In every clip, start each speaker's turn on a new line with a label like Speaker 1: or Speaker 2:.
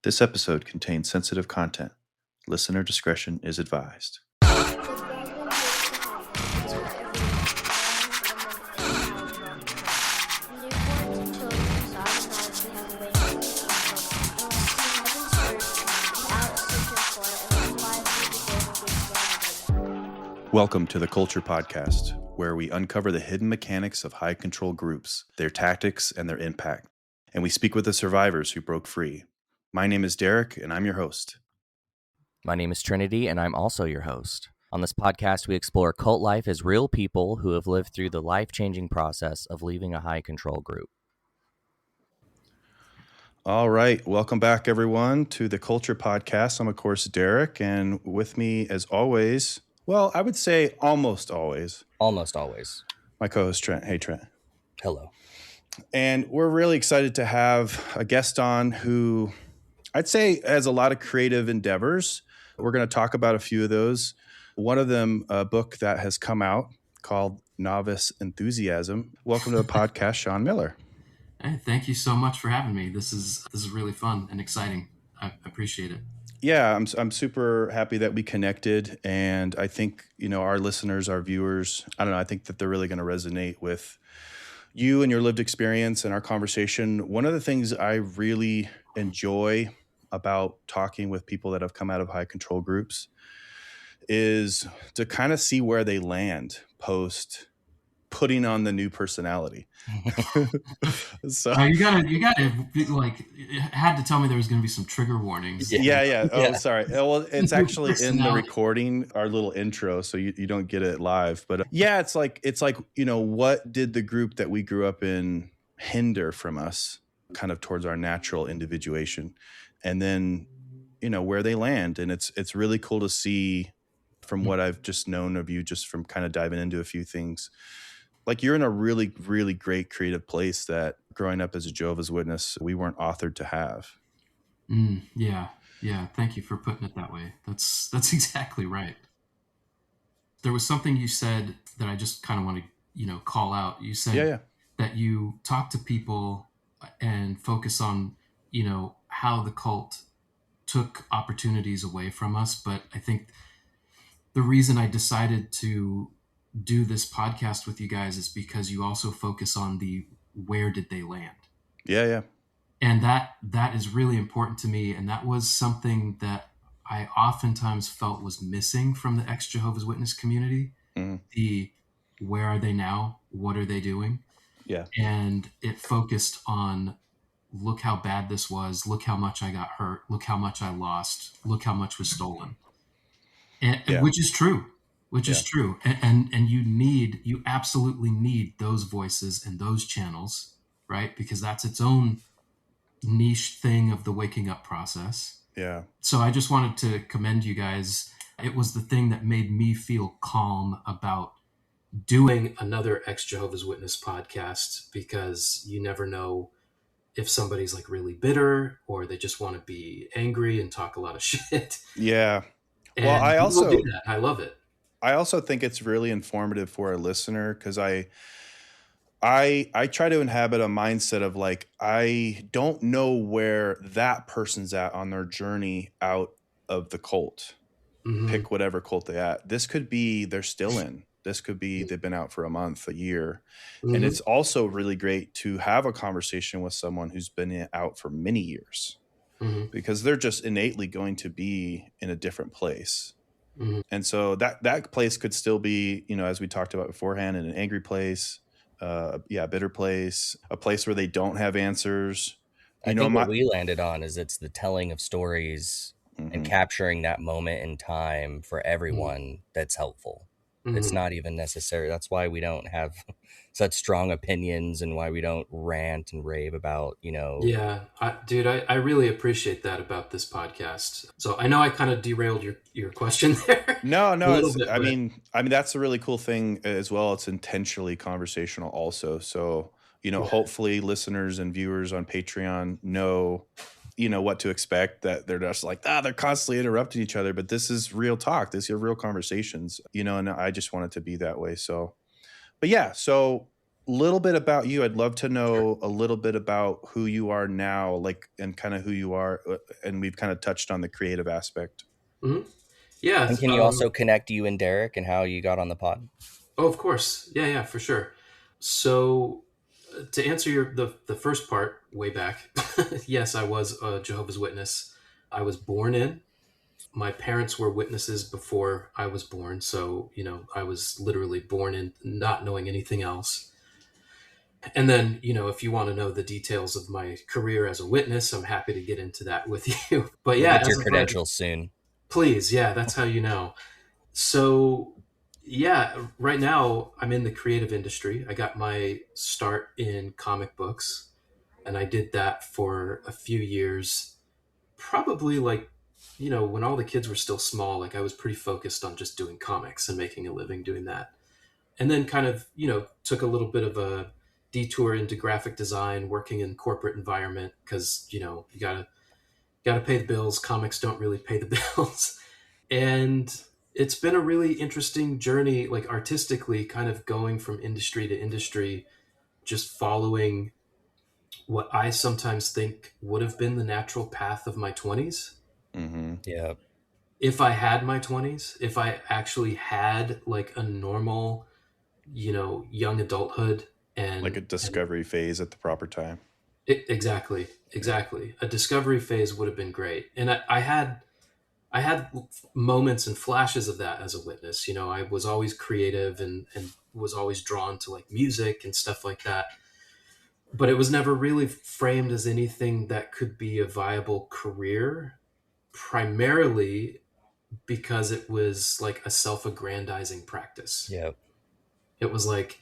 Speaker 1: This episode contains sensitive content. Listener discretion is advised. Welcome to the Culture Podcast, where we uncover the hidden mechanics of high control groups, their tactics, and their impact. And we speak with the survivors who broke free. My name is Derek, and I'm your host.
Speaker 2: My name is Trinity, and I'm also your host. On this podcast, we explore cult life as real people who have lived through the life-changing process of leaving a high control group.
Speaker 1: All right. Welcome back, everyone, to the Culture Podcast. I'm, of course, Derek, and with me, as always, well, I would say almost always, my co-host, Trent. Hey, Trent.
Speaker 2: Hello.
Speaker 1: And we're really excited to have a guest on who I'd say has a lot of creative endeavors. We're going to talk about a few of those. One of them, a book that has come out called Novice Enthusiasm. Welcome to the podcast, Sean Miller.
Speaker 3: Hey, thank you so much for having me. This is really fun and exciting. I appreciate it.
Speaker 1: Yeah, I'm super happy that we connected, and I think, our listeners, our viewers, I think that they're really going to resonate with you and your lived experience and our conversation. One of the things I really enjoy about talking with people that have come out of high control groups is to kind of see where they land post putting on the new personality. So
Speaker 3: you gotta had to tell me there was going to be some trigger warnings.
Speaker 1: Yeah. Oh, sorry. Well, it's actually in the recording, our little intro, so you don't get it live. But it's like what did the group that we grew up in hinder from us, kind of towards our natural individuation, and then where they land, and it's really cool to see from what I've just known of you, just from kind of diving into a few things. Like, you're in a really, really great creative place that growing up as a Jehovah's Witness, we weren't authored to have.
Speaker 3: Yeah. Thank you for putting it that way. That's exactly right. There was something you said that I just kind of want to, call out. You said that you talk to people and focus on, how the cult took opportunities away from us. But I think the reason I decided to do this podcast with you guys is because you also focus on the where did they land.
Speaker 1: Yeah.
Speaker 3: And that is really important to me. And that was something that I oftentimes felt was missing from the ex-Jehovah's Witness community. Mm-hmm. The where are they now? What are they doing?
Speaker 1: Yeah.
Speaker 3: And it focused on, look how bad this was. Look how much I got hurt. Look how much I lost. Look how much was stolen. And which is true. Is true. And you absolutely need those voices and those channels, right? Because that's its own niche thing of the waking up process.
Speaker 1: Yeah.
Speaker 3: So I just wanted to commend you guys. It was the thing that made me feel calm about doing another ex-Jehovah's Witness podcast, because you never know if somebody's like really bitter or they just want to be angry and talk a lot of shit.
Speaker 1: Yeah.
Speaker 3: And
Speaker 1: well, I also
Speaker 3: do that. I love it.
Speaker 1: I also think it's really informative for a listener, because I try to inhabit a mindset of like, I don't know where that person's at on their journey out of the cult. Mm-hmm. Pick whatever cult they're at. This could be they're still in. This could be they've been out for a month, a year. Mm-hmm. And it's also really great to have a conversation with someone who's been out for many years, mm-hmm. because they're just innately going to be in a different place. Mm-hmm. And so that place could still be, as we talked about beforehand, in an angry place, bitter place, a place where they don't have answers.
Speaker 2: I think what we landed on is it's the telling of stories, mm-hmm. and capturing that moment in time for everyone, mm-hmm. that's helpful. Mm-hmm. It's not even necessary. That's why we don't have such strong opinions and why we don't rant and rave about,
Speaker 3: Yeah, I really appreciate that about this podcast. So I know I kind of derailed your question there.
Speaker 1: No, I mean, that's a really cool thing as well. It's intentionally conversational also. So, hopefully listeners and viewers on Patreon know what to expect, that they're just like, they're constantly interrupting each other, but this is real talk. This is real conversations, and I just want it to be that way. So, but yeah, so little bit about you. I'd love to know a little bit about who you are now, like, and kind of who you are. And we've kind of touched on the creative aspect.
Speaker 3: Mm-hmm. Yeah.
Speaker 2: And can you also connect you and Derek and how you got on the pod?
Speaker 3: Oh, of course. Yeah, yeah, for sure. So, to answer the first part way back, yes, I was a Jehovah's Witness. I was born in. My parents were witnesses before I was born, so I was literally born in, not knowing anything else. And then, if you want to know the details of my career as a witness, I'm happy to get into that with you. But
Speaker 2: We'll
Speaker 3: yeah,
Speaker 2: get your
Speaker 3: as of right,
Speaker 2: credentials soon.
Speaker 3: please, yeah, that's how you know. So, yeah, right now I'm in the creative industry. I got my start in comic books, and I did that for a few years. Probably like, when all the kids were still small, like I was pretty focused on just doing comics and making a living doing that. And then kind of, took a little bit of a detour into graphic design, working in corporate environment because, you got to pay the bills. Comics don't really pay the bills. And it's been a really interesting journey, like artistically, kind of going from industry to industry, just following what I sometimes think would have been the natural path of my 20s.
Speaker 1: Mm-hmm.
Speaker 2: Yeah.
Speaker 3: If I had my 20s, if I actually had like a normal, young adulthood
Speaker 1: Like a
Speaker 3: and
Speaker 1: discovery phase at the proper time.
Speaker 3: exactly,
Speaker 1: Yeah.
Speaker 3: exactly. A discovery phase would have been great. And I had moments and flashes of that as a witness. I was always creative and was always drawn to like music and stuff like that. But it was never really framed as anything that could be a viable career, primarily because it was like a self-aggrandizing practice.
Speaker 2: Yeah.
Speaker 3: It was like,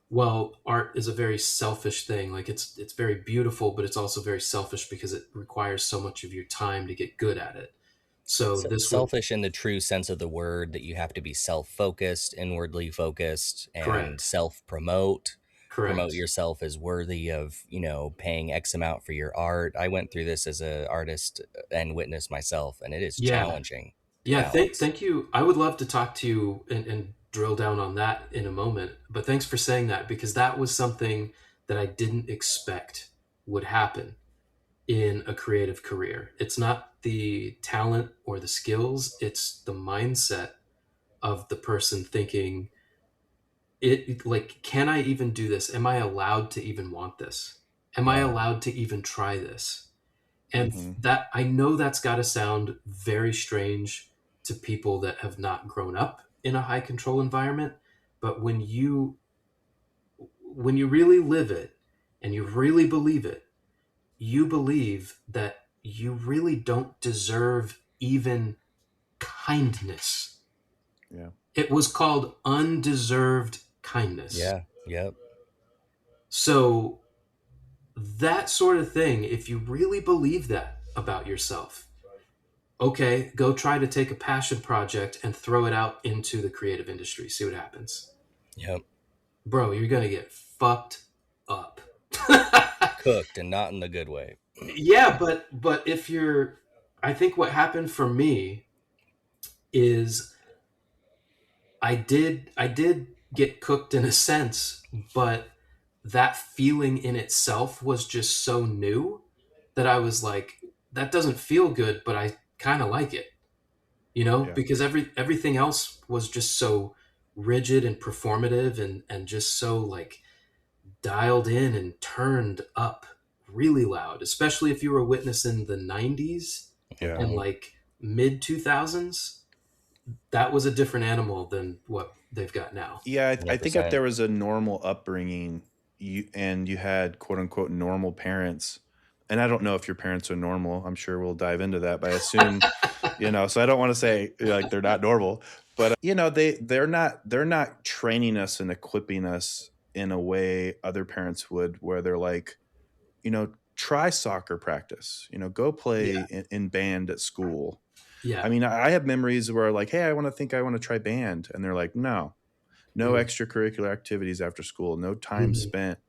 Speaker 3: well, art is a very selfish thing. Like it's very beautiful, but it's also very selfish because it requires so much of your time to get good at it. So this would
Speaker 2: Selfish in the true sense of the word, that you have to be self-focused, inwardly focused, and
Speaker 3: correct,
Speaker 2: promote
Speaker 3: correct.
Speaker 2: yourself as worthy of, paying X amount for your art. I went through this as an artist and witness myself, and it is
Speaker 3: Yeah,
Speaker 2: challenging to
Speaker 3: yeah. Thank,
Speaker 2: balance.
Speaker 3: thank you. I would love to talk to you and drill down on that in a moment. But thanks for saying that because that was something that I didn't expect would happen in a creative career. It's not the talent or the skills, it's the mindset of the person thinking it like, can I even do this? Am I allowed to even want this? Am I
Speaker 2: Yeah.
Speaker 3: allowed to even try this? And
Speaker 1: Mm-hmm.
Speaker 3: that, I know that's got to sound very strange to people that have not grown up in a high control environment, but when you really live it and you really believe it, you believe that you really don't deserve even kindness.
Speaker 1: Yeah.
Speaker 3: It was called undeserved kindness.
Speaker 2: Yeah. Yep.
Speaker 3: So, that sort of thing, if you really believe that about yourself, okay, go try to take a passion project and throw it out into the creative industry. See what happens.
Speaker 2: Yep.
Speaker 3: Bro, you're going to get fucked up.
Speaker 2: Cooked, and not in the good way.
Speaker 3: Yeah, but if you're I think what happened for me is I did get cooked in a sense, but that feeling in itself was just so new that I was like, that doesn't feel good, but I kind of like it,
Speaker 1: Yeah.
Speaker 3: because everything else was just so rigid and performative and just so like dialed in and turned up really loud, especially if you were a witness in the 90s
Speaker 1: Yeah.
Speaker 3: and
Speaker 2: Hmm.
Speaker 3: like mid 2000s. That was a different animal than what they've got now.
Speaker 1: Yeah, I think if
Speaker 2: 100%.
Speaker 1: there was a normal upbringing, you had quote unquote normal parents, and I don't know if your parents are normal. I'm sure we'll dive into that, but I assume, so I don't want to say like they're not normal, but they're not training us and equipping us in a way other parents would, where they're like, try soccer practice, go play
Speaker 3: Yeah,
Speaker 1: in band at school. I
Speaker 3: yeah.
Speaker 1: mean, I have memories where like, hey, I want to try band, and they're like, no
Speaker 3: Mm-hmm.
Speaker 1: extracurricular activities after school, no time
Speaker 3: Mm-hmm.
Speaker 1: spent.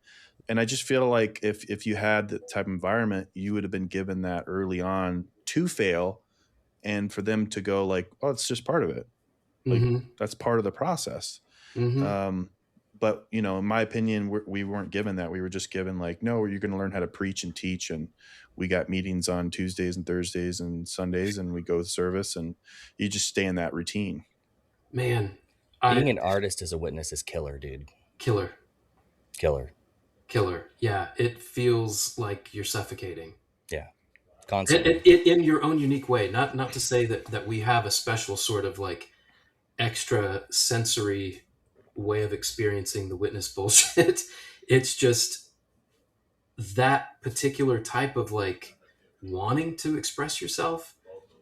Speaker 1: And I just feel like if you had that type of environment, you would have been given that early on to fail, and for them to go like, oh, it's just part of it. Like,
Speaker 3: Mm-hmm.
Speaker 1: that's part of the process.
Speaker 3: Mm-hmm.
Speaker 1: Um, but in my opinion, we weren't given that. We were just given like, no, you're going to learn how to preach and teach. And we got meetings on Tuesdays and Thursdays and Sundays, and we go to service, and you just stay in that routine.
Speaker 3: Man,
Speaker 2: being an artist as a witness is killer, dude.
Speaker 3: Killer.
Speaker 2: Yeah,
Speaker 3: it feels like you're suffocating.
Speaker 2: Yeah, constantly.
Speaker 3: In your own unique way. Not to say that we have a special sort of like extra sensory way of experiencing the witness bullshit. It's just that particular type of like wanting to express yourself.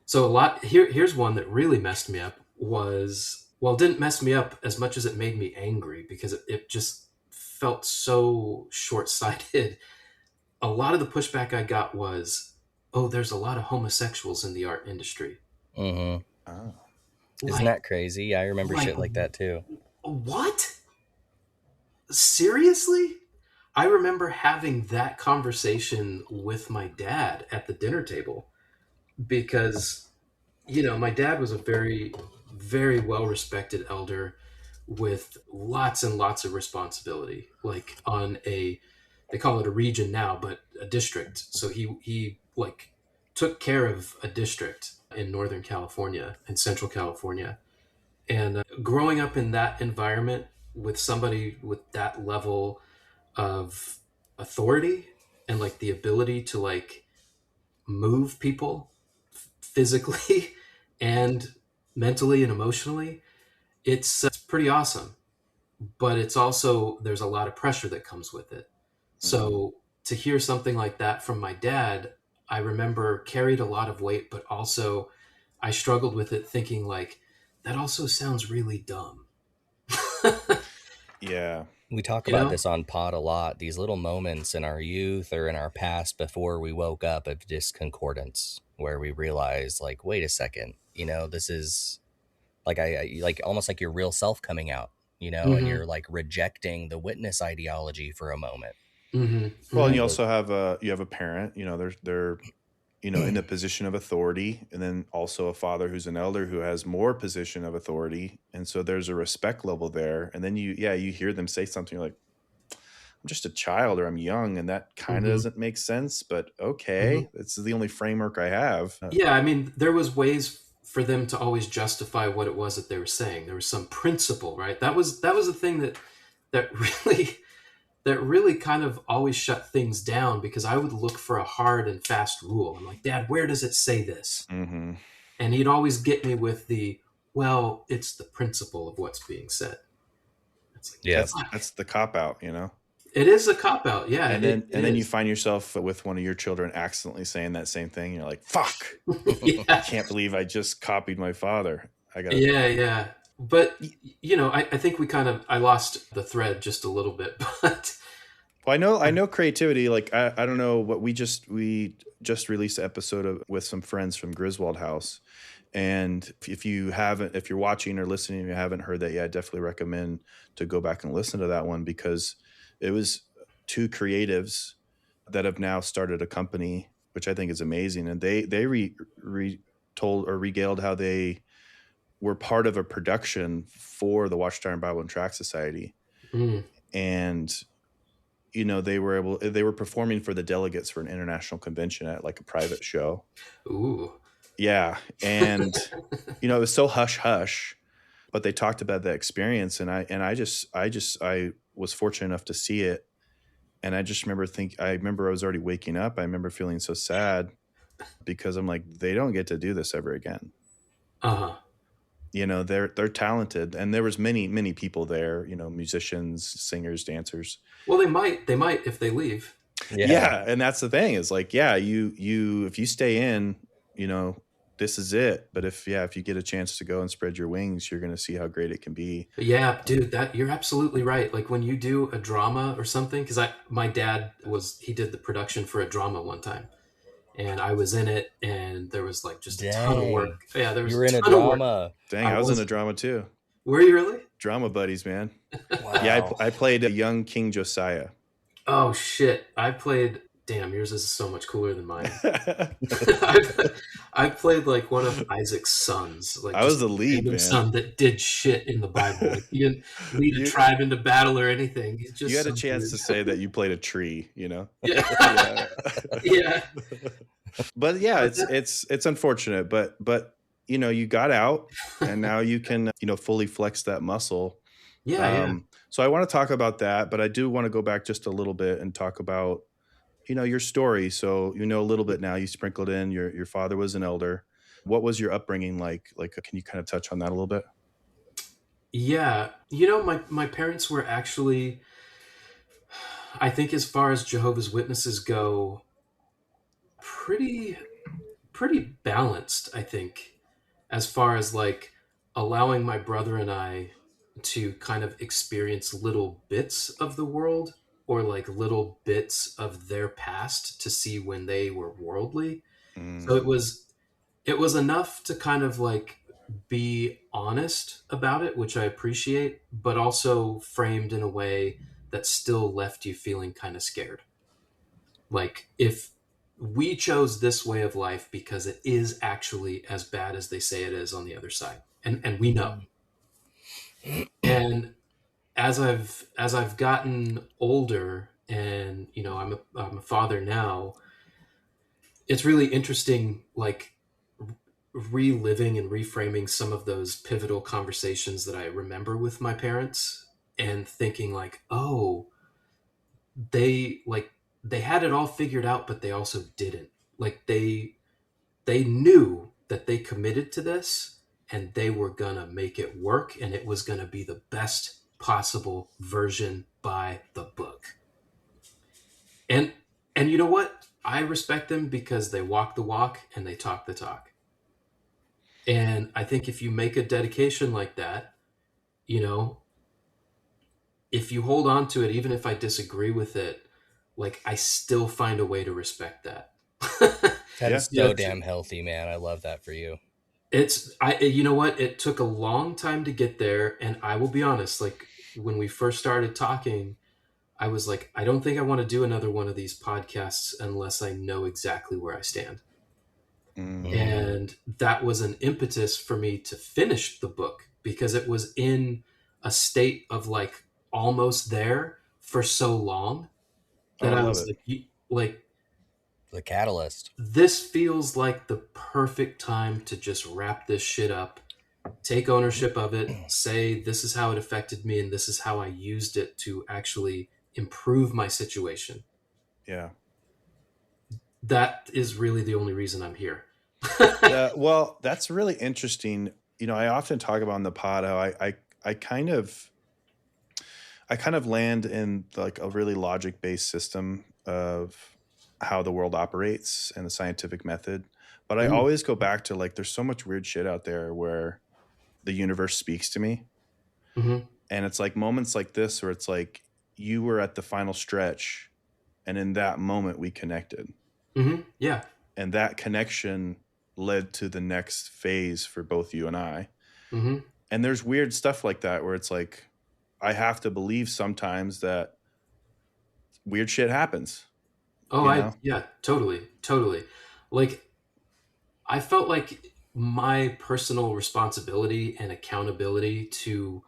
Speaker 3: So here's one that really messed me up it didn't mess me up as much as it made me angry, because it just felt so short-sighted. A lot of the pushback I got was, oh, there's a lot of homosexuals in the art industry.
Speaker 2: Mm-hmm.
Speaker 1: Oh.
Speaker 2: Isn't that crazy? I remember shit like that too.
Speaker 3: What? Seriously? I remember having that conversation with my dad at the dinner table, because, my dad was a very, very well-respected elder with lots and lots of responsibility, like on they call it a region now, but a district. So he like took care of a district in Northern California and Central California. And growing up in that environment with somebody with that level of authority and like the ability to like move people physically and mentally and emotionally, it's pretty awesome. But it's also, there's a lot of pressure that comes with it. So to hear something like that from my dad, I remember carried a lot of weight, but also I struggled with it, thinking like, that also sounds really dumb.
Speaker 1: Yeah.
Speaker 2: We talk about this on pod a lot, these little moments in our youth or in our past before we woke up of disconcordance, where we realize like, wait a second, this is like, I like almost like your real self coming out, and you're like rejecting the witness ideology for a moment.
Speaker 1: Well, and you also have a parent, they're in a position of authority, and then also a father who's an elder who has more position of authority, and so there's a respect level there. And then you hear them say something, you're like, I'm just a child, or I'm young, and that kind of doesn't make sense, but okay, this is the only framework I have.
Speaker 3: Yeah, I mean, there was ways for them to always justify what it was that they were saying. There was some principle, right? That was the thing that really kind of always shut things down, because I would look for a hard and fast rule. I'm like, Dad, where does it say this?
Speaker 1: Mm-hmm.
Speaker 3: And he'd always get me with well, it's the principle of what's being said.
Speaker 1: It's like, that's the cop out,
Speaker 3: It is a cop out, yeah.
Speaker 1: And then you find yourself with one of your children accidentally saying that same thing. You're like, fuck.
Speaker 3: Yeah.
Speaker 1: I can't believe I just copied my father.
Speaker 3: Yeah. But, I think I lost the thread just a little bit, but.
Speaker 1: Well, I know creativity. Like, I don't know what we just released an episode with some friends from Griswold House. And if you're watching or listening and you haven't heard that yet, I definitely recommend to go back and listen to that one, because it was two creatives that have now started a company, which I think is amazing. And they retold or regaled how they were part of a production for the Watchtower Bible and Tract Society. And, they were performing for the delegates for an international convention at like a private show.
Speaker 3: Ooh.
Speaker 1: Yeah. And, it was so hush hush, but they talked about that experience. And I was fortunate enough to see it. And I just remember I was already waking up. I remember feeling so sad, because I'm like, they don't get to do this ever again. They're talented, and there was many people there, musicians, singers, dancers.
Speaker 3: Well, they might if they leave.
Speaker 1: Yeah. And that's the thing, is like, yeah, you if you stay in, this is it. But if you get a chance to go and spread your wings, you're going to see how great it can be.
Speaker 3: Yeah, dude, you're absolutely right. Like when you do a drama or something, because my dad he did the production for a drama one time, and I was in it, and there was like just a ton of work. Yeah, there was. You were in a
Speaker 2: drama.
Speaker 1: Dang, I was in a drama too.
Speaker 3: Were you really?
Speaker 1: Drama buddies, man. Wow. Yeah, I played a young King Josiah.
Speaker 3: Oh shit! I played. Damn, yours is so much cooler than mine. I played like one of Isaac's sons, like
Speaker 1: I
Speaker 3: just
Speaker 1: was
Speaker 3: a
Speaker 1: the lead,
Speaker 3: random
Speaker 1: man.
Speaker 3: son that did shit in the Bible. Like he didn't lead a
Speaker 1: you
Speaker 3: tribe into battle or anything. He's
Speaker 1: you
Speaker 3: just
Speaker 1: had a
Speaker 3: some
Speaker 1: chance
Speaker 3: dude.
Speaker 1: to say that you played a tree, you know?
Speaker 3: Yeah.
Speaker 1: Yeah.
Speaker 3: Yeah.
Speaker 1: But yeah,
Speaker 3: But
Speaker 1: it's unfortunate, but you got out and now you can, fully flex that muscle.
Speaker 3: yeah, yeah.
Speaker 1: So I want to talk about that, but I do want to go back just a little bit and talk about, your story. So a little bit now. You sprinkled in your father was an elder. What was your upbringing like? Like, can you kind of touch on that a little bit?
Speaker 3: Yeah. My parents were actually, I think as far as Jehovah's Witnesses go, pretty pretty balanced, I think, as far as like allowing my brother and I to kind of experience little bits of the world or like little bits of their past to see when they were worldly. So
Speaker 1: Mm,
Speaker 3: it was enough to kind of like be honest about it, which I appreciate, but also framed in a way that still left you feeling kind of scared. Like if we chose this way of life because it is actually as bad as they say it is on the other side. And we know. And as I've gotten older and I'm a father now, it's really interesting like reliving and reframing some of those pivotal conversations that I remember with my parents and thinking like, oh, they like they had it all figured out, but they also didn't. Like they knew that they committed to this and they were gonna make it work and it was gonna be the best possible version by the book. And and you know what? I respect them because they walk the walk and they talk the talk. And I think if you make a dedication like that, you know, if you hold on to it, even if I disagree with it, like I still find a way to respect that.
Speaker 2: That
Speaker 1: yeah.
Speaker 2: is
Speaker 3: you know,
Speaker 2: so damn healthy, man. I love that for you.
Speaker 3: you know what? It took a long time to get there, and I will be honest. Like when we first started talking, I was like, I don't think I want to do another one of these podcasts unless I know exactly where I stand.
Speaker 1: Mm,
Speaker 2: Mm.
Speaker 3: And that was an impetus for me to finish the book because it was in a state of like almost there for so long
Speaker 1: oh,
Speaker 3: that
Speaker 1: I
Speaker 3: I
Speaker 1: love
Speaker 3: was
Speaker 1: it.
Speaker 3: like, like
Speaker 2: The catalyst.
Speaker 3: this feels like the perfect time to just wrap this shit up, take ownership of it, say this is how it affected me and this is how I used it to actually improve my situation.
Speaker 1: Yeah.
Speaker 3: That is really the only reason I'm here.
Speaker 1: Well, that's really interesting. I often talk about on the pod how I kind of land in like a really logic based system of how the world operates and the scientific method. But I
Speaker 3: Mm,
Speaker 1: always go back to like there's so much weird shit out there where the universe speaks to me.
Speaker 3: hmm
Speaker 1: And it's like moments like this where it's like you were at the final stretch and in that moment we connected.
Speaker 3: yeah.
Speaker 1: And that connection led to the next phase for both you and I.
Speaker 3: hmm
Speaker 1: And there's weird stuff like that where it's like I have to believe sometimes that weird shit happens,
Speaker 3: Oh,
Speaker 1: you know?
Speaker 3: yeah, totally, totally. Like, I felt like my personal responsibility and accountability to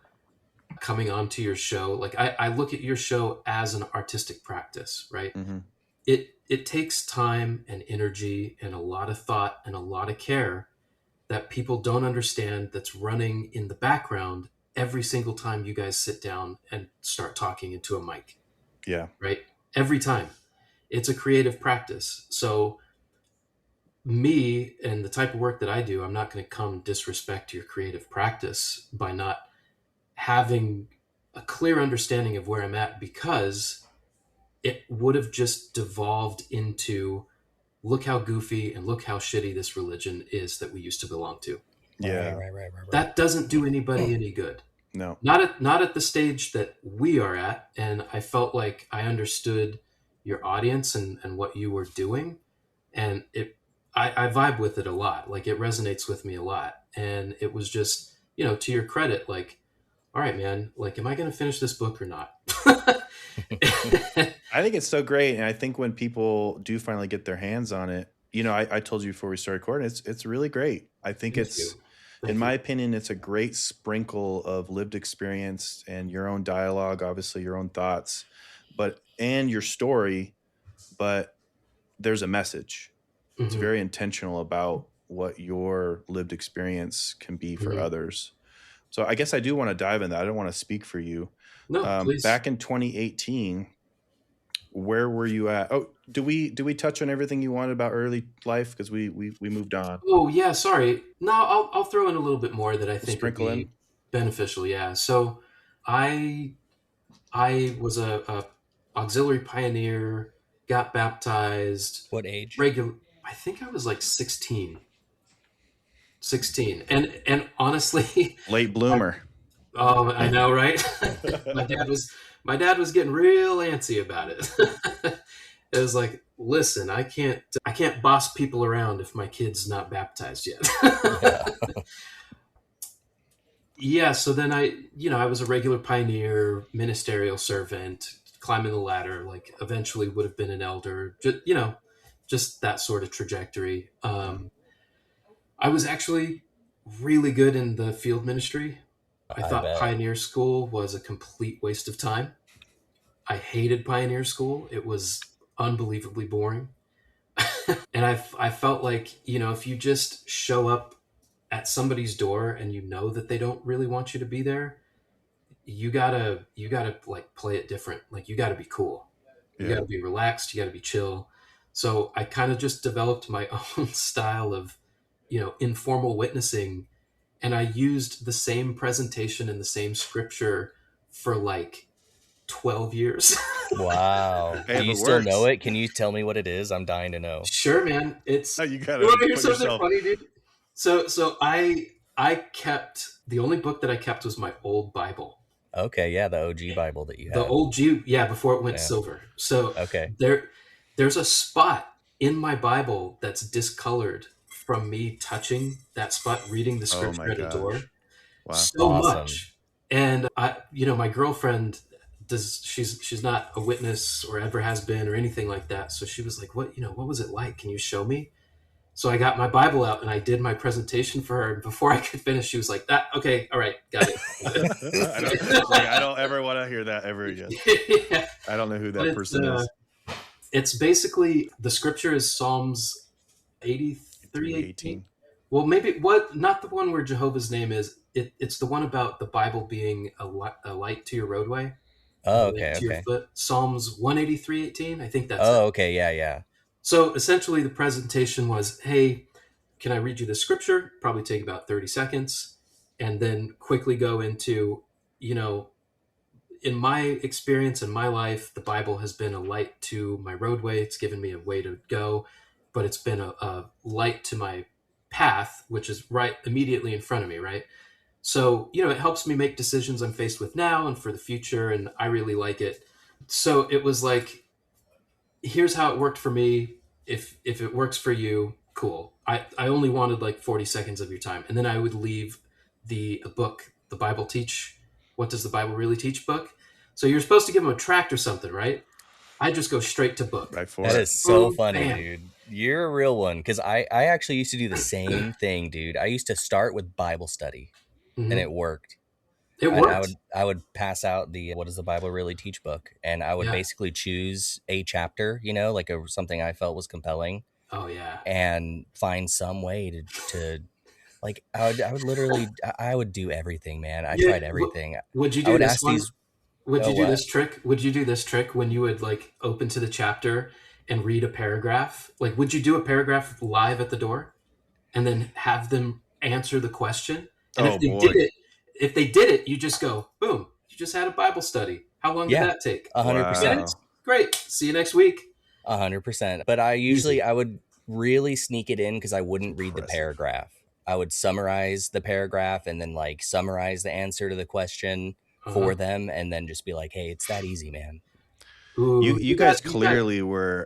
Speaker 3: coming onto your show, like, I look at your show as an artistic practice, right?
Speaker 1: Mhm.
Speaker 3: It takes time and energy and a lot of thought and a lot of care that people don't understand that's running in the background every single time you guys sit down and start talking into a mic,
Speaker 1: Yeah.
Speaker 3: right? Every time. It's a creative practice. So me and the type of work that I do, I'm not going to come disrespect your creative practice by not having a clear understanding of where I'm at because it would have just devolved into look how goofy and look how shitty this religion is that we used to belong to.
Speaker 2: Right,
Speaker 1: Yeah.
Speaker 2: right, right, right, right.
Speaker 3: That doesn't do anybody any good.
Speaker 1: No.
Speaker 3: Not at the stage that we are at. And I felt like I understood your audience and what you were doing. And I vibe with it a lot. Like it resonates with me a lot. And it was just, to your credit, like, all right, man, like, am I going to finish this book or not?
Speaker 1: I think it's so great, and I think when people do finally get their hands on it, I told you before we started recording, it's really great. I think
Speaker 3: Thank
Speaker 1: it's,
Speaker 3: you.
Speaker 1: in
Speaker 3: Thank
Speaker 1: my
Speaker 3: you.
Speaker 1: opinion, it's a great sprinkle of lived experience and your own dialogue, obviously your own thoughts, and your story, but there's a message. It's
Speaker 3: Mm-hmm.
Speaker 1: very intentional about what your lived experience can be for
Speaker 3: Mm-hmm.
Speaker 1: others. So I guess I do want to dive in that. I don't want to speak for you.
Speaker 3: No, please.
Speaker 1: Back in 2018, where were you at? Oh, do we touch on everything you wanted about early life? Because we moved on.
Speaker 3: Oh yeah, sorry. No, I'll throw in a little bit more that I
Speaker 1: We'll
Speaker 3: think would
Speaker 1: sprinkle
Speaker 3: be
Speaker 1: in.
Speaker 3: beneficial. Yeah. So I I was a auxiliary pioneer, got baptized,
Speaker 2: What age?
Speaker 3: regular. I think I was like 16, 16, and honestly,
Speaker 1: Late
Speaker 3: I,
Speaker 1: bloomer.
Speaker 3: oh, I know, right? my dad was my dad was getting real antsy about it. It was like, listen, I can't boss people around if my kid's not baptized yet.
Speaker 2: Yeah.
Speaker 3: Yeah, so then I was a regular pioneer, ministerial servant, climbing the ladder, like eventually would have been an elder, just that sort of trajectory.
Speaker 1: Yeah.
Speaker 3: I was actually really good in the field ministry. I
Speaker 2: I
Speaker 3: thought
Speaker 2: bet.
Speaker 3: pioneer school was a complete waste of time. I hated pioneer school. It was unbelievably boring. And I felt like, if you just show up at somebody's door and you know that they don't really want you to be there, you gotta like play it different. Like you gotta be cool. You
Speaker 1: Yeah.
Speaker 3: gotta be relaxed. You gotta be chill. So I kind of just developed my own style of, informal witnessing, and I used the same presentation and the same scripture for like 12 years.
Speaker 2: Wow.
Speaker 1: Hey,
Speaker 2: Do
Speaker 1: if
Speaker 2: you
Speaker 1: it
Speaker 2: still know
Speaker 1: works,
Speaker 2: it? Can you tell me what it is? I'm dying to know.
Speaker 3: Sure, man.
Speaker 1: you
Speaker 3: You
Speaker 1: gotta
Speaker 3: want to hear
Speaker 1: put
Speaker 3: something
Speaker 1: yourself.
Speaker 3: funny, dude? So I kept the only book that I kept was my old Bible.
Speaker 2: Okay, yeah, the OG Bible that you
Speaker 3: The
Speaker 2: had.
Speaker 3: old Jew, yeah, before it went
Speaker 2: Yeah.
Speaker 3: silver. So
Speaker 2: Okay.
Speaker 3: there's a spot in my Bible that's discolored from me touching that spot, reading the
Speaker 1: Oh my
Speaker 3: scripture at a door
Speaker 1: gosh. Wow.
Speaker 3: so
Speaker 2: Awesome.
Speaker 3: much. And my girlfriend she's not a witness or ever has been or anything like that. So she was like, what was it like? Can you show me? So I got my Bible out and I did my presentation for her. And before I could finish, she was like, okay, all right, got it.
Speaker 1: I don't ever want to hear that ever again.
Speaker 3: Yeah.
Speaker 1: I don't know who
Speaker 3: But
Speaker 1: that person is.
Speaker 3: it's basically the scripture is Psalms 83:18.
Speaker 1: 318.
Speaker 3: Well, maybe not the one where Jehovah's name is. It's the one about the Bible being a light to your roadway and a
Speaker 2: Oh,
Speaker 3: lamp
Speaker 2: okay,
Speaker 3: to your
Speaker 2: okay.
Speaker 3: foot. Psalms 183:18. I think that's it.
Speaker 2: Oh, okay, yeah, yeah.
Speaker 3: So essentially, the presentation was, hey, can I read you the scripture? Probably take about 30 seconds, and then quickly go into, you know, in my experience in my life, the Bible has been a light to my roadway. It's given me a way to go, but it's been a light to my path, which is right immediately in front of me, right? So, it helps me make decisions I'm faced with now and for the future, and I really like it. So it was like, here's how it worked for me. If it works for you, cool. I only wanted like 40 seconds of your time. And then I would leave the book, the Bible Teach, What Does the Bible Really Teach book. So you're supposed to give them a tract or something, right? I just go straight to book.
Speaker 1: Right for
Speaker 2: That
Speaker 1: it.
Speaker 2: is so
Speaker 3: Boom,
Speaker 2: funny,
Speaker 3: bam.
Speaker 2: dude. You're a real one. Because I actually used to do the same thing, dude. I used to start with Bible study, and
Speaker 3: Hmm.
Speaker 2: it worked.
Speaker 3: It
Speaker 2: And I
Speaker 3: worked.
Speaker 2: would I would pass out the What Does the Bible Really Teach book, and I would
Speaker 3: Yeah.
Speaker 2: basically choose a chapter, like something I felt was compelling,
Speaker 3: Oh, yeah.
Speaker 2: and find some way to like I would literally I would do everything, man. I
Speaker 3: Yeah.
Speaker 2: tried everything.
Speaker 3: Would you
Speaker 2: I
Speaker 3: do
Speaker 2: would
Speaker 3: this
Speaker 2: ask
Speaker 3: one?
Speaker 2: these.
Speaker 3: Would
Speaker 2: Oh,
Speaker 3: you do
Speaker 2: what?
Speaker 3: this trick? Would you do this trick when you would like open to the chapter and read a paragraph? Like, would you do a paragraph live at the door and then have them answer the question? And
Speaker 1: Oh boy.
Speaker 3: if they did it, you just go, boom, you just had a Bible study. How long did
Speaker 2: Yeah,
Speaker 3: that take?
Speaker 2: 100%.
Speaker 3: Minutes?
Speaker 1: Wow.
Speaker 3: Great. See you next week.
Speaker 2: 100%. But I usually
Speaker 3: Easy.
Speaker 2: I would really sneak it in because I
Speaker 1: It's
Speaker 2: wouldn't read the
Speaker 1: impressive.
Speaker 2: paragraph. I would summarize the paragraph and then like summarize the answer to the question for
Speaker 3: Uh-huh.
Speaker 2: them, and then just be like, "Hey, it's that easy, man."
Speaker 1: You
Speaker 3: Ooh,
Speaker 1: you guys clearly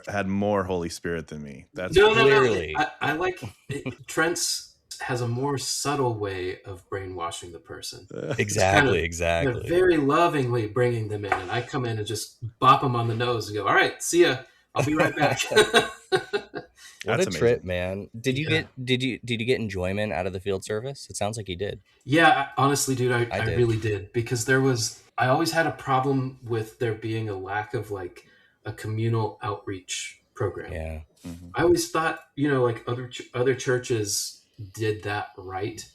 Speaker 1: had more Holy Spirit than me. That's for
Speaker 3: no,
Speaker 1: sure.
Speaker 3: no.
Speaker 2: Clearly,
Speaker 3: I like it. Trent's has a more subtle way of brainwashing the person. Just kind
Speaker 2: exactly,
Speaker 3: of,
Speaker 2: exactly.
Speaker 3: very lovingly bringing them in, and I come in and just bop them on the nose and go, "All right, see ya. I'll be right back."
Speaker 2: What
Speaker 1: That's
Speaker 2: a trip,
Speaker 1: amazing.
Speaker 2: man.
Speaker 3: Yeah.
Speaker 2: Did you get enjoyment out of the field service? It sounds like you did.
Speaker 3: Yeah, honestly, dude,
Speaker 2: I
Speaker 3: I
Speaker 2: did.
Speaker 3: really did, because I always had a problem with there being a lack of like a communal outreach program.
Speaker 2: Yeah.
Speaker 1: Mhm.
Speaker 3: I always thought, like other churches did that right,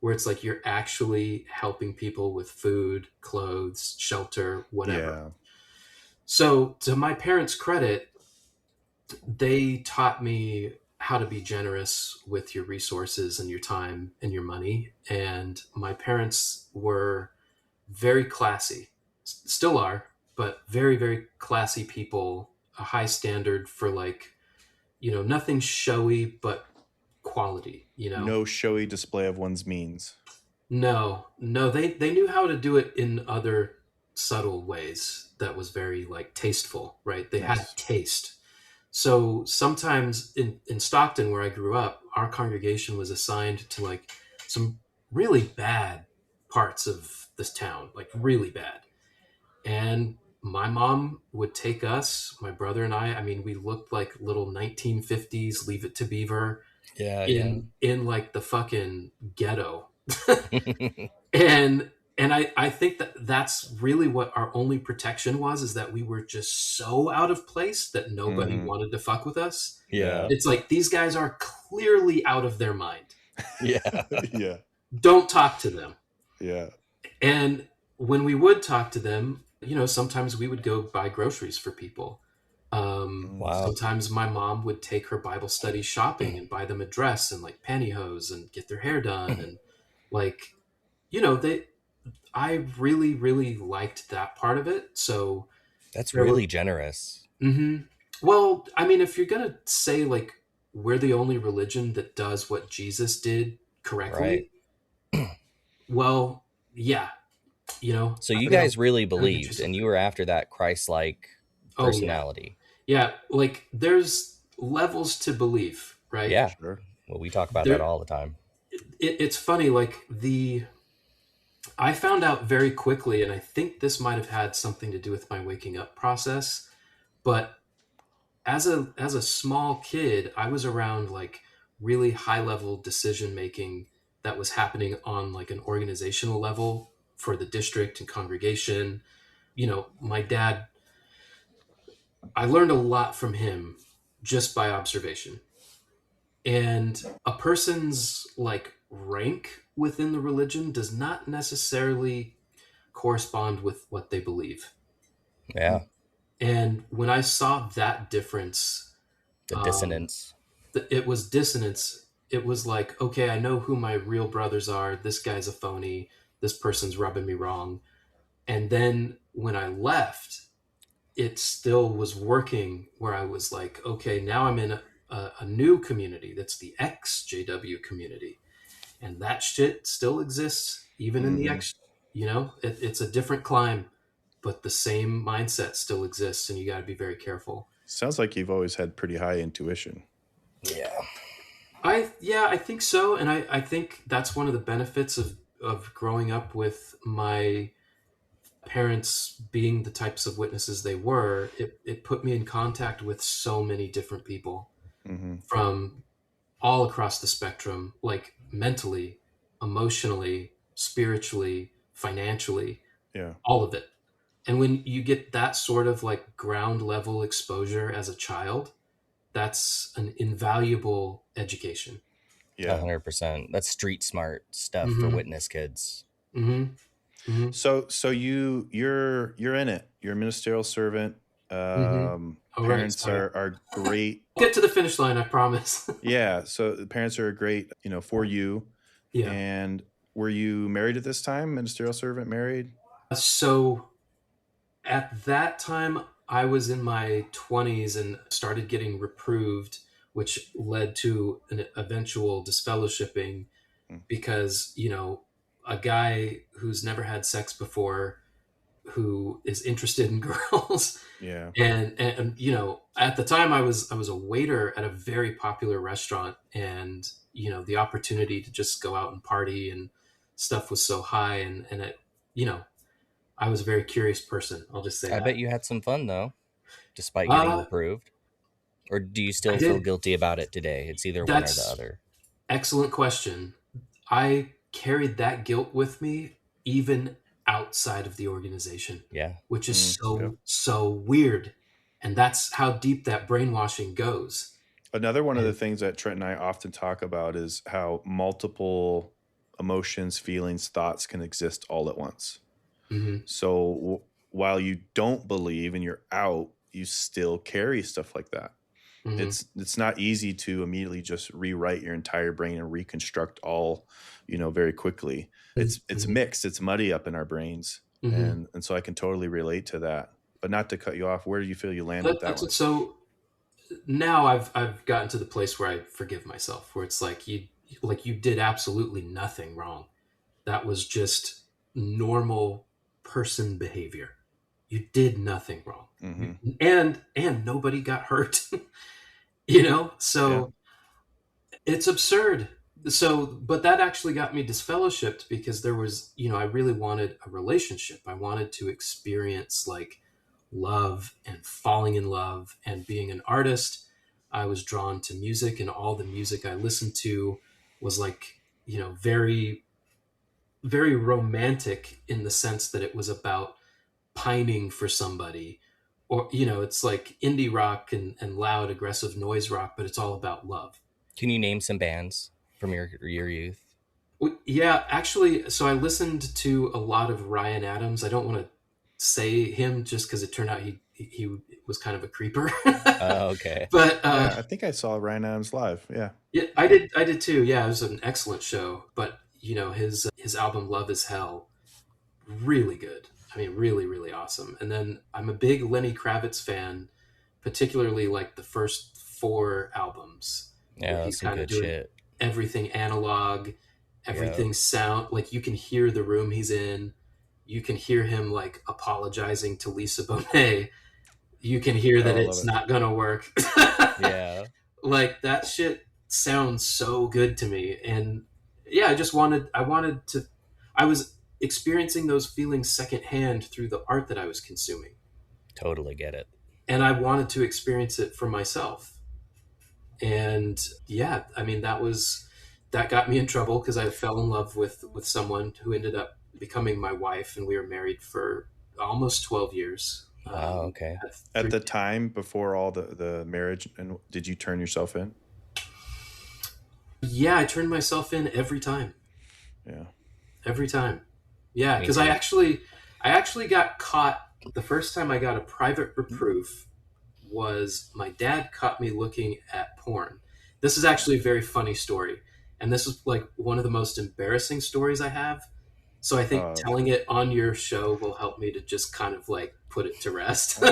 Speaker 3: where it's like you're actually helping people with food, clothes, shelter, whatever.
Speaker 1: Yeah.
Speaker 3: So, to my parents' credit, they taught me how to be generous with your resources and your time and your money. And my parents were very classy, still are, but very, very classy people, a high standard for like, nothing showy, but quality,
Speaker 1: No showy display of one's means.
Speaker 3: No, no, they knew how to do it in other subtle ways that was very like tasteful, right? They had
Speaker 1: Nice.
Speaker 3: taste. So sometimes in Stockton, where I grew up, our congregation was assigned to like some really bad parts of this town, like really bad. And my mom would take us, my brother and I mean, we looked like little 1950s Leave It to Beaver
Speaker 2: Yeah, yeah.
Speaker 3: in like the fucking ghetto. and I think that that's really what our only protection was, is that we were just so out of place that nobody
Speaker 1: Mhm.
Speaker 3: wanted to fuck with us.
Speaker 1: Yeah.
Speaker 2: Yeah.
Speaker 3: It's like these guys are clearly out of their mind.
Speaker 2: Yeah.
Speaker 1: Yeah.
Speaker 3: Don't talk to them.
Speaker 1: Yeah.
Speaker 3: And when we would talk to them, sometimes we would go buy groceries for people.
Speaker 1: Mm.
Speaker 2: Wow.
Speaker 3: Sometimes my mom would take her Bible study shopping and buy them a dress and like pantyhose and get their hair done. And like, they I really, really liked that part of it. So
Speaker 2: That's
Speaker 3: there were,
Speaker 2: really generous.
Speaker 3: well, I mean, if you're gonna say like we're the only religion that does what Jesus did
Speaker 2: Right.
Speaker 3: correctly, well, yeah,
Speaker 2: So
Speaker 3: I
Speaker 2: you
Speaker 3: gotta,
Speaker 2: guys really
Speaker 3: gotta get you
Speaker 2: believed and you
Speaker 3: something.
Speaker 2: were after that Christ-like
Speaker 3: Oh yeah,
Speaker 2: personality.
Speaker 3: yeah. Like there's levels to belief, right?
Speaker 2: Yeah.
Speaker 1: Sure.
Speaker 2: Well, we talk about that
Speaker 3: There,
Speaker 2: all the time.
Speaker 3: it's funny. Like I found out very quickly, and I think this might have had something to do with my waking up process. But as a small kid, I was around like really high level decision making that was happening on like an organizational level for the district and congregation. My dad, I learned a lot from him just by observation. And a person's like rank within the religion does not necessarily correspond with what they believe.
Speaker 2: Yeah.
Speaker 3: And when I saw that difference,
Speaker 2: The
Speaker 3: um,
Speaker 2: dissonance.
Speaker 3: it was dissonance. It was like, okay, I know who my real brothers are. This guy's a phony. This person's rubbing me wrong. And then when I left, it still was working, where I was like, okay, now I'm in a new community that's the ex JW community. And that shit still exists, even in the
Speaker 1: Mhm.
Speaker 3: ex, it's a different climb, but the same mindset still exists. And you got to be very careful.
Speaker 1: Sounds like you've always had pretty high intuition.
Speaker 2: Yeah.
Speaker 3: Yeah, I think so, and I think that's one of the benefits of growing up with my parents being the types of witnesses they were. It put me in contact with so many different people
Speaker 1: Mhm.
Speaker 3: from all across the spectrum, like mentally, emotionally, spiritually, financially,
Speaker 1: Yeah.
Speaker 3: all of it. And when you get that sort of like ground level exposure as a child, that's an invaluable education.
Speaker 1: Yeah.
Speaker 2: 100%. That's street smart stuff for
Speaker 3: Mm-hmm.
Speaker 2: witness kids.
Speaker 3: Mm-hmm. Mm-hmm.
Speaker 1: So you're in it. You're a ministerial servant.
Speaker 3: Mm-hmm. Oh, right.
Speaker 1: Parents
Speaker 3: Sorry.
Speaker 1: are great.
Speaker 3: Get to the finish line, I promise.
Speaker 1: Yeah, so the parents are great, for you.
Speaker 3: Yeah.
Speaker 1: And were you married at this time? Ministerial servant, married?
Speaker 3: So at that time, I was in my 20s and started getting reproved, which led to an eventual disfellowshipping
Speaker 1: Mm.
Speaker 3: because, a guy who's never had sex before, who is interested in girls.
Speaker 1: Yeah.
Speaker 3: And at the time I was a waiter at a very popular restaurant, and the opportunity to just go out and party and stuff was so high, and it you know I was a very curious person, I'll just say
Speaker 2: I bet
Speaker 3: that.
Speaker 2: you had some fun though, despite getting
Speaker 3: uh
Speaker 2: reproved. Or do you
Speaker 3: I
Speaker 2: still feel
Speaker 3: did.
Speaker 2: guilty about it today? It's either one or the
Speaker 3: That's
Speaker 2: other.
Speaker 3: excellent question. I carried that guilt with me even outside of the organization,
Speaker 2: Yeah.
Speaker 3: which is
Speaker 1: Yeah.
Speaker 3: so weird. And that's how deep that brainwashing goes.
Speaker 1: Another one of the
Speaker 3: And
Speaker 1: things that Trent and I often talk about is how multiple emotions, feelings, thoughts can exist all at once.
Speaker 3: mhm,
Speaker 1: So while you don't believe and you're out, you still carry stuff like that.
Speaker 3: mhm.
Speaker 1: It's not easy to immediately just rewrite your entire brain and reconstruct all, very quickly. It's
Speaker 3: Mhm.
Speaker 1: mixed, it's muddy up in our brains.
Speaker 3: Mhm.
Speaker 1: And so I can totally relate to that. But not to cut you off, where do you feel you land with that
Speaker 3: That's
Speaker 1: one?
Speaker 3: what, so now I've gotten to the place where I forgive myself, where it's like you did absolutely nothing wrong. That was just normal person behavior. You did nothing wrong.
Speaker 1: Mm-hmm.
Speaker 3: And nobody got hurt. You know?
Speaker 1: Yeah.
Speaker 3: So it's absurd. So, but that actually got me disfellowshipped because there was, I really wanted a relationship. I wanted to experience like love and falling in love and being an artist. I was drawn to music, and all the music I listened to was like, very, very romantic in the sense that it was about pining for somebody. Or, it's like indie rock and loud, aggressive noise rock, but it's all about love.
Speaker 2: Can you name some bands from your youth?
Speaker 3: Yeah, actually, so I listened to a lot of Ryan Adams. I don't want to say him just because it turned out he was kind of a creeper.
Speaker 2: Okay.
Speaker 3: But
Speaker 1: Yeah, I think I saw Ryan Adams live. Yeah.
Speaker 3: yeah, I did too. Yeah, it was an excellent show. But his album Love Is Hell, really good. I mean, really, really awesome. And then I'm a big Lenny Kravitz fan, particularly like the first four albums where
Speaker 2: Yeah,
Speaker 3: he's
Speaker 2: that's some
Speaker 3: kind of
Speaker 2: good
Speaker 3: doing
Speaker 2: shit.
Speaker 3: everything analog,
Speaker 2: Yeah.
Speaker 3: everything sound like you can hear the room he's in. You can hear him like apologizing to Lisa Bonet. You can hear that
Speaker 1: Oh, I love
Speaker 3: it's
Speaker 1: it.
Speaker 3: not gonna work.
Speaker 2: Yeah.
Speaker 3: Like that shit sounds so good to me. And yeah, I was experiencing those feelings secondhand through the art that I was consuming.
Speaker 2: Totally get it.
Speaker 3: And I wanted to experience it for myself. And yeah, I mean that got me in trouble because I fell in love with someone who ended up becoming my wife, and we were married for almost 12 years.
Speaker 2: Wow, okay.
Speaker 3: Had
Speaker 1: At
Speaker 3: three.
Speaker 1: the time before all the marriage, and did you turn yourself in?
Speaker 3: Yeah, I turned myself in
Speaker 1: Yeah.
Speaker 3: every time. Yeah,
Speaker 2: Me
Speaker 3: because
Speaker 2: too.
Speaker 3: I actually got caught the first time I got a private reproof was my dad caught me looking at porn. This is actually a very funny story, and this is like one of the most embarrassing stories I have. So I think
Speaker 1: Uh,
Speaker 3: telling it on your show will help me to just kind of like put it to rest.
Speaker 1: oh,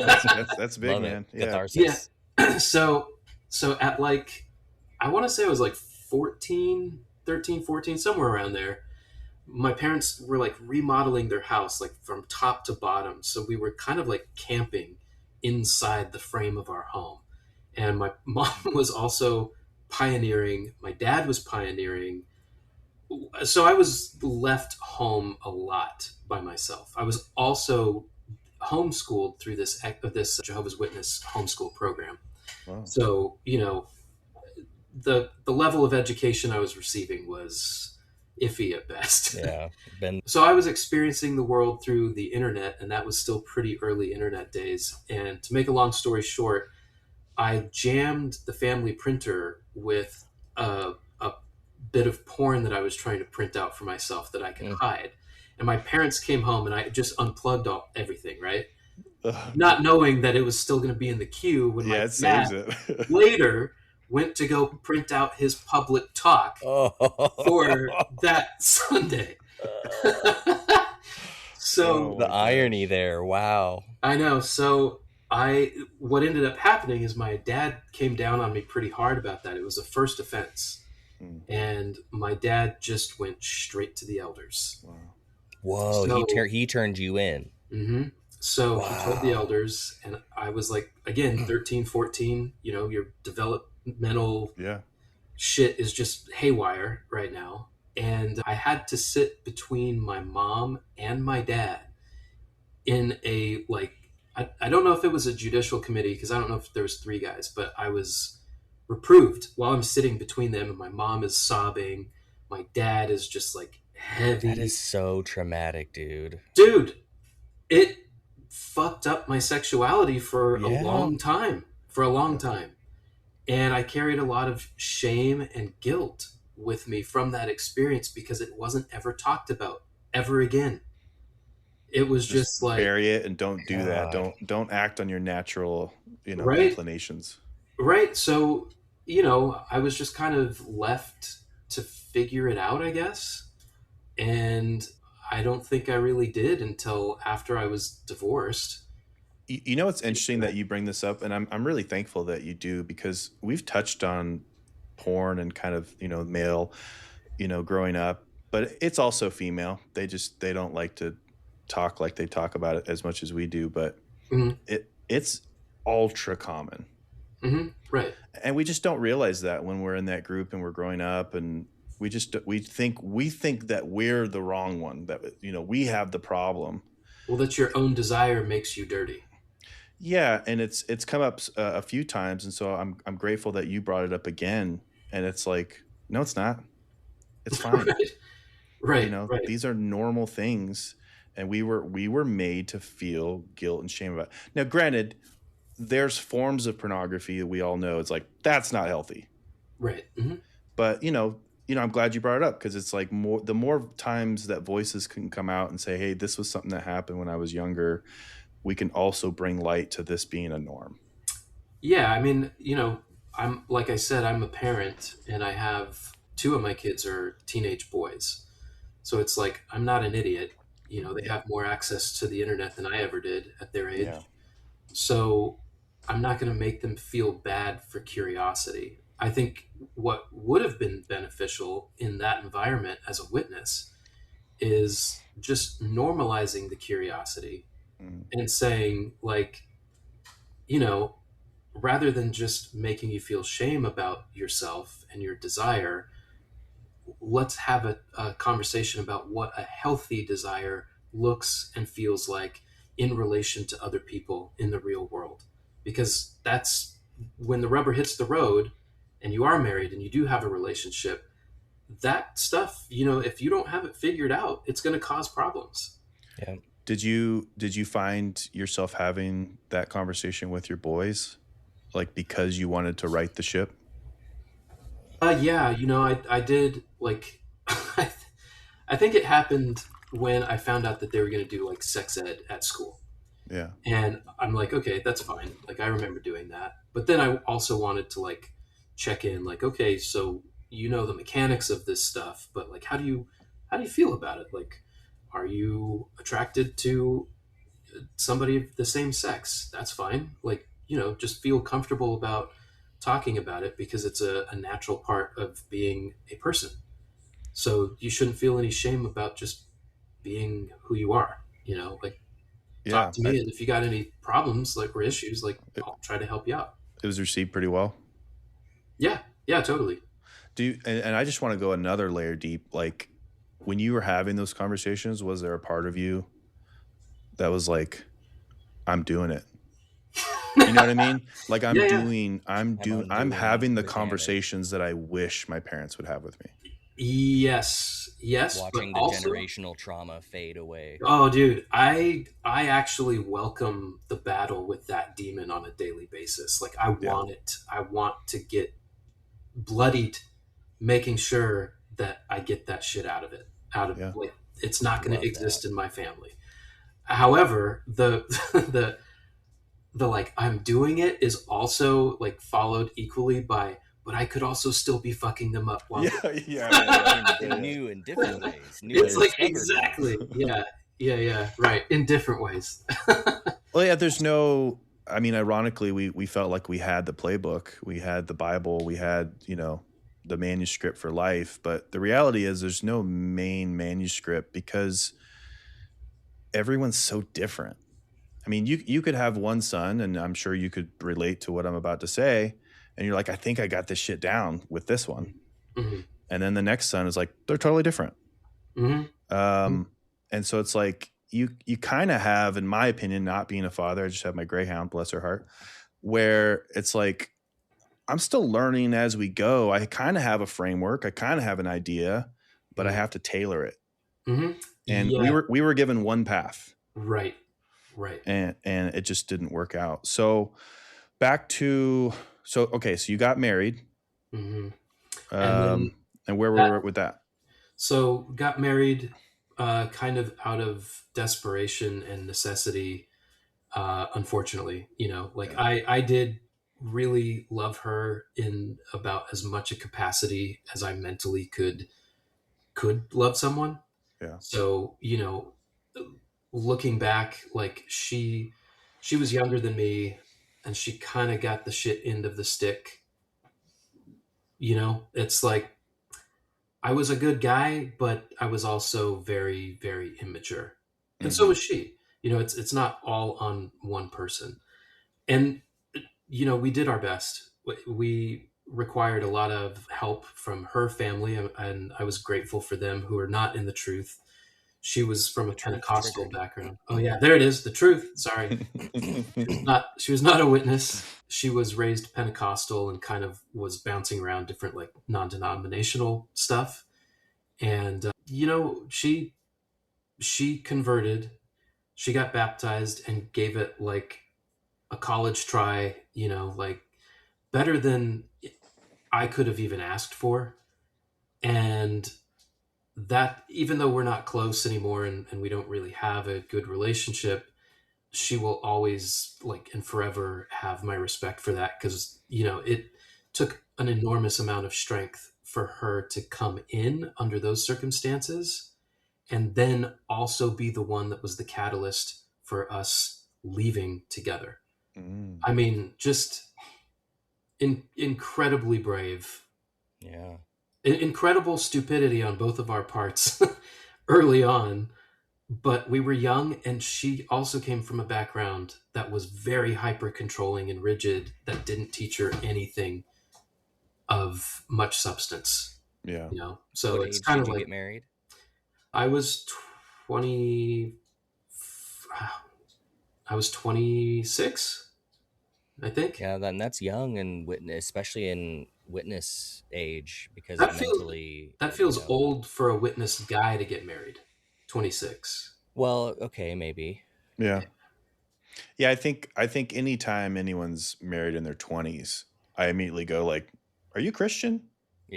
Speaker 1: that's big,
Speaker 2: Love it.
Speaker 1: man. Yeah.
Speaker 3: Yeah.
Speaker 2: Catharsis.
Speaker 3: so so at like I want to say I was like 14, 13, 14, somewhere around there. My parents were like remodeling their house like from top to bottom. So we were kind of like camping inside the frame of our home. And my mom was also pioneering, my dad was pioneering. So I was left home a lot by myself. I was also homeschooled through this Jehovah's Witness homeschool program.
Speaker 1: Wow.
Speaker 3: So, the level of education I was receiving was iffy at best.
Speaker 2: Yeah. Been
Speaker 3: So I was experiencing the world through the internet, and that was still pretty early internet days. And to make a long story short, I jammed the family printer with a bit of porn that I was trying to print out for myself that I could
Speaker 2: mm,
Speaker 3: hide. And my parents came home, and I just unplugged everything, right?
Speaker 1: Ugh.
Speaker 3: Not knowing that it was still going to be in the queue when my
Speaker 1: Yeah, it
Speaker 3: dad
Speaker 1: saves it.
Speaker 3: later went to go print out his public talk for
Speaker 2: oh.
Speaker 3: that Sunday.
Speaker 1: Oh
Speaker 3: So
Speaker 2: The
Speaker 1: my
Speaker 2: irony
Speaker 1: gosh.
Speaker 2: there. Wow.
Speaker 3: I know. So what ended up happening is my dad came down on me pretty hard about that. It was a first offense,
Speaker 1: Hmm.
Speaker 3: and my dad just went straight to the elders.
Speaker 1: Wow.
Speaker 2: Whoa,
Speaker 3: So,
Speaker 2: he turned you in.
Speaker 3: mhm. So he told the
Speaker 2: Wow.
Speaker 3: elders, and I was like, again, 13, 14. Your developmental
Speaker 1: Yeah.
Speaker 3: shit is just haywire right now. And I had to sit between my mom and my dad in a like I don't know if it was a judicial committee because I don't know if there was 3 guys, but I was reproved while I'm sitting between them, and my mom is sobbing. My dad is just like
Speaker 2: That is
Speaker 3: heavy.
Speaker 2: so traumatic, dude.
Speaker 3: Dude, it fucked up my sexuality for a
Speaker 2: Yeah.
Speaker 3: long time. For a long
Speaker 1: Yeah.
Speaker 3: time. And I carried a lot of shame and guilt with me from that experience because it wasn't ever talked about ever again. It was
Speaker 1: Just
Speaker 3: just like,
Speaker 1: bury it and don't do that.
Speaker 2: God.
Speaker 1: Don't act on your natural,
Speaker 3: right,
Speaker 1: inclinations.
Speaker 3: right. So, I was just kind of left to figure it out, I guess. And I don't think I really did until after I was divorced.
Speaker 1: You know, it's interesting that you bring this up, and I'm really thankful that you do, because we've touched on porn and kind of, male, growing up, but it's also female. They don't like to talk like they talk about it as much as we do, but
Speaker 3: Hmm.
Speaker 1: it's ultra common.
Speaker 3: Hmm. Right.
Speaker 1: And we just don't realize that when we're in that group and we're growing up, and we think that we're the wrong one, that we have the problem.
Speaker 3: Well, that your own desire makes you dirty.
Speaker 1: Yeah, and it's come up a few times, and so I'm grateful that you brought it up again. And it's like, no, it's not. It's fine.
Speaker 3: Right. Right. Right.
Speaker 1: These are normal things, and we were made to feel guilt and shame about it. Now, granted, there's forms of pornography that we all know. It's like, that's not healthy.
Speaker 3: Right. Hmm.
Speaker 1: But I'm glad you brought it up, because it's like, the more times that voices can come out and say, hey, this was something that happened when I was younger, we can also bring light to this being a norm.
Speaker 3: Yeah, I mean, I'm like I said, I'm a parent, and I have 2 of my kids are teenage boys. So it's like I'm not an idiot. They
Speaker 1: Yeah.
Speaker 3: have more access to the internet than I ever did at their
Speaker 1: Yeah.
Speaker 3: age. So I'm not going to make them feel bad for curiosity. I think what would have been beneficial in that environment as a witness is just normalizing the curiosity
Speaker 1: Mm.
Speaker 3: and saying, like, you know, rather than just making you feel shame about yourself and your desire, let's have a conversation about what a healthy desire looks and feels like in relation to other people in the real world. Because that's when the rubber hits the road and you are married and you do have a relationship, that stuff, if you don't have it figured out, it's going to cause problems.
Speaker 2: Yeah.
Speaker 1: Did you find yourself having that conversation with your boys, like, because you wanted to right the ship?
Speaker 3: Yeah, I did like, I think it happened when I found out that they were going to do like sex ed at school.
Speaker 1: Yeah.
Speaker 3: And I'm like, okay, that's fine. Like, I remember doing that. But then I also wanted to like check in, like, okay, so the mechanics of this stuff, but like, how do you feel about it? Like, are you attracted to somebody of the same sex? That's fine. Like, just feel comfortable about talking about it because it's a natural part of being a person. So you shouldn't feel any shame about just being who you are. Like, talk
Speaker 1: Yeah.
Speaker 3: to me, and if you got any problems like or issues, like,
Speaker 1: It,
Speaker 3: I'll try to help you out.
Speaker 1: it was received pretty well.
Speaker 3: Yeah, yeah, totally.
Speaker 1: And I just want to go another layer deep. Like, when you were having those conversations, was there a part of you that was like, I'm doing it? You know what I mean? Like,
Speaker 3: Yeah, yeah.
Speaker 1: I'm
Speaker 2: Undoing
Speaker 1: having the
Speaker 2: the damage.
Speaker 1: conversations that I wish my parents would have with me.
Speaker 3: Yes, yes, but
Speaker 2: Watching the
Speaker 3: also,
Speaker 2: generational trauma fade away.
Speaker 3: oh, dude, I actually welcome the battle with that demon on a daily basis. Like, I
Speaker 1: Yeah.
Speaker 3: want it. I want to get bloodied, making sure that I get that shit out of it. Out of,
Speaker 1: Yeah.
Speaker 3: like, it's not going to
Speaker 2: Love that.
Speaker 3: exist in my family. However, the the like I'm doing it is also like followed equally by, but I could also still be fucking them up while
Speaker 1: Yeah.
Speaker 3: doing
Speaker 1: Yeah. Yeah.
Speaker 2: In
Speaker 1: Yeah. Yeah.
Speaker 2: new and different ways, new
Speaker 3: it's
Speaker 2: and
Speaker 3: like
Speaker 2: discovered ways.
Speaker 3: exactly, yeah, yeah, yeah, right, in different ways.
Speaker 1: Well, yeah, there's no, I mean, ironically, we felt like we had the playbook, we had the Bible, we had, the manuscript for life. But the reality is, there's no main manuscript, because everyone's so different. I mean, you could have one son, and I'm sure you could relate to what I'm about to say, and you're like, I think I got this shit down with this one.
Speaker 3: Hmm.
Speaker 1: And then the next son is like, they're totally different.
Speaker 3: Hmm.
Speaker 1: Um, and so it's like, you kind of have, in my opinion, not being a father, I just have my greyhound, bless her heart, where it's like I'm still learning as we go. I kind of have a framework, I kind of have an idea, but I have to tailor it.
Speaker 3: Mm-hmm.
Speaker 1: And
Speaker 3: Yeah.
Speaker 1: we were given one path,
Speaker 3: Right. Right.
Speaker 1: and it just didn't work out. So back to so okay, so you got married,
Speaker 3: Mm-hmm. And then
Speaker 1: um, and where
Speaker 3: that
Speaker 1: were we with that?
Speaker 3: so got married, kind of out of desperation and necessity. Unfortunately, like
Speaker 1: Yeah,
Speaker 3: I did really love her in about as much a capacity as I mentally could love someone.
Speaker 1: yeah.
Speaker 3: So, looking back, like she was younger than me, and she kind of got the shit end of the stick. It's like I was a good guy, but I was also very, very immature, and so
Speaker 1: Hmm.
Speaker 3: was she. It's not all on one person, and we did our best. We required a lot of help from her family, and I was grateful for them who are not in the truth. She was from a
Speaker 2: The truth
Speaker 3: Pentecostal
Speaker 2: triggered.
Speaker 3: background. Oh yeah, there it is. The truth. Sorry. She was not a witness. She was raised Pentecostal and kind of was bouncing around different like non-denominational stuff. And she converted. She got baptized and gave it like a college try, like better than I could have even asked for. And that, even though we're not close anymore and we don't really have a good relationship, she will always like and forever have my respect for that, because it took an enormous amount of strength for her to come in under those circumstances and then also be the one that was the catalyst for us leaving together.
Speaker 1: Mm.
Speaker 3: I mean, just incredibly brave,
Speaker 2: Yeah.
Speaker 3: incredible stupidity on both of our parts early on, but we were young, and she also came from a background that was very hyper controlling and rigid, that didn't teach her anything of much substance.
Speaker 1: Yeah.
Speaker 3: So
Speaker 2: What
Speaker 3: it's
Speaker 2: age
Speaker 3: kind
Speaker 2: did
Speaker 3: of
Speaker 2: you
Speaker 3: like
Speaker 2: get married?
Speaker 3: I was 20 I was 26, I think.
Speaker 2: Yeah, then that's young and witness, especially in witness age, because
Speaker 3: That feels
Speaker 2: mentally,
Speaker 3: that feels old for a witness guy to get married. 26.
Speaker 2: well, okay, maybe.
Speaker 1: Yeah. Yeah, I think anytime anyone's married in their 20s, I immediately go like, "Are you Christian?"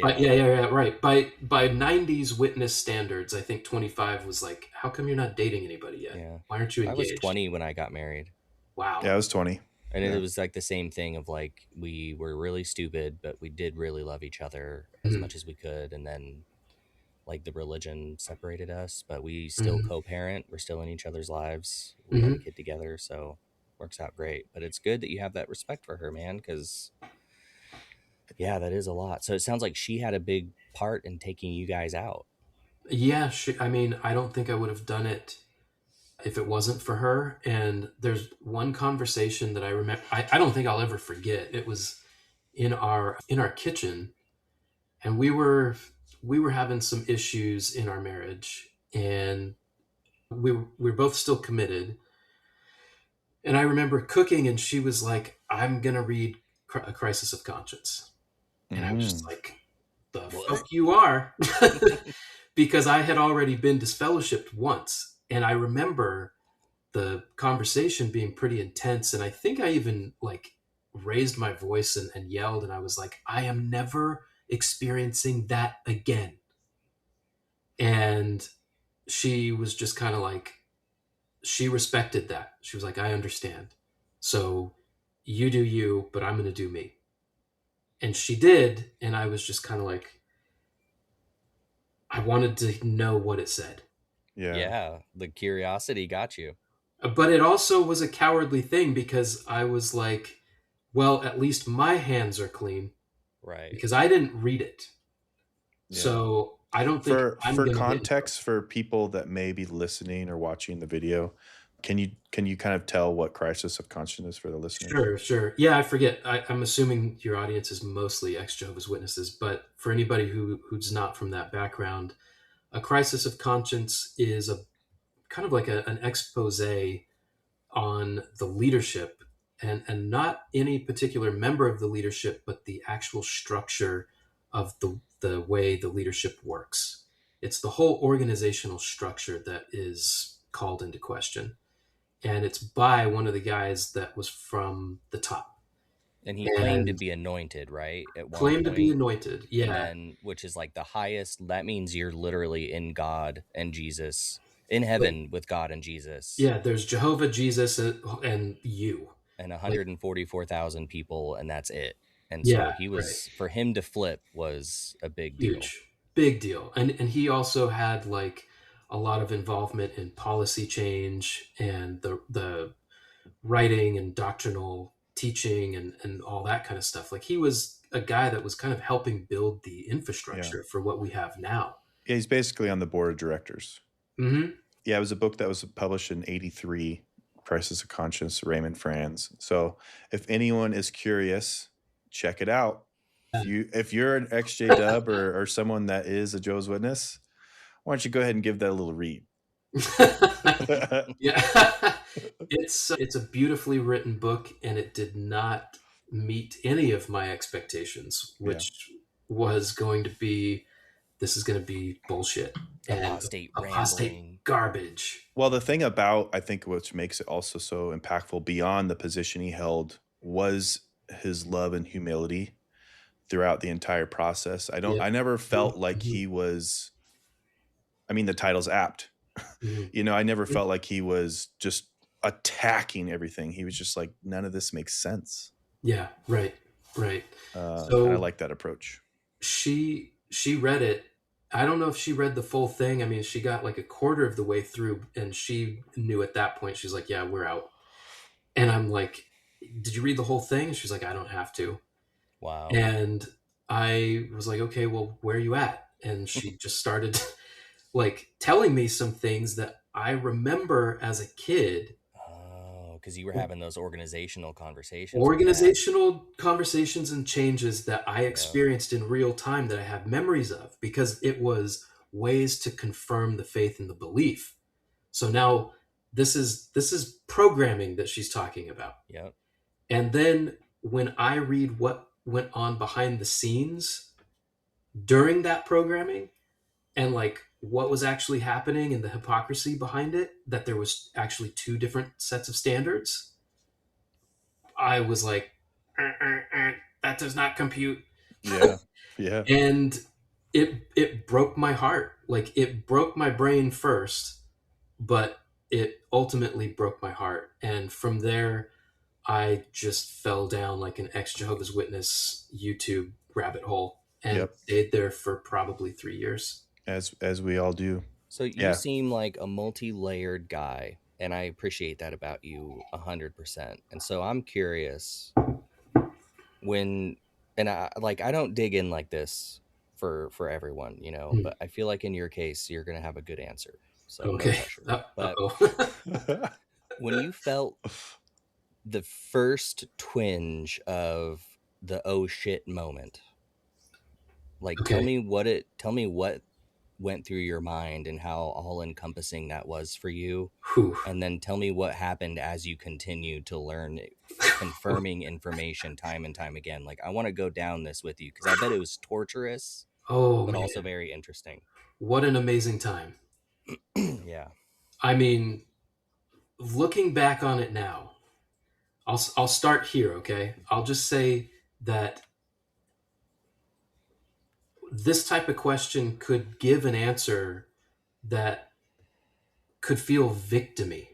Speaker 3: But
Speaker 2: Yeah.
Speaker 3: yeah, yeah, yeah, right. By 90s witness standards, I think 25 was like, how come you're not dating anybody yet?
Speaker 2: Yeah.
Speaker 3: Why aren't you
Speaker 2: I was
Speaker 3: engaged?
Speaker 2: 20 when I got married.
Speaker 1: Yeah, I
Speaker 3: Wow.
Speaker 1: was 20.
Speaker 2: And it
Speaker 1: Yeah.
Speaker 2: was like the same thing of like we were really stupid, but we did really love each other as
Speaker 3: Mhm.
Speaker 2: much as we could. And then like the religion separated us, but we still
Speaker 3: Mhm.
Speaker 2: co-parent. We're still in each other's lives. We have a
Speaker 3: Mhm.
Speaker 2: kid together, so works out great. But it's good that you have that respect for her, man, because yeah, that is a lot. So it sounds like she had a big part in taking you guys out.
Speaker 3: Yeah, I mean, I don't think I would have done it if it wasn't for her. And there's one conversation that I remember. I don't think I'll ever forget. It was in our kitchen, and we were having some issues in our marriage, and we were both still committed. And I remember cooking, and she was like, "I'm gonna read A Crisis of Conscience," and I was just
Speaker 1: Mm.
Speaker 3: like, "The
Speaker 2: What?
Speaker 3: fuck you are," because I had already been disfellowshipped once, and I remember the conversation being pretty intense, and I think I even like raised my voice and yelled, and I was like, "I am never experiencing that again," and she was just kind of like, she respected that. She was like, I understand. So you do you, but I'm going to do me. And she did. And I was just kind of like, I wanted to know what it said.
Speaker 1: Yeah.
Speaker 2: Yeah, the curiosity got you.
Speaker 3: But it also was a cowardly thing, because I was like, well, at least my hands are clean,
Speaker 2: Right.
Speaker 3: because I didn't read it.
Speaker 1: Yeah.
Speaker 3: So I don't think I'm
Speaker 1: For
Speaker 3: going to get in trouble.
Speaker 1: context for people that may be listening or watching the video, can you kind of tell what crisis of conscience is for the listeners?
Speaker 3: Sure, sure. Yeah, I forget. I'm assuming your audience is mostly ex Jehovah's Witnesses, but for anybody who's not from that background, a crisis of conscience is a kind of like an expose on the leadership, and not any particular member of the leadership, but the actual structure of the way the leadership works. It's the whole organizational structure that is called into question. And it's by one of the guys that was from the top.
Speaker 2: And he claimed to
Speaker 3: And
Speaker 2: be anointed, right? At one
Speaker 3: claimed to be
Speaker 2: point.
Speaker 3: anointed.
Speaker 2: And
Speaker 3: Yeah.
Speaker 2: then, which is like the highest, that means you're literally in God and Jesus, in
Speaker 3: Like,
Speaker 2: heaven with God and Jesus,
Speaker 3: yeah, there's Jehovah, Jesus, and you.
Speaker 2: and
Speaker 3: Like,
Speaker 2: 144,000 people, and that's it. And so
Speaker 3: yeah,
Speaker 2: he
Speaker 3: right.
Speaker 2: was, for him to flip was a big deal.
Speaker 3: Huge. Big deal. And he also had like a lot of involvement in policy change and the writing and doctrinal teaching and all that kind of stuff. Like, he was a guy that was kind of helping build the
Speaker 1: Yeah.
Speaker 3: infrastructure for what we have now.
Speaker 1: Yeah, he's basically on the board of directors.
Speaker 3: Mm-hmm.
Speaker 1: Yeah, it was a book that was published in '83, Crisis of Conscience, Raymond Franz. So if anyone is curious, check it out. If you're an XJ Dub or someone that is a Jehovah's Witness, why don't you go ahead and give that a little read?
Speaker 3: Yeah. It's a beautifully written book, and it did not meet any of my expectations,
Speaker 1: Yeah.
Speaker 3: which was going to be, this is going to be bullshit and
Speaker 2: Apostate
Speaker 3: apostate
Speaker 2: rambling.
Speaker 3: garbage.
Speaker 1: Well, the thing about, I think, which makes it also so impactful beyond the position he held was his love and humility throughout the entire process.
Speaker 3: Yeah.
Speaker 1: I never felt like
Speaker 3: Mhm.
Speaker 1: he was, I mean, the title's apt.
Speaker 3: Mhm.
Speaker 1: I never felt like he was just attacking everything. He was just like, none of this makes sense.
Speaker 3: Yeah, right, right.
Speaker 1: And I
Speaker 3: So
Speaker 1: like that approach.
Speaker 3: she read it. I don't know if she read the full thing. I mean, she got like a quarter of the way through, and she knew at that point, she's like, "Yeah, we're out." And I'm like, "Did you read the whole thing?" And she's like, "I don't have to."
Speaker 2: Wow.
Speaker 3: And I was like, "Okay, well, where are you at?" And she just started like telling me some things that I remember as a kid.
Speaker 2: Oh, because you were having those organizational conversations with that.
Speaker 3: Organizational conversations and changes that I
Speaker 2: Yep.
Speaker 3: experienced in real time that I have memories of, because it was ways to confirm the faith and the belief. So now this is programming that she's talking about.
Speaker 2: Yep.
Speaker 3: And then when I read what went on behind the scenes during that programming, and like what was actually happening and the hypocrisy behind it, that there was actually two different sets of standards, I was like, that does not compute.
Speaker 1: Yeah. Yeah.
Speaker 3: And it broke my heart. Like, it broke my brain first, but it ultimately broke my heart. And from there, I just fell down like an ex Jehovah's Witness YouTube rabbit hole and
Speaker 1: Yep.
Speaker 3: stayed there for probably 3 years.
Speaker 1: As we all do.
Speaker 2: So you
Speaker 1: Yeah.
Speaker 2: seem like a multi-layered guy, and I appreciate that about you 100%. And so I'm curious when, and I don't dig in like this for everyone, but I feel like in your case you're gonna have a good answer. So no
Speaker 3: Okay.
Speaker 2: pressure. But
Speaker 3: Uh-oh.
Speaker 2: when you felt the first twinge of the oh shit moment, like
Speaker 3: Okay.
Speaker 2: tell me what went through your mind and how all encompassing that was for you.
Speaker 3: Whew.
Speaker 2: And then tell me what happened as you continued to learn confirming information time and time again. Like, I want to go down this with you because I bet it was torturous,
Speaker 3: Oh,
Speaker 2: but also
Speaker 3: man.
Speaker 2: very interesting.
Speaker 3: What an amazing time.
Speaker 2: Yeah.
Speaker 3: I mean, looking back on it now, I'll start here, okay? I'll just say that this type of question could give an answer that could feel victimy,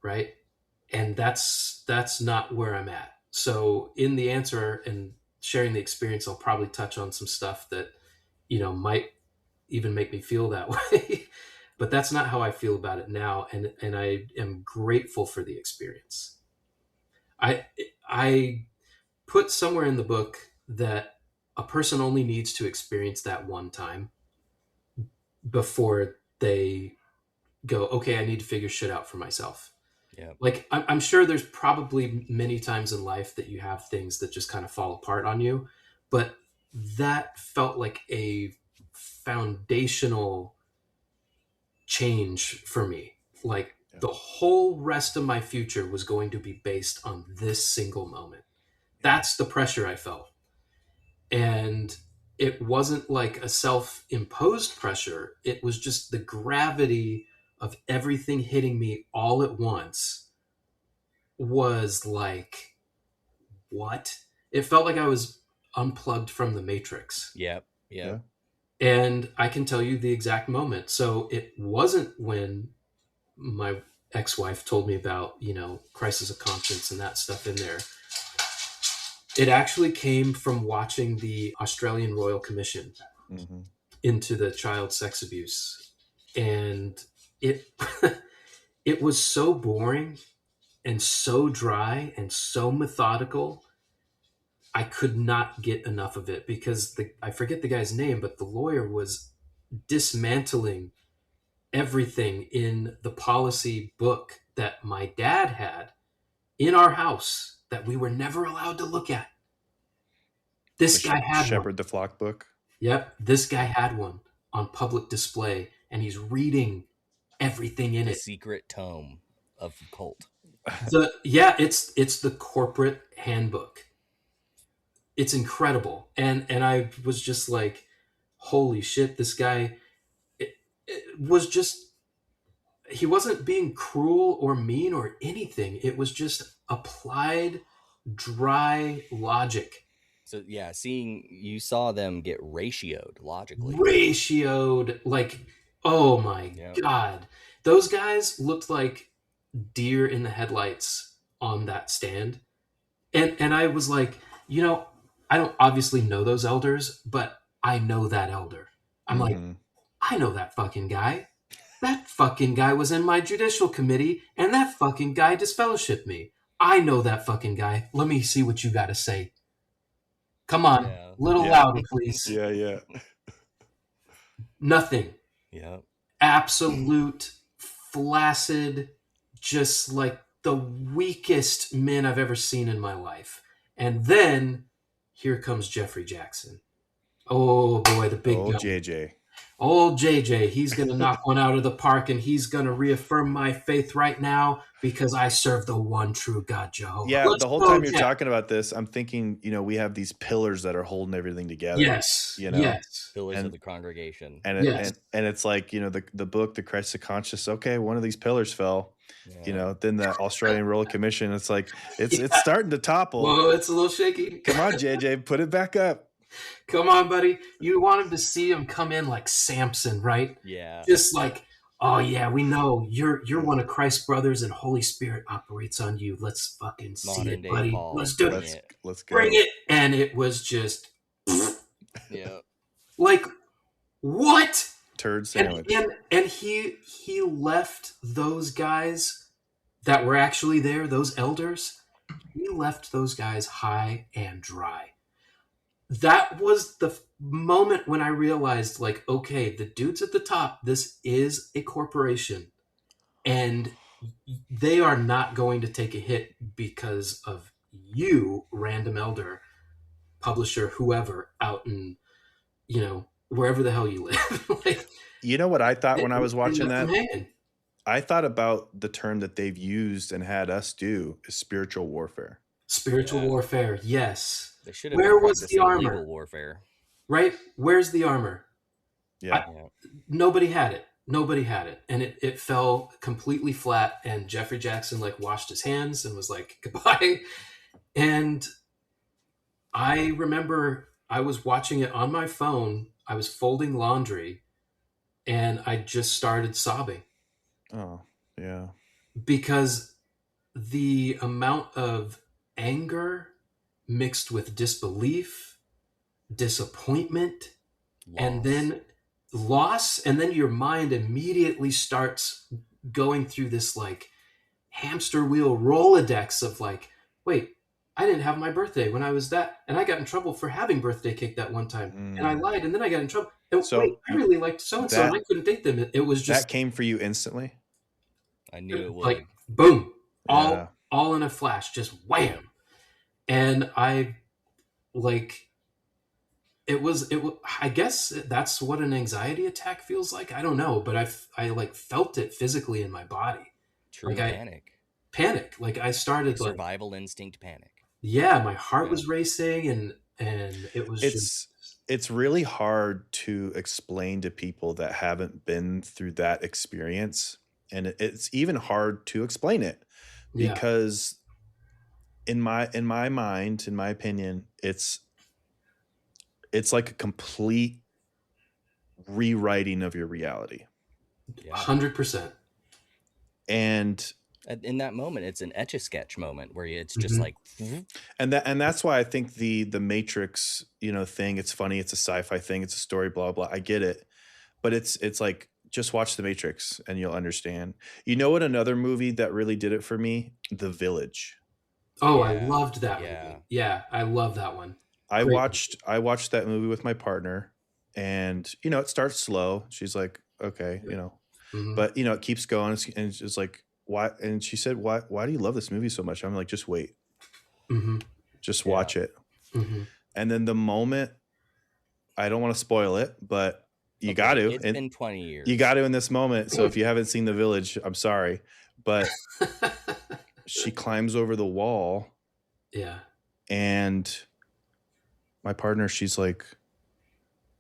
Speaker 3: right? And that's not where I'm at. So in the answer and sharing the experience, I'll probably touch on some stuff that might even make me feel that way. But that's not how I feel about it now, and I am grateful for the experience. I put somewhere in the book that a person only needs to experience that one time before they go, okay, I need to figure shit out for myself.
Speaker 2: Yeah.
Speaker 3: Like, I'm sure there's probably many times in life that you have things that just kind of fall apart on you, but that felt like a foundational change for me. Like the whole rest of my future was going to be based on this single moment. That's the pressure I felt. And it wasn't like a self-imposed pressure. It was just the gravity of everything hitting me all at once was like, what? It felt like I was unplugged from the Matrix.
Speaker 2: Yep.
Speaker 1: Yeah.
Speaker 3: And I can tell you the exact moment. So it wasn't when my ex-wife told me about, crisis of conscience and that stuff in there. It actually came from watching the Australian Royal Commission into the child sex abuse. And it it was so boring and so dry and so methodical. I could not get enough of it because I forget the guy's name, but the lawyer was dismantling everything in the policy book that my dad had in our house that we were never allowed to look at. This guy had
Speaker 1: Shepherd
Speaker 3: one.
Speaker 1: the Flock book.
Speaker 3: Yep, this guy had one on public display, and he's reading everything in
Speaker 2: the
Speaker 3: it.
Speaker 2: secret tome of cult.
Speaker 3: It's the corporate handbook. It's incredible, and I was just like, holy shit, this guy. It was just, he wasn't being cruel or mean or anything. It was just applied, dry logic.
Speaker 2: So yeah, you saw them get ratioed logically.
Speaker 3: Like, oh my God. Those guys looked like deer in the headlights on that stand. And I was like, I don't obviously know those elders, but I know that elder. I'm like, I know that fucking guy. That fucking guy was in my judicial committee, and that fucking guy disfellowshipped me. I know that fucking guy. Let me see what you got to say. Come on, little louder, please.
Speaker 1: Yeah.
Speaker 3: Nothing.
Speaker 2: Yeah.
Speaker 3: Absolute, flaccid, just like the weakest men I've ever seen in my life. And then here comes Jeffrey Jackson. Oh boy, the big guy.
Speaker 1: JJ.
Speaker 3: Old JJ, he's going to knock one out of the park, and he's going to reaffirm my faith right now because I serve the one true God, Jehovah.
Speaker 1: Yeah, the whole time you're talking about this, I'm thinking, we have these pillars that are holding everything together.
Speaker 3: Yes, yes.
Speaker 2: Pillars of the congregation.
Speaker 1: And it's like, the book, The Christ of Conscience, okay, one of these pillars fell. Then the Australian Royal Commission, it's like, it's starting to topple.
Speaker 3: Whoa, it's a little shaky.
Speaker 1: Come on, JJ, put it back up.
Speaker 3: Come on, buddy. You want him to see him come in like Samson, right?
Speaker 2: Yeah.
Speaker 3: Just like, oh yeah, we know you're one of Christ's brothers, and Holy Spirit operates on you. Let's fucking see it, buddy.
Speaker 2: Paul.
Speaker 3: Let's do it.
Speaker 1: Let's go.
Speaker 3: Bring it. And it was just,
Speaker 2: yeah.
Speaker 3: Like, what?
Speaker 1: Turd sandwich.
Speaker 3: And he left those guys that were actually there, those elders. He left those guys high and dry. That was the moment when I realized, like, okay, the dudes at the top, this is a corporation, and they are not going to take a hit because of you, random elder, publisher, whoever, out in, wherever the hell you live. Like,
Speaker 1: you know what I thought when I was watching that? I thought about the term that they've used and had us do is spiritual warfare.
Speaker 3: Spiritual warfare, yes.
Speaker 2: They should have.
Speaker 3: Where was the armor?
Speaker 2: Legal warfare,
Speaker 3: right? Where's the armor?
Speaker 1: Yeah.
Speaker 3: Nobody had it. Nobody had it, and it fell completely flat. And Jeffrey Jackson washed his hands and was like, goodbye. And I remember I was watching it on my phone. I was folding laundry, and I just started sobbing.
Speaker 1: Oh, yeah.
Speaker 3: Because the amount of anger mixed with disbelief, disappointment, and then loss, and then your mind immediately starts going through this like hamster wheel Rolodex of like, wait, I didn't have my birthday when I was that, and I got in trouble for having birthday cake that one time, and I lied, and then I got in trouble. And wait, I really liked so-and-so, and I couldn't date them. It was just...
Speaker 1: That came for you instantly?
Speaker 2: I knew it would.
Speaker 3: Like, boom, all in a flash, just wham. And I, like, I guess that's what an anxiety attack feels like. I don't know, but I like felt it physically in my body.
Speaker 2: True
Speaker 3: Like I
Speaker 2: panic.
Speaker 3: panic. Like I
Speaker 2: Like
Speaker 3: started like,
Speaker 2: survival instinct panic.
Speaker 3: yeah, my heart
Speaker 2: Yeah.
Speaker 3: was racing, and it was just,
Speaker 1: It's really hard to explain to people that haven't been through that experience, and it's even hard to explain it
Speaker 3: yeah.
Speaker 1: because in my mind, in my opinion, it's like a complete rewriting of your reality.
Speaker 2: Yeah.
Speaker 3: 100%.
Speaker 1: And
Speaker 2: In that moment, it's an etch-a-sketch moment where it's just
Speaker 3: Mhm.
Speaker 2: like,
Speaker 1: and that's why I think the Matrix, thing, it's funny, it's a sci-fi thing, it's a story, blah blah. I get it. But it's like just watch The Matrix and you'll understand. You know what another movie that really did it for me? The Village.
Speaker 3: Oh, I
Speaker 2: yeah,
Speaker 3: loved that
Speaker 2: yeah,
Speaker 3: movie. Yeah, I love that one.
Speaker 1: I
Speaker 3: Great
Speaker 1: watched
Speaker 3: movie.
Speaker 1: I watched that movie with my partner and it starts slow. She's like, "Okay,"
Speaker 3: Mhm.
Speaker 1: but it keeps going and it's just like, "Why?" And she said, "Why do you love this movie so much?" I'm like, "Just wait.
Speaker 3: Mhm.
Speaker 1: Just
Speaker 2: yeah.
Speaker 1: watch it."
Speaker 3: Mhm.
Speaker 1: And then the moment I don't want to spoil it, but you got
Speaker 2: Okay,
Speaker 1: to.
Speaker 2: it's
Speaker 1: And
Speaker 2: been 20
Speaker 1: you got
Speaker 2: years.
Speaker 1: to in this moment. So if you haven't seen The Village, I'm sorry, but she climbs over the wall
Speaker 3: Yeah.
Speaker 1: and my partner, she's like,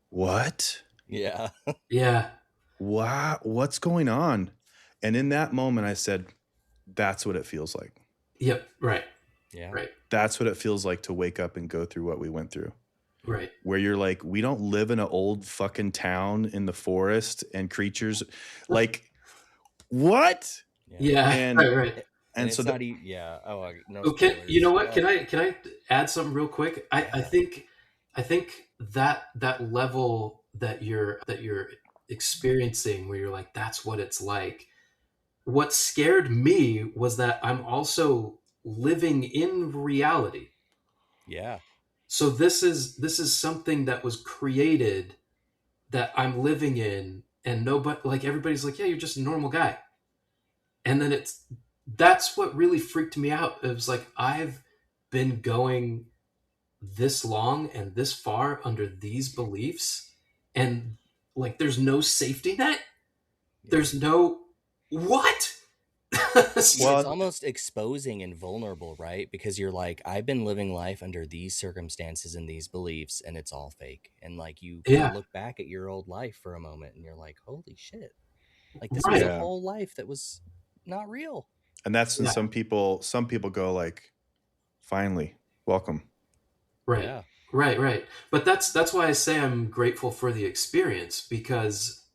Speaker 1: "What?
Speaker 2: Yeah,
Speaker 3: Yeah.
Speaker 1: Wow, what's going on?" And in that moment I said, "That's what it feels like.
Speaker 3: Yep. Right.
Speaker 2: yeah,
Speaker 3: Right.
Speaker 1: That's what it feels like to wake up and go through what we went through."
Speaker 3: Right.
Speaker 1: Where you're like, "We don't live in an old fucking town in the forest and creatures like what?"
Speaker 2: yeah.
Speaker 3: Yeah.
Speaker 1: And
Speaker 3: Right. Right.
Speaker 2: And
Speaker 1: and so
Speaker 2: it's
Speaker 1: the
Speaker 2: not yeah. Oh, no
Speaker 3: Okay, you know
Speaker 2: spoilers.
Speaker 3: what? Can I add something real quick?
Speaker 2: Yeah,
Speaker 3: I think that level that you're experiencing, where you're like, that's what it's like. What scared me was that I'm also living in reality.
Speaker 2: yeah,
Speaker 3: So this is something that was created, that I'm living in, and nobody, like, everybody's like, yeah, you're just a normal guy. And then that's what really freaked me out. It was like, I've been going this long and this far under these beliefs, and like, there's no safety net.
Speaker 2: yeah.
Speaker 3: There's no what.
Speaker 2: It's
Speaker 1: well,
Speaker 2: almost exposing and vulnerable, right? Because you're like, I've been living life under these circumstances and these beliefs, and it's all fake. And like, you kind of
Speaker 3: Yeah.
Speaker 2: look back at your old life for a moment, and you're like, holy shit! Like this was a
Speaker 3: Right.
Speaker 1: yeah.
Speaker 2: whole life that was not real.
Speaker 1: And that's when
Speaker 3: Yeah.
Speaker 1: some people go like, "Finally, welcome."
Speaker 3: Right.
Speaker 2: Yeah,
Speaker 3: Right. Right. But that's why I say I'm grateful for the experience, because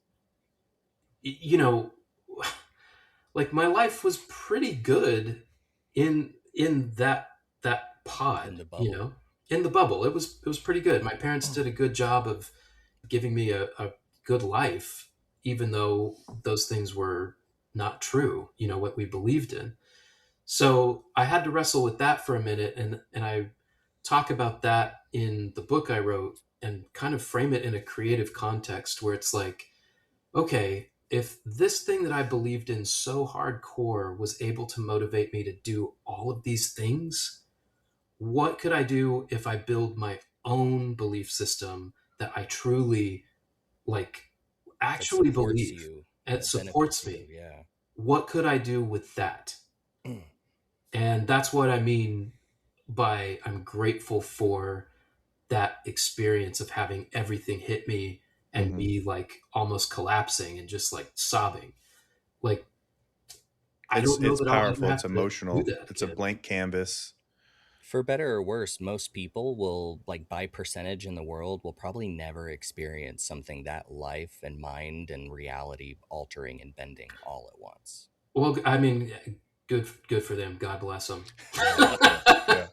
Speaker 3: you know, like, my life was pretty good in that
Speaker 2: in
Speaker 3: pod,
Speaker 2: the bubble.
Speaker 3: in the bubble. It was pretty good. My parents did a good job of giving me a good life, even though those things were not true, what we believed in. So I had to wrestle with that for a minute, and I talk about that in the book I wrote, and kind of frame it in a creative context, where it's like, okay, if this thing that I believed in so hardcore was able to motivate me to do all of these things, what could I do if I build my own belief system that I truly, like,
Speaker 2: That
Speaker 3: actually
Speaker 2: supports
Speaker 3: believe,
Speaker 2: you,
Speaker 3: and it
Speaker 2: that benefits
Speaker 3: supports
Speaker 2: you.
Speaker 3: me?
Speaker 2: Yeah.
Speaker 3: What could I do with that? And that's what I mean by, I'm grateful for that experience of having everything hit me, and
Speaker 1: Mhm.
Speaker 3: me, like, almost collapsing and just, like, sobbing. Like, I
Speaker 1: It's
Speaker 3: don't know
Speaker 1: it's
Speaker 3: that I'll ever
Speaker 1: powerful, it's
Speaker 3: have to do
Speaker 1: emotional,
Speaker 3: that
Speaker 1: it's a
Speaker 3: again.
Speaker 1: blank canvas.
Speaker 2: For better or worse, most people will, like, by percentage in the world, will probably never experience something that life and mind and reality altering and bending all at once.
Speaker 3: Well, I mean, good for them. God bless them.
Speaker 2: Yeah.
Speaker 1: Yeah, yeah.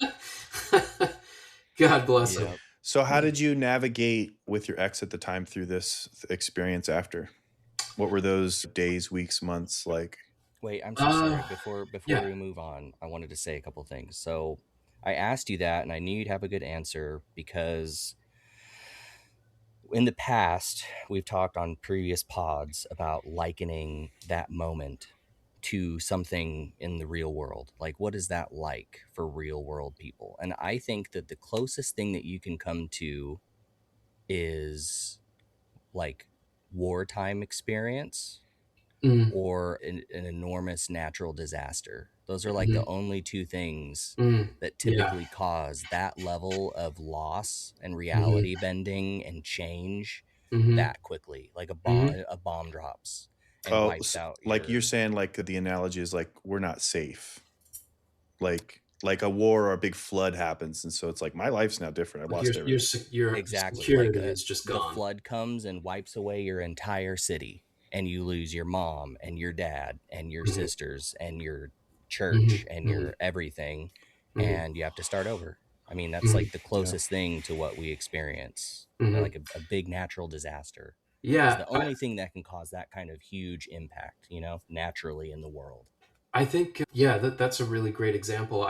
Speaker 3: God bless them.
Speaker 2: Yep.
Speaker 1: So how did you navigate with your ex at the time through this experience after? What were those days, weeks, months like?
Speaker 2: Wait, I'm so
Speaker 3: Uh,
Speaker 2: sorry. Before
Speaker 3: yeah.
Speaker 2: we move on, I wanted to say a couple things. So I asked you that, and I knew you'd have a good answer because in the past, we've talked on previous pods about likening that moment to something in the real world. Like, what is that like for real world people? And I think that the closest thing that you can come to is like wartime experience
Speaker 3: Mm.
Speaker 2: or an enormous natural disaster. Those are like the
Speaker 3: Mhm.
Speaker 2: only two things
Speaker 3: Mm.
Speaker 2: that
Speaker 3: Yeah.
Speaker 2: typically cause that level of loss and
Speaker 3: Mhm.
Speaker 2: reality bending and change
Speaker 3: Mhm.
Speaker 2: that quickly. Like
Speaker 3: Mhm.
Speaker 2: a bomb drops and
Speaker 1: Oh,
Speaker 2: wipes out
Speaker 1: like you're
Speaker 2: your
Speaker 1: saying, like the analogy is like we're not safe. Like a war or a big flood happens, and so it's like my life's now different. I've
Speaker 3: Like
Speaker 1: lost everything.
Speaker 3: your
Speaker 2: exactly like
Speaker 3: security is just
Speaker 2: the
Speaker 3: gone.
Speaker 2: flood comes and wipes away your entire city and you lose your mom and your dad and your
Speaker 3: Mhm.
Speaker 2: sisters and your church
Speaker 3: Mhm.
Speaker 2: and
Speaker 3: Mhm.
Speaker 2: your everything
Speaker 3: Mhm.
Speaker 2: and you have to start over. I mean, that's
Speaker 3: Mhm.
Speaker 2: like the
Speaker 1: Yeah.
Speaker 2: closest thing to what we experience,
Speaker 3: Mhm.
Speaker 2: like a big natural disaster is
Speaker 3: Yeah,
Speaker 2: the only thing that can cause that kind of huge impact, naturally in the world.
Speaker 3: I think yeah, that's a really great example.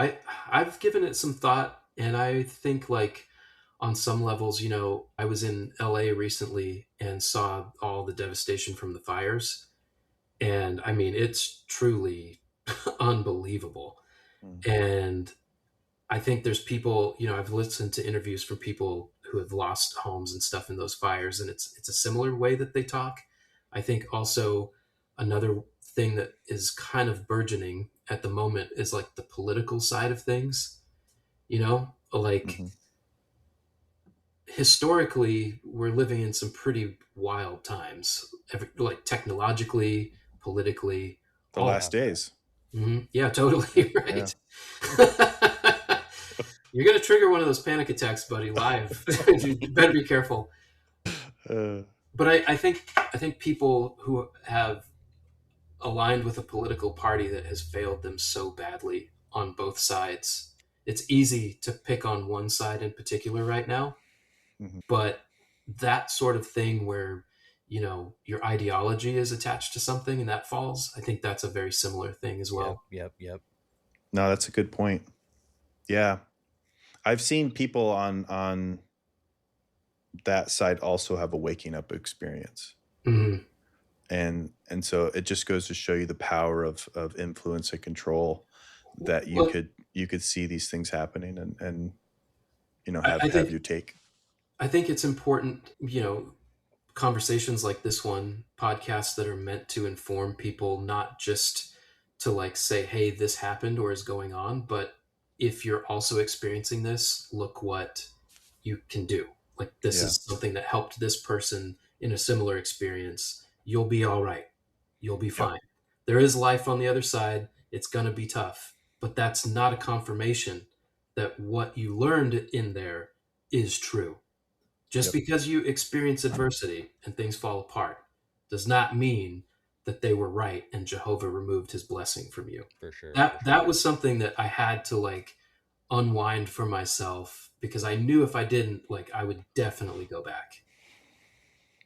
Speaker 3: I've given it some thought, and I think like on some levels, I was in LA recently and saw all the devastation from the fires, and I mean, it's truly unbelievable.
Speaker 1: Mm.
Speaker 3: And I think there's people, I've listened to interviews from people who have lost homes and stuff in those fires, and it's a similar way that they talk. I think also another thing that is kind of burgeoning at the moment is like the political side of things. Like
Speaker 1: Mhm.
Speaker 3: historically, we're living in some pretty wild times, like technologically, politically,
Speaker 1: The
Speaker 3: all.
Speaker 2: Yeah,
Speaker 1: last days.
Speaker 3: Yeah,
Speaker 1: Yeah.
Speaker 3: totally
Speaker 1: Yeah.
Speaker 3: right. You're gonna trigger one of those panic attacks, buddy, live. You better be careful.
Speaker 1: Uh,
Speaker 3: But I think people who have aligned with a political party that has failed them so badly on both sides, it's easy to pick on one side in particular right now.
Speaker 1: mhm.
Speaker 3: But that sort of thing where your ideology is attached to something and that falls, I think that's a very similar thing as
Speaker 2: yep,
Speaker 3: well.
Speaker 2: yep, yep.
Speaker 1: No, that's a good point. Yeah. I've seen people on that side also have a waking up experience.
Speaker 3: Hmm.
Speaker 1: And so it just goes to show you the power of influence and control that
Speaker 3: Well,
Speaker 1: you could see these things happening and
Speaker 3: I, I
Speaker 1: have
Speaker 3: think
Speaker 1: your take.
Speaker 3: I think it's important, conversations like this one, podcasts that are meant to inform people, not just to like say, hey, this happened or is going on, but if you're also experiencing this, look what you can do. Like, this
Speaker 1: Yeah.
Speaker 3: is something that helped this person in a similar experience. You'll be all right. You'll be
Speaker 1: Yep.
Speaker 3: fine. There is life on the other side. It's going to be tough, but that's not a confirmation that what you learned in there is true. Just
Speaker 1: Yep.
Speaker 3: because you experience adversity and things fall apart does not mean that they were right and Jehovah removed his blessing from you.
Speaker 2: For sure, for
Speaker 3: That
Speaker 2: sure.
Speaker 3: was something that I had to like unwind for myself because I knew if I didn't, like I would definitely go back.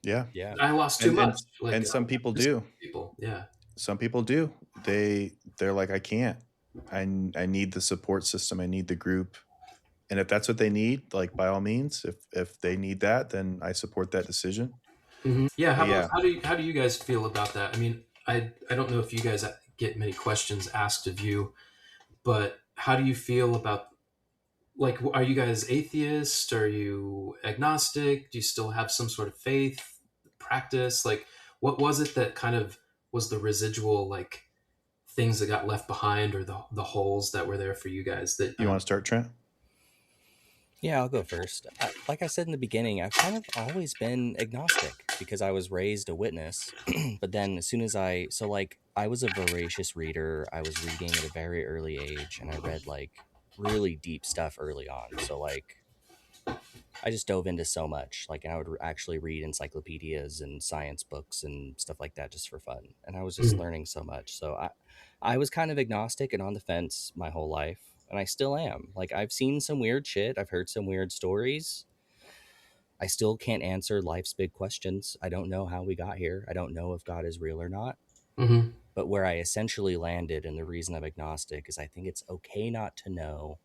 Speaker 1: Yeah.
Speaker 2: Yeah.
Speaker 3: I lost too
Speaker 1: And
Speaker 3: much.
Speaker 1: and
Speaker 3: Like
Speaker 1: and some
Speaker 3: I'm
Speaker 1: people
Speaker 3: just
Speaker 1: do.
Speaker 3: people. Yeah.
Speaker 1: Some people do. They're like, I can't. I need the support system. I need the group. And if that's what they need, like by all means, if they need that, then I support that decision.
Speaker 3: Yeah.
Speaker 1: But yeah,
Speaker 3: How do you guys feel about that? I mean, I don't know if you guys get many questions asked of you, but how do you feel about, like, are you guys atheist? Are you agnostic? Do you still have some sort of faith practice? Like, what was it that kind of was the residual, like, things that got left behind, or the holes that were there for you guys that
Speaker 1: you want to start, Trent?
Speaker 2: Yeah, I'll go first. Like I said in the beginning, I've kind of always been agnostic because I was raised a witness. But then as soon as I was a voracious reader. I was reading at a very early age and I read like really deep stuff early on. So like I just dove into so much. Like, and I would actually read encyclopedias and science books and stuff like that just for fun. And I was just
Speaker 3: Mhm.
Speaker 2: learning so much. So I was kind of agnostic and on the fence my whole life. And I still am. Like, I've seen some weird shit. I've heard some weird stories. I still can't answer life's big questions. I don't know how we got here. I don't know if God is real or not.
Speaker 3: Mhm.
Speaker 2: But where I essentially landed, and the reason I'm agnostic, is I think it's okay not to know.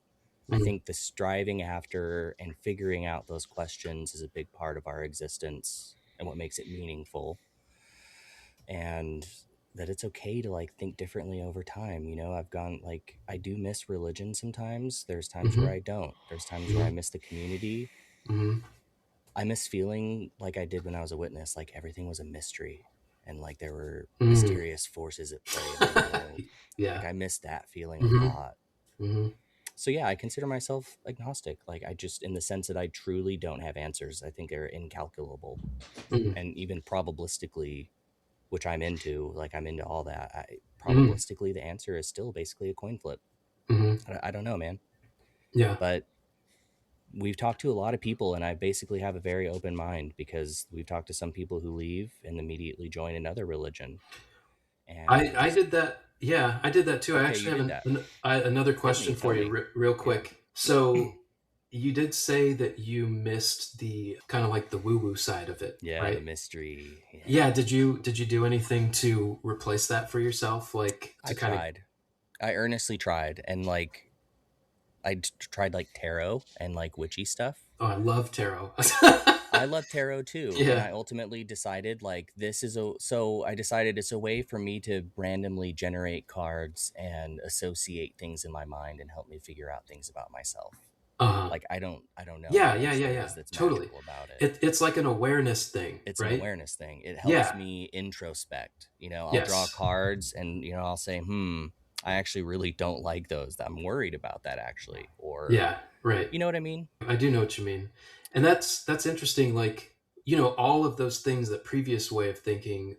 Speaker 2: I
Speaker 3: Mhm.
Speaker 2: think the striving after and figuring out those questions is a big part of our existence and what makes it meaningful. And that it's okay to like think differently over time. I've gone like, I do miss religion sometimes. There's times where
Speaker 3: Mhm.
Speaker 2: I don't. There's times where I
Speaker 3: Mhm.
Speaker 2: miss the community.
Speaker 3: Mhm.
Speaker 2: I miss feeling like I did when I was a witness, like everything was a mystery and like there were
Speaker 3: Mm.
Speaker 2: mysterious forces at play in the world.
Speaker 3: Yeah.
Speaker 2: Like I miss that feeling a
Speaker 3: Mm-hmm.
Speaker 2: lot.
Speaker 3: Mm-hmm.
Speaker 2: So yeah, I consider myself agnostic. Like I just, in the sense that I truly don't have answers. I think they're incalculable,
Speaker 3: Mm-hmm.
Speaker 2: and even probabilistically, which I'm into. Like I'm into all that.
Speaker 3: Mm-hmm.
Speaker 2: Probabilistically, the answer is still basically a coin flip.
Speaker 3: Mm-hmm.
Speaker 2: I don't know, man.
Speaker 3: Yeah.
Speaker 2: But we've talked to a lot of people, and I basically have a very open mind because we've talked to some people who leave and immediately join another religion, and I
Speaker 3: I
Speaker 2: just
Speaker 3: did that. Yeah, I did that too. I
Speaker 2: okay, you
Speaker 3: actually
Speaker 2: did
Speaker 3: have
Speaker 2: that.
Speaker 3: another
Speaker 2: Hit me,
Speaker 3: question
Speaker 2: tell
Speaker 3: for you,
Speaker 2: me.
Speaker 3: real
Speaker 2: Yeah.
Speaker 3: quick. So, you did say that you missed the kind of like the woo woo side of it,
Speaker 2: Yeah, the
Speaker 3: right?
Speaker 2: mystery.
Speaker 3: Yeah.
Speaker 2: Yeah.
Speaker 3: Did you do anything to replace that for yourself, like
Speaker 2: I
Speaker 3: to kind of?
Speaker 2: tried. I earnestly tried, and like tried like tarot and like witchy stuff.
Speaker 3: Oh, I love tarot.
Speaker 2: I love tarot too, and
Speaker 3: Yeah.
Speaker 2: I ultimately decided like this is a so I decided it's a way for me to randomly generate cards and associate things in my mind and help me figure out things about myself.
Speaker 3: Uh-huh.
Speaker 2: Like I don't know
Speaker 3: Yeah,
Speaker 2: what
Speaker 3: yeah,
Speaker 2: else
Speaker 3: yeah,
Speaker 2: there
Speaker 3: yeah.
Speaker 2: is that's
Speaker 3: Totally.
Speaker 2: magical about it.
Speaker 3: It's like an awareness thing,
Speaker 2: It's an
Speaker 3: right?
Speaker 2: awareness thing. It helps
Speaker 3: Yeah.
Speaker 2: me introspect. I'll draw
Speaker 3: Yes.
Speaker 2: cards and I'll say, I actually really don't like those. I'm worried about that actually. Or
Speaker 3: Yeah. Right.
Speaker 2: you know what I mean?
Speaker 3: I do know what you mean. And that's interesting, like, all of those things, that previous way of thinking,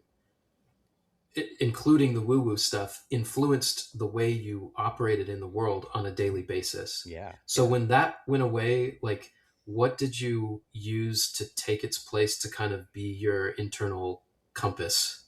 Speaker 3: including the woo woo stuff, influenced the way you operated in the world on a daily basis.
Speaker 2: Yeah,
Speaker 3: So
Speaker 2: yeah.
Speaker 3: when that went away, like, what did you use to take its place to kind of be your internal compass?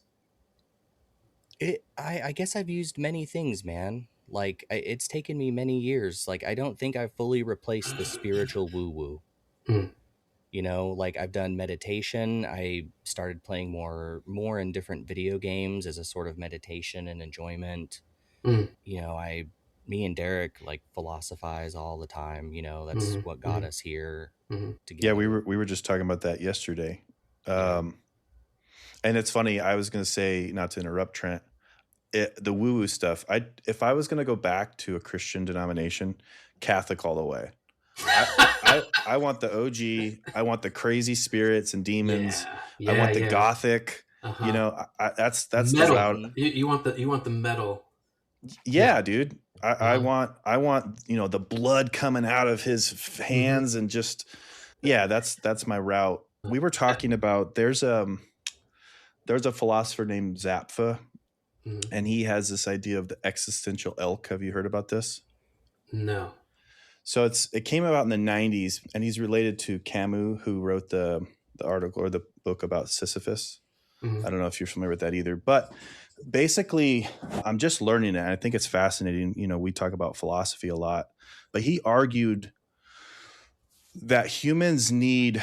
Speaker 2: I guess I've used many things, man. Like it's taken me many years. Like I don't think I've fully replaced the spiritual woo woo.
Speaker 3: Mm,
Speaker 2: Like I've done meditation. I started playing more in different video games as a sort of meditation and enjoyment.
Speaker 3: mm,
Speaker 2: I me and Derek like philosophize all the time. That's
Speaker 3: mm,
Speaker 2: what got
Speaker 3: mm,
Speaker 2: us here
Speaker 3: mm,
Speaker 1: Yeah, we
Speaker 2: together.
Speaker 1: were just talking about that yesterday.
Speaker 2: Yeah.
Speaker 1: Um, and it's funny. I was going to say, not to interrupt Trent, the woo woo stuff. If I was going to go back to a Christian denomination, Catholic all the way. I I want the OG. I want the crazy spirits and demons.
Speaker 3: yeah,
Speaker 1: I
Speaker 3: yeah,
Speaker 1: want the
Speaker 3: yeah.
Speaker 1: gothic.
Speaker 3: Uh-huh.
Speaker 1: That's the
Speaker 3: Metal.
Speaker 1: route.
Speaker 2: Mm-hmm.
Speaker 3: You want the metal. Yeah.
Speaker 1: Yeah, dude.
Speaker 3: Uh-huh.
Speaker 1: I want the blood coming out of his
Speaker 3: Mm-hmm.
Speaker 1: hands and just yeah. That's my route. We were
Speaker 3: Yeah.
Speaker 1: talking about there's a philosopher named Zapfa,
Speaker 3: Mhm.
Speaker 1: and he has this idea of the existential elk. Have you heard about this?
Speaker 3: No.
Speaker 1: So it came about in the 90s, and he's related to Camus, who wrote the article or the book about Sisyphus.
Speaker 3: Mhm.
Speaker 1: I don't know if you're familiar with that either, but basically, I'm just learning it. And I think it's fascinating. We talk about philosophy a lot, but he argued that humans need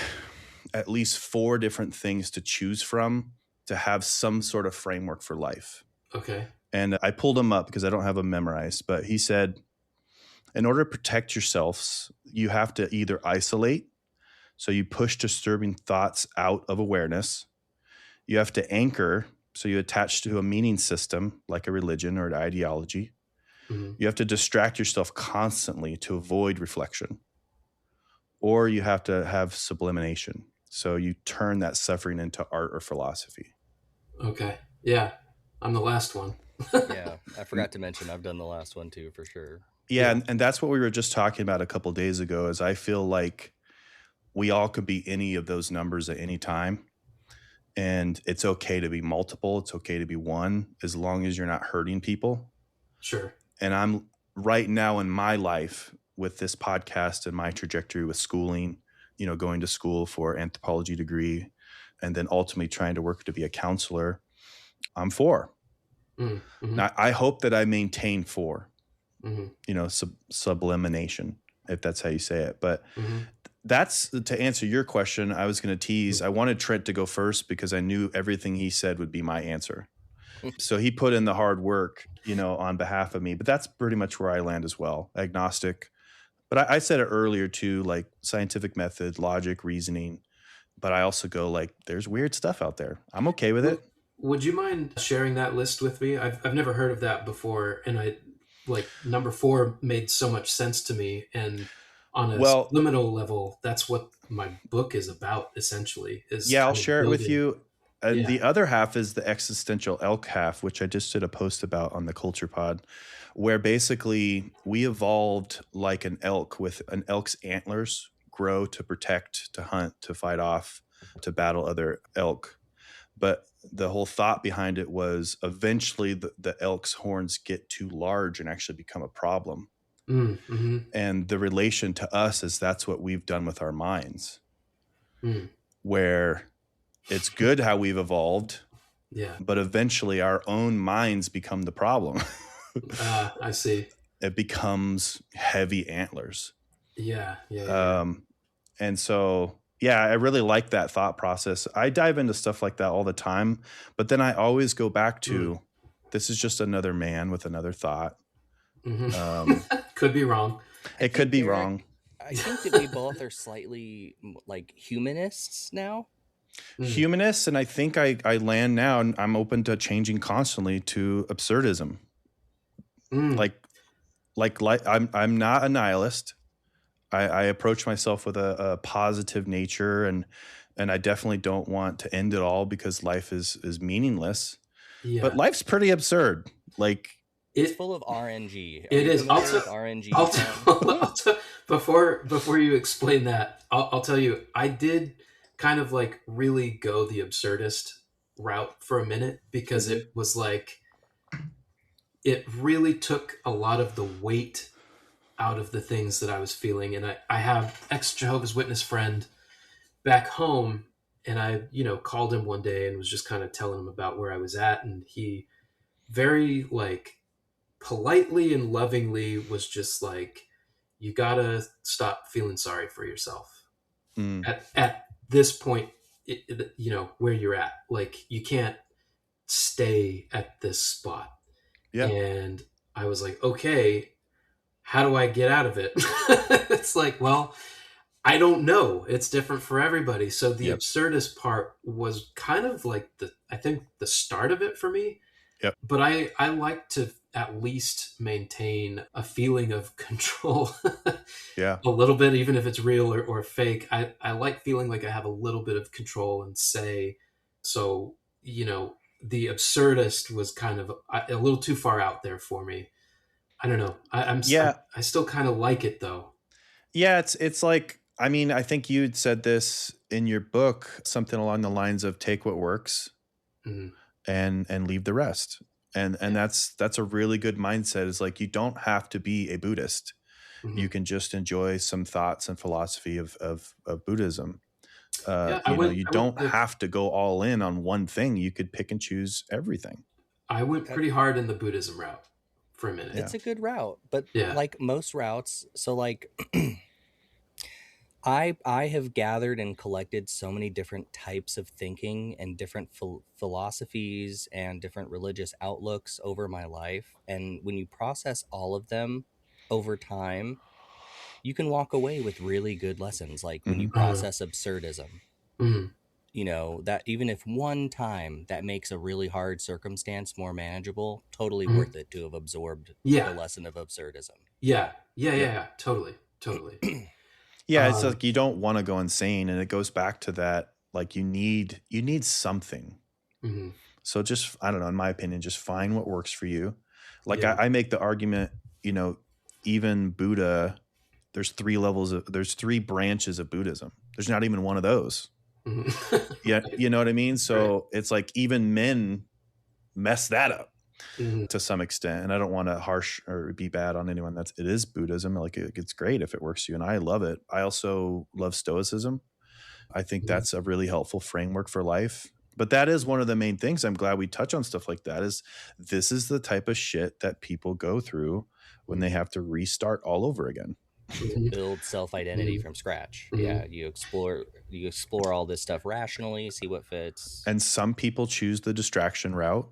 Speaker 1: at least four different things to choose from to have some sort of framework for life.
Speaker 3: Okay.
Speaker 1: And I pulled him up because I don't have them memorized, but he said, in order to protect yourselves, you have to either isolate, so you push disturbing thoughts out of awareness. You have to anchor, so you attach to a meaning system like a religion or an ideology.
Speaker 3: Mhm.
Speaker 1: You have to distract yourself constantly to avoid reflection. Or you have to have sublimation, so you turn that suffering into art or philosophy.
Speaker 3: Okay. Yeah. I'm the last one.
Speaker 2: Yeah, I forgot to mention I've done the last one too for sure.
Speaker 1: Yeah,
Speaker 3: Yeah.
Speaker 1: and that's what we were just talking about a couple of days ago. Is I feel like we all could be any of those numbers at any time, and it's okay to be multiple. It's okay to be one, as long as you're not hurting people.
Speaker 3: Sure.
Speaker 1: And I'm right now in my life with this podcast and my trajectory with schooling, going to school for anthropology degree, and then ultimately trying to work to be a counselor. I'm four.
Speaker 3: Mm-hmm.
Speaker 1: Now, I hope that I maintain four,
Speaker 3: Mm-hmm.
Speaker 1: sublimination, if that's how you say it. But
Speaker 3: Mm-hmm.
Speaker 1: that's to answer your question. I was going to tease. I wanted Trent to go first because I knew everything he said would be my answer. So he put in the hard work, on behalf of me. But that's pretty much where I land as well, agnostic. But I said it earlier too, like scientific method, logic, reasoning. But I also go like, there's weird stuff out there. I'm okay with it.
Speaker 3: Would you mind sharing that list with me? I've never heard of that before, and I like number 4 made so much sense to me. And on a
Speaker 1: Well,
Speaker 3: subliminal level, that's what my book is about, essentially, is
Speaker 1: yeah, I'll
Speaker 3: kind of
Speaker 1: share it with
Speaker 3: building.
Speaker 1: you. And
Speaker 3: Yeah.
Speaker 1: the other half is the existential elk half, which I just did a post about on the Culture Pod, where basically we evolved like an elk, with an elk's antlers grow to protect, to hunt, to fight off, to battle other elk. But the whole thought behind it was eventually the elk's horns get too large and actually become a problem.
Speaker 3: Mm-hmm.
Speaker 1: And the relation to us is that's what we've done with our minds,
Speaker 3: Mm.
Speaker 1: where it's good how we've evolved,
Speaker 3: Yeah.
Speaker 1: but eventually our own minds become the problem.
Speaker 3: I see.
Speaker 1: It becomes heavy antlers.
Speaker 3: Yeah. Yeah. Yeah.
Speaker 1: And so, yeah, I really like that thought process. I dive into stuff like that all the time, but then I always go back
Speaker 3: Mm.
Speaker 1: to this is just another man with another thought.
Speaker 3: Mm-hmm. Could be wrong.
Speaker 2: I
Speaker 1: It could
Speaker 2: think,
Speaker 1: be
Speaker 2: Eric,
Speaker 1: wrong.
Speaker 2: I think that we both are slightly like humanists now.
Speaker 3: Mm.
Speaker 1: Humanists, and I think I land now, and I'm open to changing constantly to absurdism.
Speaker 3: Mm.
Speaker 1: Like I'm not a nihilist. I approach myself with a positive nature, and I definitely don't want to end it all because life is meaningless. But
Speaker 3: Yeah.
Speaker 1: life's pretty absurd. Like,
Speaker 2: It's
Speaker 3: It
Speaker 2: full of RNG. Are
Speaker 3: it
Speaker 2: you
Speaker 3: is.
Speaker 2: familiar with RNG,
Speaker 3: I'll
Speaker 2: Trent?
Speaker 3: before you explain that, I'll tell you, I did kind of like really go the absurdist route for a minute, because it was like it really took a lot of the weight out of the things that I was feeling. And I have ex Jehovah's Witness friend back home, and I, called him one day and was just kind of telling him about where I was at, and he very like politely and lovingly was just like, you gotta stop feeling sorry for yourself
Speaker 1: mm,
Speaker 3: at this point, where you're at. Like, you can't stay at this spot.
Speaker 1: yeah,
Speaker 3: And I was like, okay, how do I get out of it? It's like, well, I don't know. It's different for everybody. So the
Speaker 1: yep,
Speaker 3: absurdist part was kind of like I think the start of it for me.
Speaker 1: yep,
Speaker 3: But I like to at least maintain a feeling of control
Speaker 1: yeah,
Speaker 3: a little bit, even if it's real or fake. I like feeling like I have a little bit of control and say. So, the absurdist was kind of a little too far out there for me. I don't know.
Speaker 1: yeah,
Speaker 3: I still kind of like it, though.
Speaker 1: yeah. It's like, I mean, I think you'd said this in your book, something along the lines of take what works
Speaker 3: Mhm.
Speaker 1: and leave the rest. And
Speaker 3: Yeah.
Speaker 1: that's a really good mindset. Is like, you don't have to be a Buddhist. You
Speaker 3: Mhm.
Speaker 1: can just enjoy some thoughts and philosophy of Buddhism.
Speaker 3: Yeah,
Speaker 1: You
Speaker 3: I went
Speaker 1: don't have to go all in on one thing. You could pick and choose everything.
Speaker 3: I went
Speaker 2: That
Speaker 3: pretty hard in the Buddhism route for a minute.
Speaker 1: Yeah.
Speaker 2: it's a good route, but
Speaker 3: Yeah.
Speaker 2: like most routes, so like I have gathered and collected so many different types of thinking and different philosophies and different religious outlooks over my life, and when you process all of them over time, you can walk away with really good lessons. Like when you
Speaker 1: Mhm.
Speaker 3: Uh,
Speaker 2: process absurdism,
Speaker 3: mhm.
Speaker 2: that even if one time that makes a really hard circumstance more manageable, totally
Speaker 3: Mhm.
Speaker 2: worth it to have absorbed the
Speaker 3: Yeah.
Speaker 2: lesson of absurdism.
Speaker 3: Yeah. Yeah. Yeah.
Speaker 1: Yep.
Speaker 3: Yeah. Totally. Totally.
Speaker 1: Yeah, it's
Speaker 3: Um,
Speaker 1: like you don't want to go insane, and it goes back to that. Like, you need something.
Speaker 3: mhm.
Speaker 1: So just, I don't know, in my opinion, just find what works for you. Like,
Speaker 3: Yeah.
Speaker 1: I make the argument, you know, even Buddha, there's three branches of Buddhism. There's not even one of those.
Speaker 3: Mhm.
Speaker 1: Yeah,
Speaker 3: Right.
Speaker 1: you know what I mean?
Speaker 3: Right.
Speaker 1: So it's like even men mess that up
Speaker 3: Mhm.
Speaker 1: to some extent. And I don't want to harsh or be bad on anyone it is Buddhism. Like, it's great if it works for you. And I love it. I also love Stoicism. I think
Speaker 3: Mhm.
Speaker 1: that's a really helpful framework for life. But that is one of the main things. I'm glad we touch on stuff like that. Is this is the type of shit that people go through when they
Speaker 3: Mhm.
Speaker 1: have to restart all over again.
Speaker 3: Mhm.
Speaker 2: Build self-identity
Speaker 3: Mhm.
Speaker 2: from scratch.
Speaker 3: Mhm.
Speaker 2: Yeah, you explore all this stuff rationally, see what fits.
Speaker 1: And some people choose the distraction route,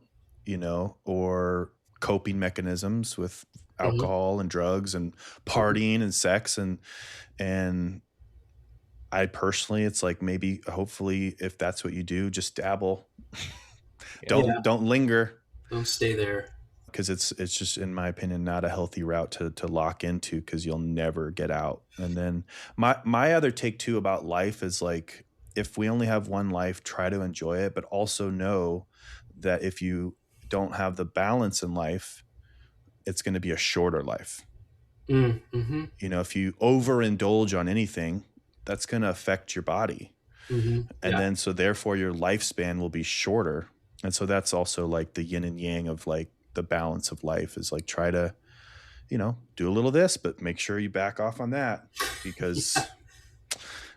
Speaker 1: or coping mechanisms with
Speaker 3: Mhm.
Speaker 1: alcohol and drugs and
Speaker 3: Mhm.
Speaker 1: partying and sex, and I personally, it's like, maybe hopefully if that's what you do, just dabble.
Speaker 2: Yeah.
Speaker 3: Yeah.
Speaker 1: Don't linger.
Speaker 3: Don't stay there.
Speaker 1: because it's just, in my opinion, not a healthy route to lock into, because you'll never get out. And then my other take too about life is like, if we only have one life, try to enjoy it, but also know that if you don't have the balance in life, it's going to be a shorter life.
Speaker 3: Mm-hmm.
Speaker 1: You know, if you overindulge on anything, that's going to affect your body.
Speaker 3: Mm-hmm.
Speaker 1: And
Speaker 3: Yeah.
Speaker 1: then so therefore your lifespan will be shorter. And so that's also like the yin and yang of like the balance of life, is like, try to, you know, do a little of this, but make sure you back off on that,
Speaker 3: Yeah.
Speaker 1: because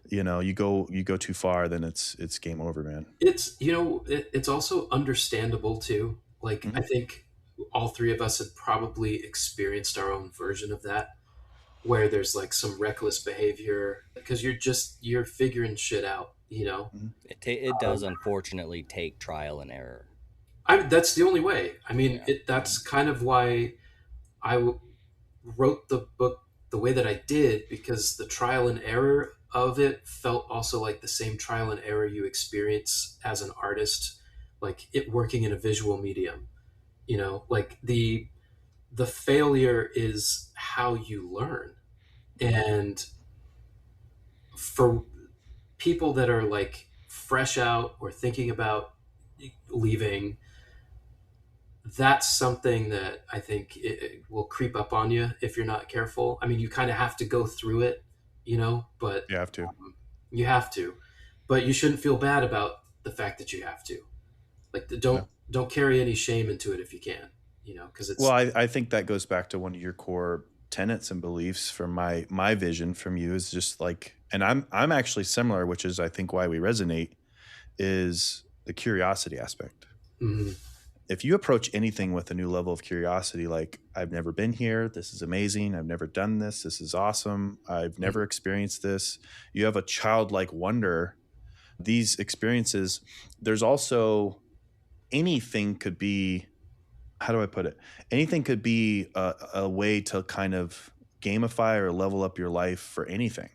Speaker 1: you know, you go too far, then it's game over, man.
Speaker 3: It's, it's also understandable too. Like, I
Speaker 1: Hmm.
Speaker 3: think all three of us have probably experienced our own version of that, where there's like some reckless behavior because you're figuring shit out,
Speaker 1: Hmm.
Speaker 2: It does unfortunately take trial and error.
Speaker 3: That's the only way. I mean,
Speaker 2: Yeah.
Speaker 3: that's kind of why I wrote the book the way that I did, because the trial and error of it felt also like the same trial and error you experience as an artist, like it working in a visual medium. Like the failure is how you learn.
Speaker 1: Hmm.
Speaker 3: And for people that are like fresh out or thinking about leaving, that's something that I think it will creep up on you if you're not careful. I mean, you kind of have to go through it, but
Speaker 1: You have to.
Speaker 3: you have to. But you shouldn't feel bad about the fact that you have to. Like,
Speaker 1: No.
Speaker 3: don't carry any shame into it if you can, because
Speaker 1: Well,
Speaker 3: it's.
Speaker 1: I think that goes back to one of your core tenets and beliefs from my vision from you, is just like, and I'm actually similar, which is I think why we resonate, is the curiosity aspect.
Speaker 3: Mhm.
Speaker 1: If you approach anything with a new level of curiosity, like, I've never been here, this is amazing, I've never done this is awesome, I've
Speaker 3: Mhm.
Speaker 1: never experienced this, you have a childlike wonder. These experiences, there's also, anything could be, how do I put it? Anything could be a way to kind of gamify or level up your life for anything.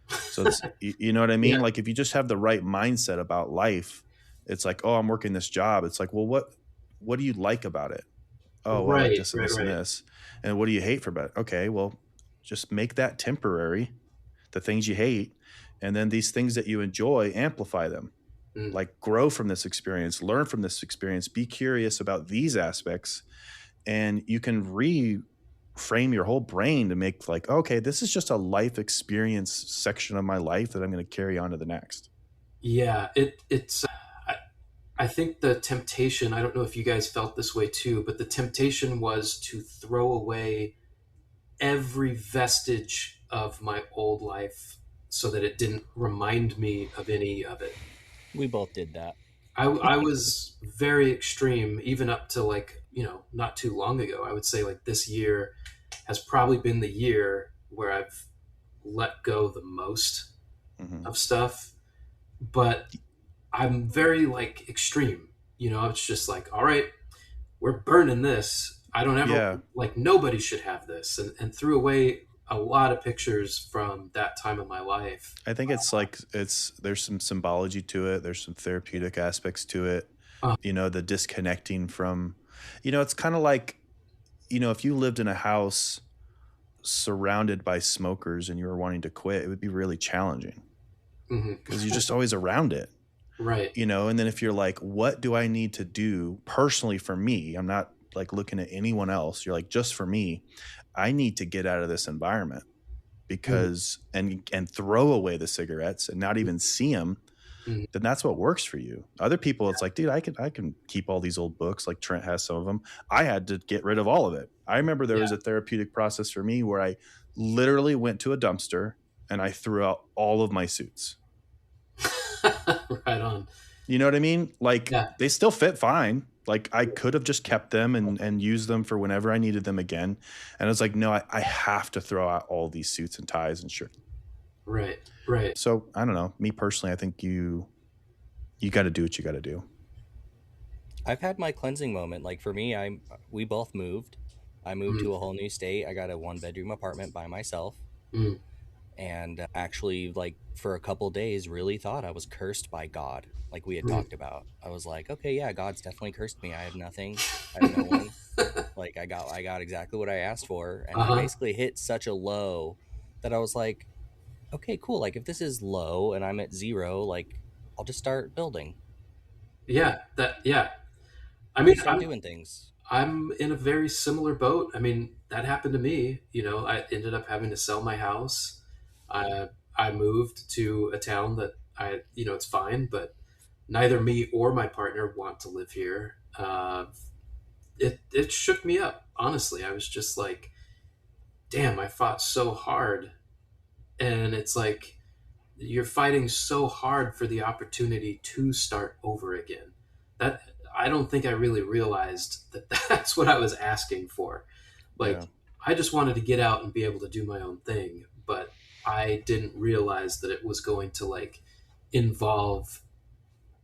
Speaker 1: So it's, you know what I
Speaker 3: Yeah.
Speaker 1: mean? Like, if you just have the right mindset about life, it's like, oh, I'm working this job. It's like, well, what do you like about it? Oh, well, I like
Speaker 3: Right.
Speaker 1: this and
Speaker 3: Right.
Speaker 1: this and
Speaker 3: Right.
Speaker 1: this. And what do you hate for about it? Okay, well, just make that temporary, the things you hate, and then these things that you enjoy, amplify them.
Speaker 3: Mm.
Speaker 1: Like, grow from this experience, learn from this experience, be curious about these aspects, and you can reframe your whole brain to make like, okay, this is just a life experience section of my life that I'm going to carry on to the next.
Speaker 3: Yeah. I think the temptation. I don't know if you guys felt this way too, but the temptation was to throw away every vestige of my old life so that it didn't remind me of any of it.
Speaker 2: We both did that.
Speaker 3: I was very extreme, even up to like, not too long ago. I would say like this year has probably been the year where I've let go the most
Speaker 1: Hmm.
Speaker 3: of stuff. But I'm very like extreme. It's just like, all right, we're burning this. I don't ever
Speaker 1: Yeah,
Speaker 3: like nobody should have this, and threw away a lot of pictures from that time of my life.
Speaker 1: I think it's like, there's some symbology to it. There's some therapeutic aspects to it.
Speaker 3: Uh,
Speaker 1: You know, the disconnecting from, it's kind of like, if you lived in a house surrounded by smokers and you were wanting to quit, it would be really challenging
Speaker 3: mhm.
Speaker 1: because you're just always around it.
Speaker 3: Right.
Speaker 1: And then if you're like, what do I need to do personally for me? I'm not like looking at anyone else. You're like, just for me, I need to get out of this environment,
Speaker 3: Mhm.
Speaker 1: because, and throw away the cigarettes and not even see them.
Speaker 3: Mhm.
Speaker 1: Then that's what works for you. Other people, it's like, dude, I can keep all these old books. Like Trent has some of them. I had to get rid of all of it. I remember there
Speaker 3: Yeah.
Speaker 1: was a therapeutic process for me where I literally went to a dumpster and I threw out all of my suits.
Speaker 3: Right on.
Speaker 1: You know what I mean? Like,
Speaker 3: Yeah.
Speaker 1: they still fit fine. Like, I could have just kept them and used them for whenever I needed them again. And I was like, no, I have to throw out all these suits and ties and shirts.
Speaker 3: Right. Right.
Speaker 1: So I don't know. Me personally, I think you got to do what you got to do.
Speaker 2: I've had my cleansing moment. Like for me, we both moved. I moved
Speaker 3: Mm.
Speaker 2: to a whole new state. I got a 1 bedroom apartment by myself,
Speaker 3: Mm.
Speaker 2: and actually, like for a couple days, really thought I was cursed by God. Like we had
Speaker 3: Mm.
Speaker 2: talked about. I was like, okay, yeah, God's definitely cursed me. I have nothing. I have no one. Like I got exactly what I asked for, and I basically hit such a low that I was like, okay, cool. Like if this is low and I'm at 0, like I'll just start building.
Speaker 3: Yeah, yeah. I
Speaker 2: I'll
Speaker 3: mean,
Speaker 2: just start doing things.
Speaker 3: I'm in a very similar boat. I mean, that happened to me. You know, I ended up having to sell my house. I moved to a town that it's fine, but neither me or my partner want to live here. It shook me up. Honestly, I was just like, damn, I fought so hard, and it's like you're fighting so hard for the opportunity to start over again. That I don't think I really realized that that's what I was asking for. Like,
Speaker 1: Yeah.
Speaker 3: I just wanted to get out and be able to do my own thing, but I didn't realize that it was going to like involve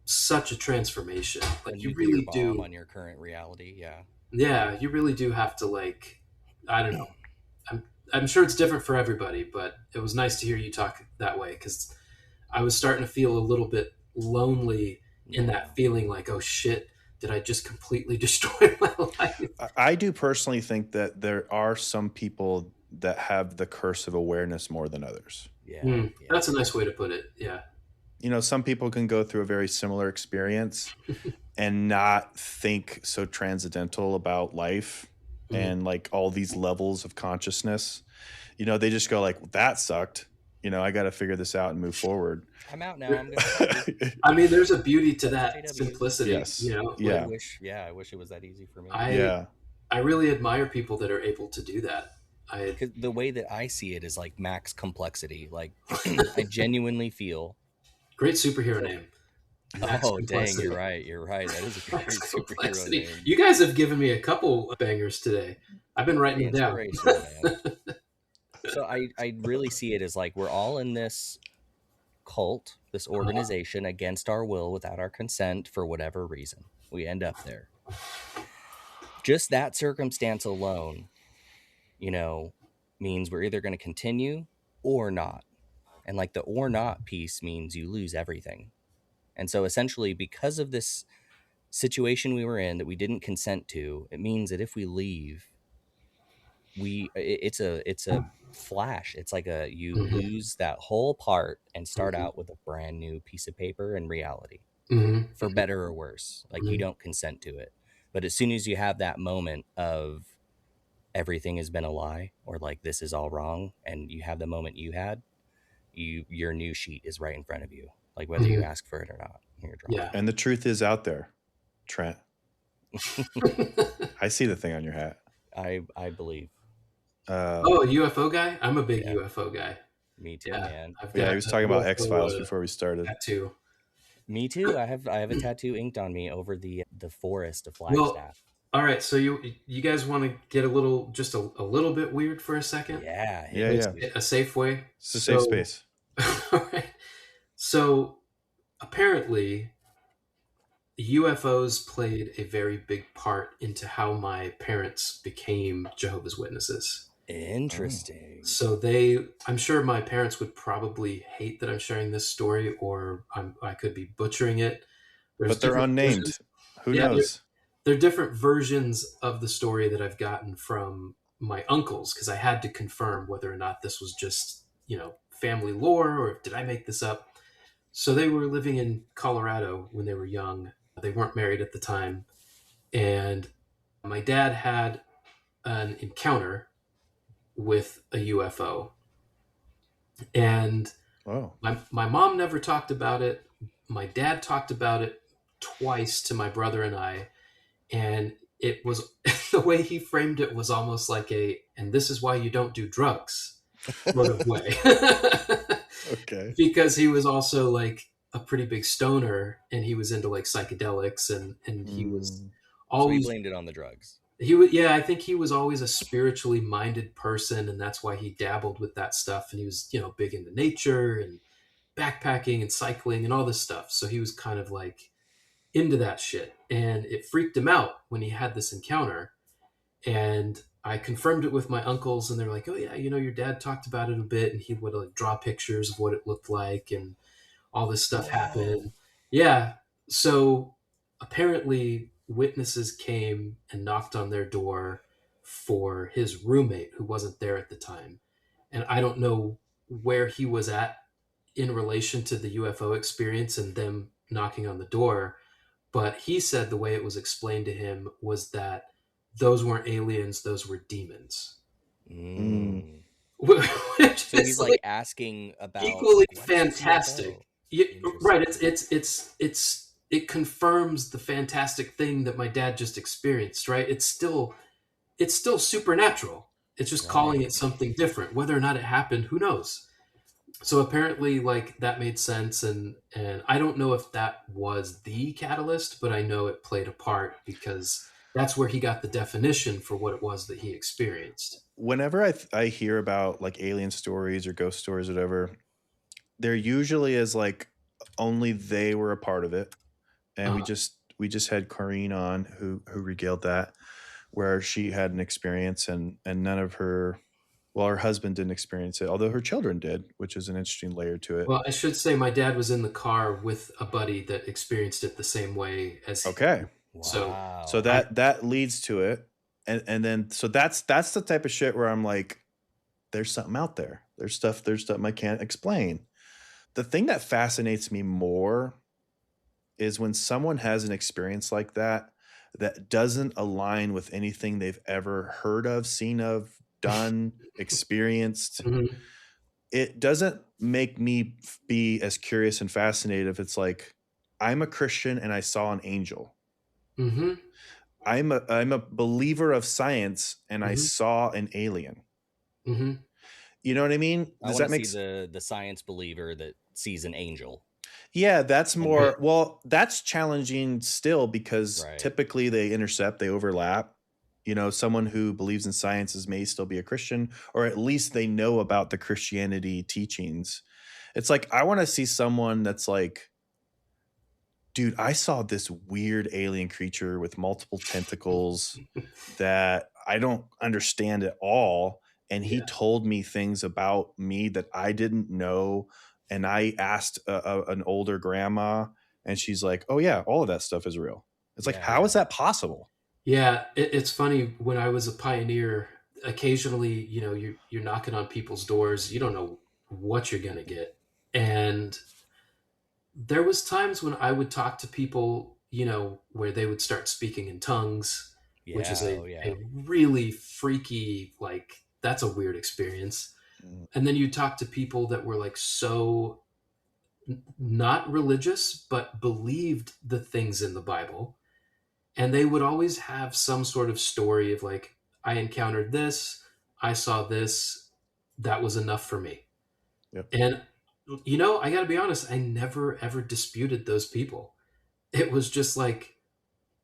Speaker 3: such a transformation.
Speaker 2: When
Speaker 3: Like, you
Speaker 2: nuclear
Speaker 3: really
Speaker 2: bomb
Speaker 3: do.
Speaker 2: on your current reality, yeah.
Speaker 3: Yeah, you really do have to like. I don't know. I'm sure it's different for everybody, but it was nice to hear you talk that way because I was starting to feel a little bit lonely in
Speaker 2: Yeah.
Speaker 3: that feeling like, oh shit, did I just completely destroy my life?
Speaker 1: I do personally think that there are some people that have the curse of awareness more than others.
Speaker 2: Yeah.
Speaker 3: That's a
Speaker 2: Yeah.
Speaker 3: nice way to put it. Yeah.
Speaker 1: You know, some people can go through a very similar experience and not think so transcendental about life
Speaker 3: Mhm.
Speaker 1: and like all these levels of consciousness. You know, they just go like, well, that sucked. You know, I got to figure this out and move forward.
Speaker 2: I'm out now. I'm gonna party.
Speaker 3: I mean, there's a beauty to
Speaker 2: That's
Speaker 3: that
Speaker 2: JW.
Speaker 3: simplicity.
Speaker 1: Yes.
Speaker 3: Like
Speaker 1: Yeah.
Speaker 2: I wish it was that easy for me.
Speaker 3: I,
Speaker 1: Yeah.
Speaker 3: I really admire people that are able to do that. I
Speaker 2: Because the way that I see it is like max complexity. Like I genuinely feel
Speaker 3: Great superhero
Speaker 2: that.
Speaker 3: name, Max
Speaker 2: Oh dang, you're
Speaker 3: Complexity.
Speaker 2: right. You're right. That is a
Speaker 3: Max
Speaker 2: great superhero
Speaker 3: Complexity.
Speaker 2: name.
Speaker 3: You guys have given me a couple bangers today. I've been writing
Speaker 2: Very
Speaker 3: them down.
Speaker 2: inspirational, man. So I really see it as like we're all in this cult, this organization against our will, without our consent, for whatever reason. We end up there. Just that circumstance alone, you know, means we're either going to continue or not. And like the or not piece means you lose everything. And so essentially, because of this situation we were in that we didn't consent to, it means that if we leave, it's a flash. It's like a you
Speaker 3: Hmm.
Speaker 2: lose that whole part and start
Speaker 3: Hmm.
Speaker 2: out with a brand new piece of paper in reality,
Speaker 3: Hmm.
Speaker 2: for better or worse. Like you
Speaker 3: Hmm.
Speaker 2: don't consent to it. But as soon as you have that moment of everything has been a lie, or like this is all wrong, and you have the moment you had, your new sheet is right in front of you, like whether you
Speaker 3: Hmm.
Speaker 2: ask for it or not, you're drawing
Speaker 3: Yeah.
Speaker 2: it.
Speaker 1: And the truth is out there, Trent. I see the thing on your hat.
Speaker 2: I believe.
Speaker 3: Oh, a UFO guy? I'm a big
Speaker 2: Yeah,
Speaker 3: UFO guy.
Speaker 2: me too,
Speaker 3: Yeah,
Speaker 2: man.
Speaker 3: I've
Speaker 1: Yeah, he
Speaker 3: got
Speaker 1: was
Speaker 3: a
Speaker 1: talking about X
Speaker 3: UFO
Speaker 1: Files before we started.
Speaker 3: tattoo.
Speaker 2: Me too. I have a tattoo inked on me over the forest of
Speaker 3: Well,
Speaker 2: Flagstaff.
Speaker 3: all right. So you guys want to get a little just a little bit weird for a second?
Speaker 2: Yeah, hit
Speaker 1: Yeah,
Speaker 2: me,
Speaker 3: Like
Speaker 1: yeah.
Speaker 2: dude.
Speaker 3: a safe way.
Speaker 1: It's a safe
Speaker 3: So,
Speaker 1: space.
Speaker 3: all right. So apparently, UFOs played a very big part into how my parents became Jehovah's Witnesses.
Speaker 1: Oh.
Speaker 2: Interesting.
Speaker 3: So I'm sure my parents would probably hate that I'm sharing this story, or I could be butchering it. There's
Speaker 1: But they're
Speaker 3: different versions.
Speaker 1: unnamed. Who
Speaker 3: Yeah,
Speaker 1: knows?
Speaker 3: there are different versions of the story that I've gotten from my uncles because I had to confirm whether or not this was just family lore or did I make this up. So they were living in Colorado when they were young. They weren't married at the time, and my dad had an encounter with a UFO, and
Speaker 1: Oh.
Speaker 3: my mom never talked about it. My dad talked about it twice to my brother and I, and it was the way he framed it was almost like and this is why you don't do drugs sort of way.
Speaker 1: Okay.
Speaker 3: Because he was also like a pretty big stoner and he was into like psychedelics and he was
Speaker 1: Mm.
Speaker 2: So he
Speaker 3: always
Speaker 2: blamed it on the drugs.
Speaker 3: he was yeah, I think he was always a spiritually minded person and that's why he dabbled with that stuff and he was big into nature and backpacking and cycling and all this stuff. So he was kind of like into that shit. And it freaked him out when he had this encounter. And I confirmed it with my uncles, and they're like, "Oh yeah, your dad talked about it a bit, and he would like draw pictures of what it looked like, and all this stuff
Speaker 2: Whoa.
Speaker 3: happened." Yeah. So apparently, witnesses came and knocked on their door for his roommate who wasn't there at the time. And I don't know where he was at in relation to the UFO experience and them knocking on the door, but he said the way it was explained to him was that those weren't aliens, those were demons.
Speaker 1: Mm.
Speaker 2: Mm.
Speaker 3: Which
Speaker 2: So
Speaker 3: is
Speaker 2: he's
Speaker 3: like
Speaker 2: like asking about
Speaker 3: equally
Speaker 2: like, what is this
Speaker 3: fantastic.
Speaker 2: UFO?
Speaker 3: Right.
Speaker 2: Interesting.
Speaker 3: It confirms the fantastic thing that my dad just experienced. Right. It's still supernatural. It's just calling
Speaker 2: Right.
Speaker 3: it something different. Whether or not it happened, who knows? So apparently, like that made sense, and I don't know if that was the catalyst, but I know it played a part because that's where he got the definition for what it was that he experienced.
Speaker 1: Whenever I hear about like alien stories or ghost stories or whatever, there usually is like only they were a part of it. And
Speaker 3: Uh,
Speaker 1: we just had Corrine on who regaled that, where she had an experience and none of her, well, her husband didn't experience it, although her children did, which is an interesting layer to it.
Speaker 3: well, I should say my dad was in the car with a buddy that experienced it the same way as he.
Speaker 1: Okay.
Speaker 3: So
Speaker 1: So
Speaker 2: Wow.
Speaker 3: I.
Speaker 1: that leads to it. And then so that's the type of shit where I'm like, there's something out there. There's stuff I can't explain. The thing that fascinates me more is when someone has an experience like that that doesn't align with anything they've ever heard of, seen of, done, experienced.
Speaker 3: Mhm,
Speaker 1: It doesn't make me be as curious and fascinated if it's like, I'm a Christian and I saw an angel.
Speaker 3: mhm,
Speaker 1: I'm a believer of science and I
Speaker 3: mhm,
Speaker 1: saw an alien.
Speaker 3: mhm.
Speaker 1: You know what I mean?
Speaker 2: I
Speaker 1: Does
Speaker 2: want
Speaker 1: that
Speaker 2: to
Speaker 1: make
Speaker 2: see the science believer that sees an angel.
Speaker 1: Yeah, that's
Speaker 2: And
Speaker 3: Right.
Speaker 1: more, well, that's challenging still because
Speaker 2: right.
Speaker 1: typically they intercept, they overlap. You know, someone who believes in sciences may still be a Christian, or at least they know about the Christianity teachings. It's like, I want to see someone that's like, dude, I saw this weird alien creature with multiple tentacles that I don't understand at all. And he
Speaker 3: Yeah.
Speaker 1: told me things about me that I didn't know. And I asked an older grandma, and she's like, "Oh yeah, all of that stuff is real." It's like, how is
Speaker 2: Yeah.
Speaker 1: that possible?
Speaker 3: Yeah, it's funny when I was a pioneer. Occasionally, you're knocking on people's doors. You don't know what you're gonna get, and there was times when I would talk to people, where they would start speaking in tongues, which is
Speaker 2: Yeah.
Speaker 3: a
Speaker 2: Oh,
Speaker 3: a
Speaker 2: yeah.
Speaker 3: really freaky, like that's a weird experience.
Speaker 1: Mm,
Speaker 3: And then you talk to people that were like so not religious, but believed the things in the Bible, and they would always have some sort of story of like, I encountered this, I saw this, that was enough for me.
Speaker 1: yep.
Speaker 3: And I got to be honest, I never ever disputed those people. It was just like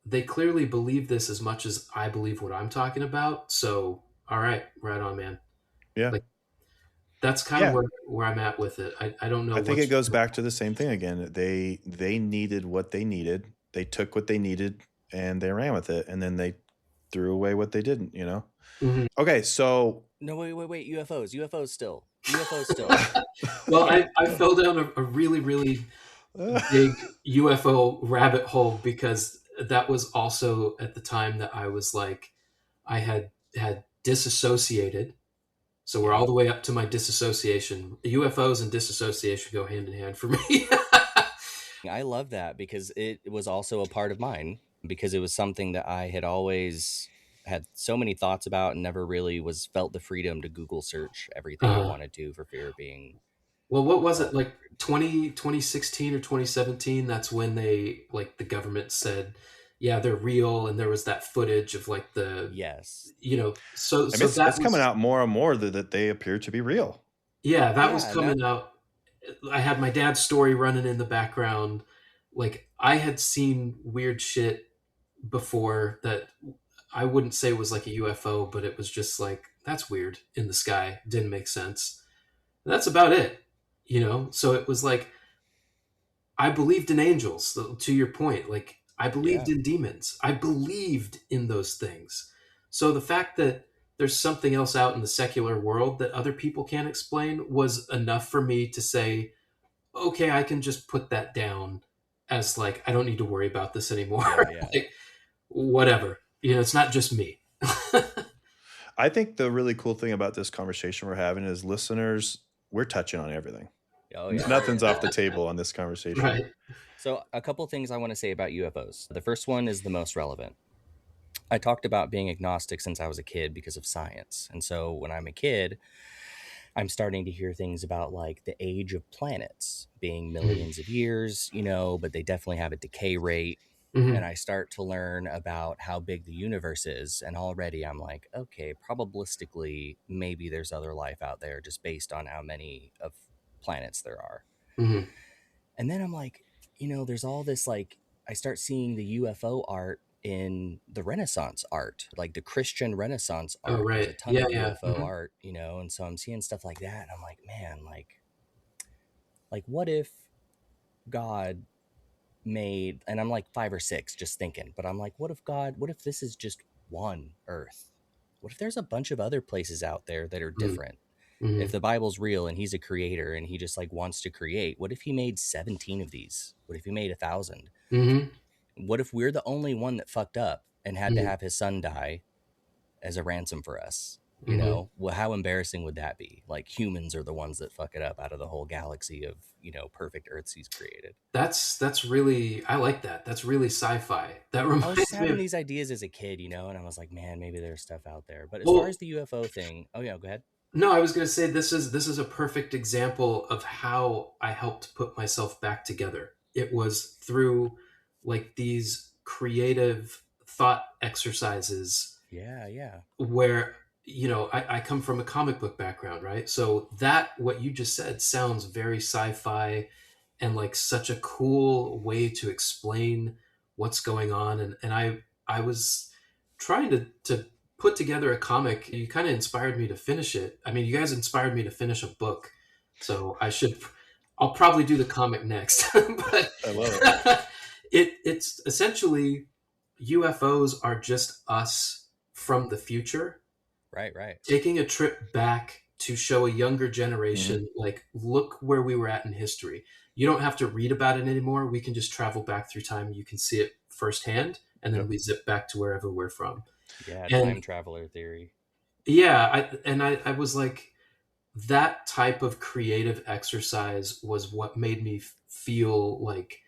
Speaker 3: they clearly believe this as much as I believe what I'm talking about. So, all right, right on, man.
Speaker 1: Yeah.
Speaker 3: Like that's kind of
Speaker 1: Yeah.
Speaker 3: where I'm at with it. I don't know
Speaker 1: I think
Speaker 3: what.
Speaker 1: it goes back to the same thing again. They needed what they needed. They took what they needed and they ran with it, and then they threw away what they didn't. You know.
Speaker 3: Mhm.
Speaker 1: Okay, so
Speaker 2: No, wait. UFOs. UFOs still. UFOs still.
Speaker 3: Well, I fell down a really, really big UFO rabbit hole because that was also at the time that I was like, I had disassociated. So we're all
Speaker 2: Yeah.
Speaker 3: the way up to my disassociation. UFOs and disassociation go hand in hand for me.
Speaker 2: I love that because it was also a part of mine because it was something that I had always had so many thoughts about and never really was felt the freedom to Google search everything I
Speaker 3: uh,
Speaker 2: wanted to for fear of being
Speaker 3: well, what was it
Speaker 2: called
Speaker 3: like
Speaker 2: weird.
Speaker 3: 2016 or 2017? That's when they like the government said, yeah, they're real, and there was that footage of like
Speaker 2: Yes.
Speaker 3: so
Speaker 1: I mean,
Speaker 3: that
Speaker 1: it's coming
Speaker 3: was
Speaker 1: out more and more that they appear to be real.
Speaker 3: yeah, that was
Speaker 2: Yeah, and that
Speaker 3: coming out. I had my dad's story running in the background. Like I had seen weird shit before that I wouldn't say was like a UFO, but it was just like that's weird in the sky. Didn't make sense. And that's about it. So it was like I believed in angels, so to your point. Like I believed
Speaker 2: yeah.
Speaker 3: in demons. I believed in those things. So the fact that there's something else out in the secular world that other people can't explain was enough for me to say, okay, I can just put that down as like I don't need to worry about this anymore.
Speaker 2: Yeah, yeah.
Speaker 3: Like, whatever. It's not just me.
Speaker 1: I think the really cool thing about this conversation we're having is listeners, we're touching on everything.
Speaker 2: Oh yeah.
Speaker 1: Nothing's off the table on this conversation.
Speaker 3: Right.
Speaker 2: So a couple things I want to say about UFOs. The first one is the most relevant. I talked about being agnostic since I was a kid because of science. And so when I'm a kid, I'm starting to hear things about like the age of planets being millions of years, but they definitely have a decay rate.
Speaker 3: Mm-hmm.
Speaker 2: And I start to learn about how big the universe is. And already I'm like, okay, probabilistically, maybe there's other life out there just based on how many of planets there are.
Speaker 3: Mm-hmm.
Speaker 2: And then I'm like, there's all this like, I start seeing the UFO art in the Renaissance art, like the Christian Renaissance
Speaker 3: Oh,
Speaker 2: art. There's
Speaker 3: right.
Speaker 2: a ton
Speaker 3: Yeah,
Speaker 2: of
Speaker 3: yeah.
Speaker 2: UFO art, and so I'm seeing stuff like that. And I'm like, man, like what if God made, and I'm like 5 or 6 just thinking, but I'm like, what if this is just one Earth? What if there's a bunch of other places out there that are different?
Speaker 3: Mm-hmm.
Speaker 2: If the Bible's real and he's a creator and he just like wants to create, what if he made 17 of these? What if he made 1,000?
Speaker 3: Mm-hmm.
Speaker 2: What if we're the only one that fucked up and had to
Speaker 3: Mm-hmm.
Speaker 2: have his son die as a ransom for us?
Speaker 3: Mm-hmm.
Speaker 2: Well, how embarrassing would that be? Like humans are the ones that fuck it up out of the whole galaxy of, perfect Earths he's created.
Speaker 3: That's really, I like that. That's really sci-fi. That
Speaker 2: I was just
Speaker 3: reminds me
Speaker 2: having
Speaker 3: of.
Speaker 2: these ideas as a kid, and I was like, man, maybe there's stuff out there. But as far
Speaker 3: Well,
Speaker 2: as the UFO thing, oh yeah, go ahead.
Speaker 3: no, I was going to say this is a perfect example of how I helped put myself back together. It was through like these creative thought exercises
Speaker 2: Yeah, yeah.
Speaker 3: where I come from a comic book background, right? So that what you just said sounds very sci-fi and like such a cool way to explain what's going on. And I was trying to put together a comic. You kind of inspired me to finish it. I mean, you guys inspired me to finish a book, so I'll probably do the comic next. But
Speaker 1: I love it.
Speaker 3: It's essentially UFOs are just us from the future,
Speaker 2: Right.
Speaker 3: taking a trip back to show a younger generation, like, look where we were at in history. You don't have to read about it anymore. We can just travel back through time. You can see it firsthand, and then we zip back to wherever we're from.
Speaker 2: Yeah,
Speaker 3: And
Speaker 2: time traveler theory.
Speaker 3: yeah, I was like, that type of creative exercise was what made me feel like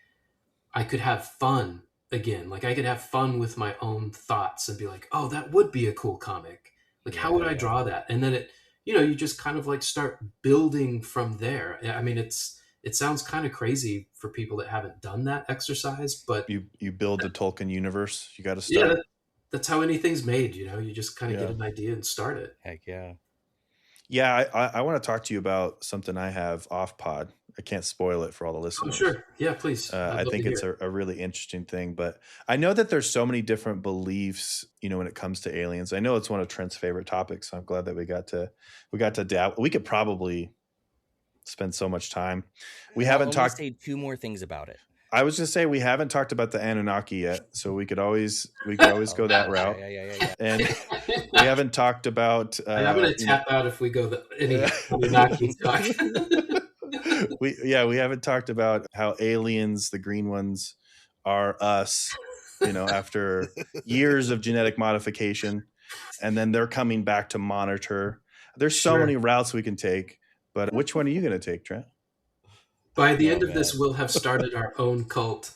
Speaker 3: I could have fun again. Like I could have fun with my own thoughts and be like, oh, that would be a cool comic. Like, how would I draw that? And then you just kind of like start building from there. I mean, it sounds kind of crazy for people that haven't done that exercise, but
Speaker 1: you build the Tolkien universe. You got to
Speaker 3: yeah,
Speaker 1: start.
Speaker 3: that's how anything's made. You just kind of get an idea and start it.
Speaker 2: Heck yeah.
Speaker 1: Yeah, I want to talk to you about something I have off pod. I can't spoil it for all the listeners.
Speaker 3: Oh, sure. Yeah, please.
Speaker 1: I think it's a really interesting thing, but I know that there's so many different beliefs, when it comes to aliens. I know it's one of Trent's favorite topics. So I'm glad that we got to dabble. We could probably spend so much time. We haven't talked.
Speaker 2: Say 2 more things about it.
Speaker 1: I was just say we haven't talked about the Anunnaki yet, so we could always go that route.
Speaker 2: Yeah.
Speaker 1: And we haven't talked about.
Speaker 3: I'm going to tap out if we go any Anunnaki talk.
Speaker 1: We haven't talked about how aliens, the green ones, are us. After years of genetic modification, and then they're coming back to monitor. There's so many routes we can take, but which one are you going to take, Trent?
Speaker 3: By the end of this, we'll have started our own cult.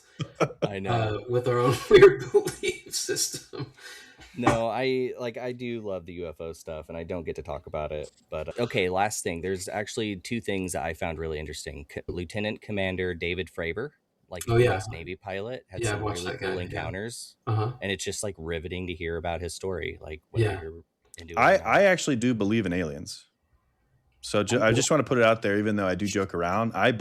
Speaker 2: I know.
Speaker 3: With our own weird belief system.
Speaker 2: No, I do love the UFO stuff, and I don't get to talk about it. But okay, last thing. There's actually 2 things that I found really interesting. Lieutenant Commander David Fravor, like a U.S. Navy pilot, had some really cool encounters, and it's just like riveting to hear about his story. Like whether you're into it.
Speaker 1: I actually do believe in aliens. So I just want to put it out there, even though I do joke around. I'm a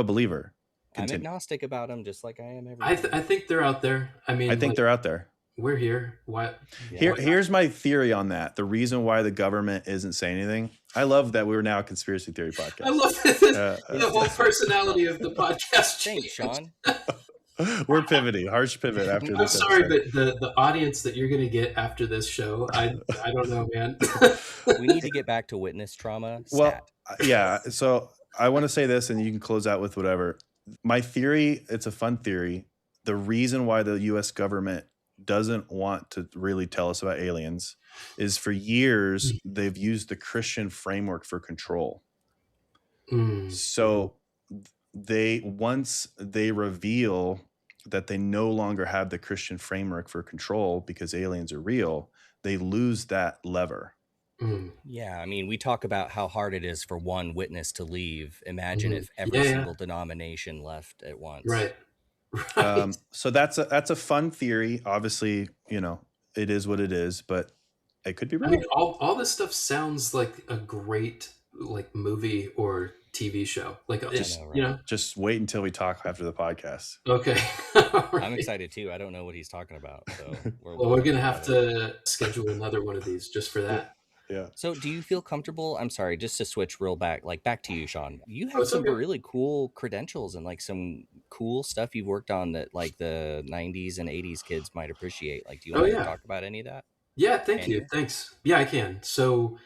Speaker 1: believer.
Speaker 2: Continue. I'm agnostic about them, just like I am everything.
Speaker 3: I think they're out there. I mean,
Speaker 1: I think they're out there.
Speaker 3: We're here. What?
Speaker 1: Here's my theory on that. The reason why the government isn't saying anything. I love that we're now a conspiracy theory podcast.
Speaker 3: I love the whole personality of the podcast.
Speaker 2: Thanks, Sean.
Speaker 1: We're pivoting. Harsh pivot after this.
Speaker 3: I'm sorry, but the audience that you're going to get after this show, I don't know, man.
Speaker 2: We need to get back to witness trauma.
Speaker 1: Well, yeah. So I want to say this, and you can close out with whatever. My theory, it's a fun theory. the reason why the US government doesn't want to really tell us about aliens is for years they've used the Christian framework for control. So once they reveal that they no longer have the Christian framework for control because aliens are real, they lose that lever.
Speaker 2: Yeah, I mean, we talk about how hard it is for one witness to leave. Imagine if every single denomination left at once.
Speaker 3: Right. Right.
Speaker 1: So that's a fun theory. Obviously, it is what it is, but it could be
Speaker 3: I mean,
Speaker 1: real.
Speaker 3: all this stuff sounds like a great like movie or TV show. Like
Speaker 2: I
Speaker 3: it's
Speaker 2: know, right?
Speaker 1: Just wait until we talk after the podcast.
Speaker 3: Okay. Right.
Speaker 2: I'm excited too. I don't know what he's talking about, so
Speaker 3: Well, we're gonna have to schedule another one of these just for that.
Speaker 1: Yeah.
Speaker 2: So do you feel comfortable? I'm sorry, just to switch real back to you, Sean. You
Speaker 3: Oh,
Speaker 2: have
Speaker 3: it's
Speaker 2: some
Speaker 3: okay.
Speaker 2: really cool credentials and like some cool stuff you've worked on that like the 90s and 80s kids might appreciate. Like, do you
Speaker 3: Oh
Speaker 2: want to
Speaker 3: yeah.
Speaker 2: talk about any of that?
Speaker 3: Yeah, thank
Speaker 2: Can
Speaker 3: you.
Speaker 2: you?
Speaker 3: Thanks. Yeah, I can. So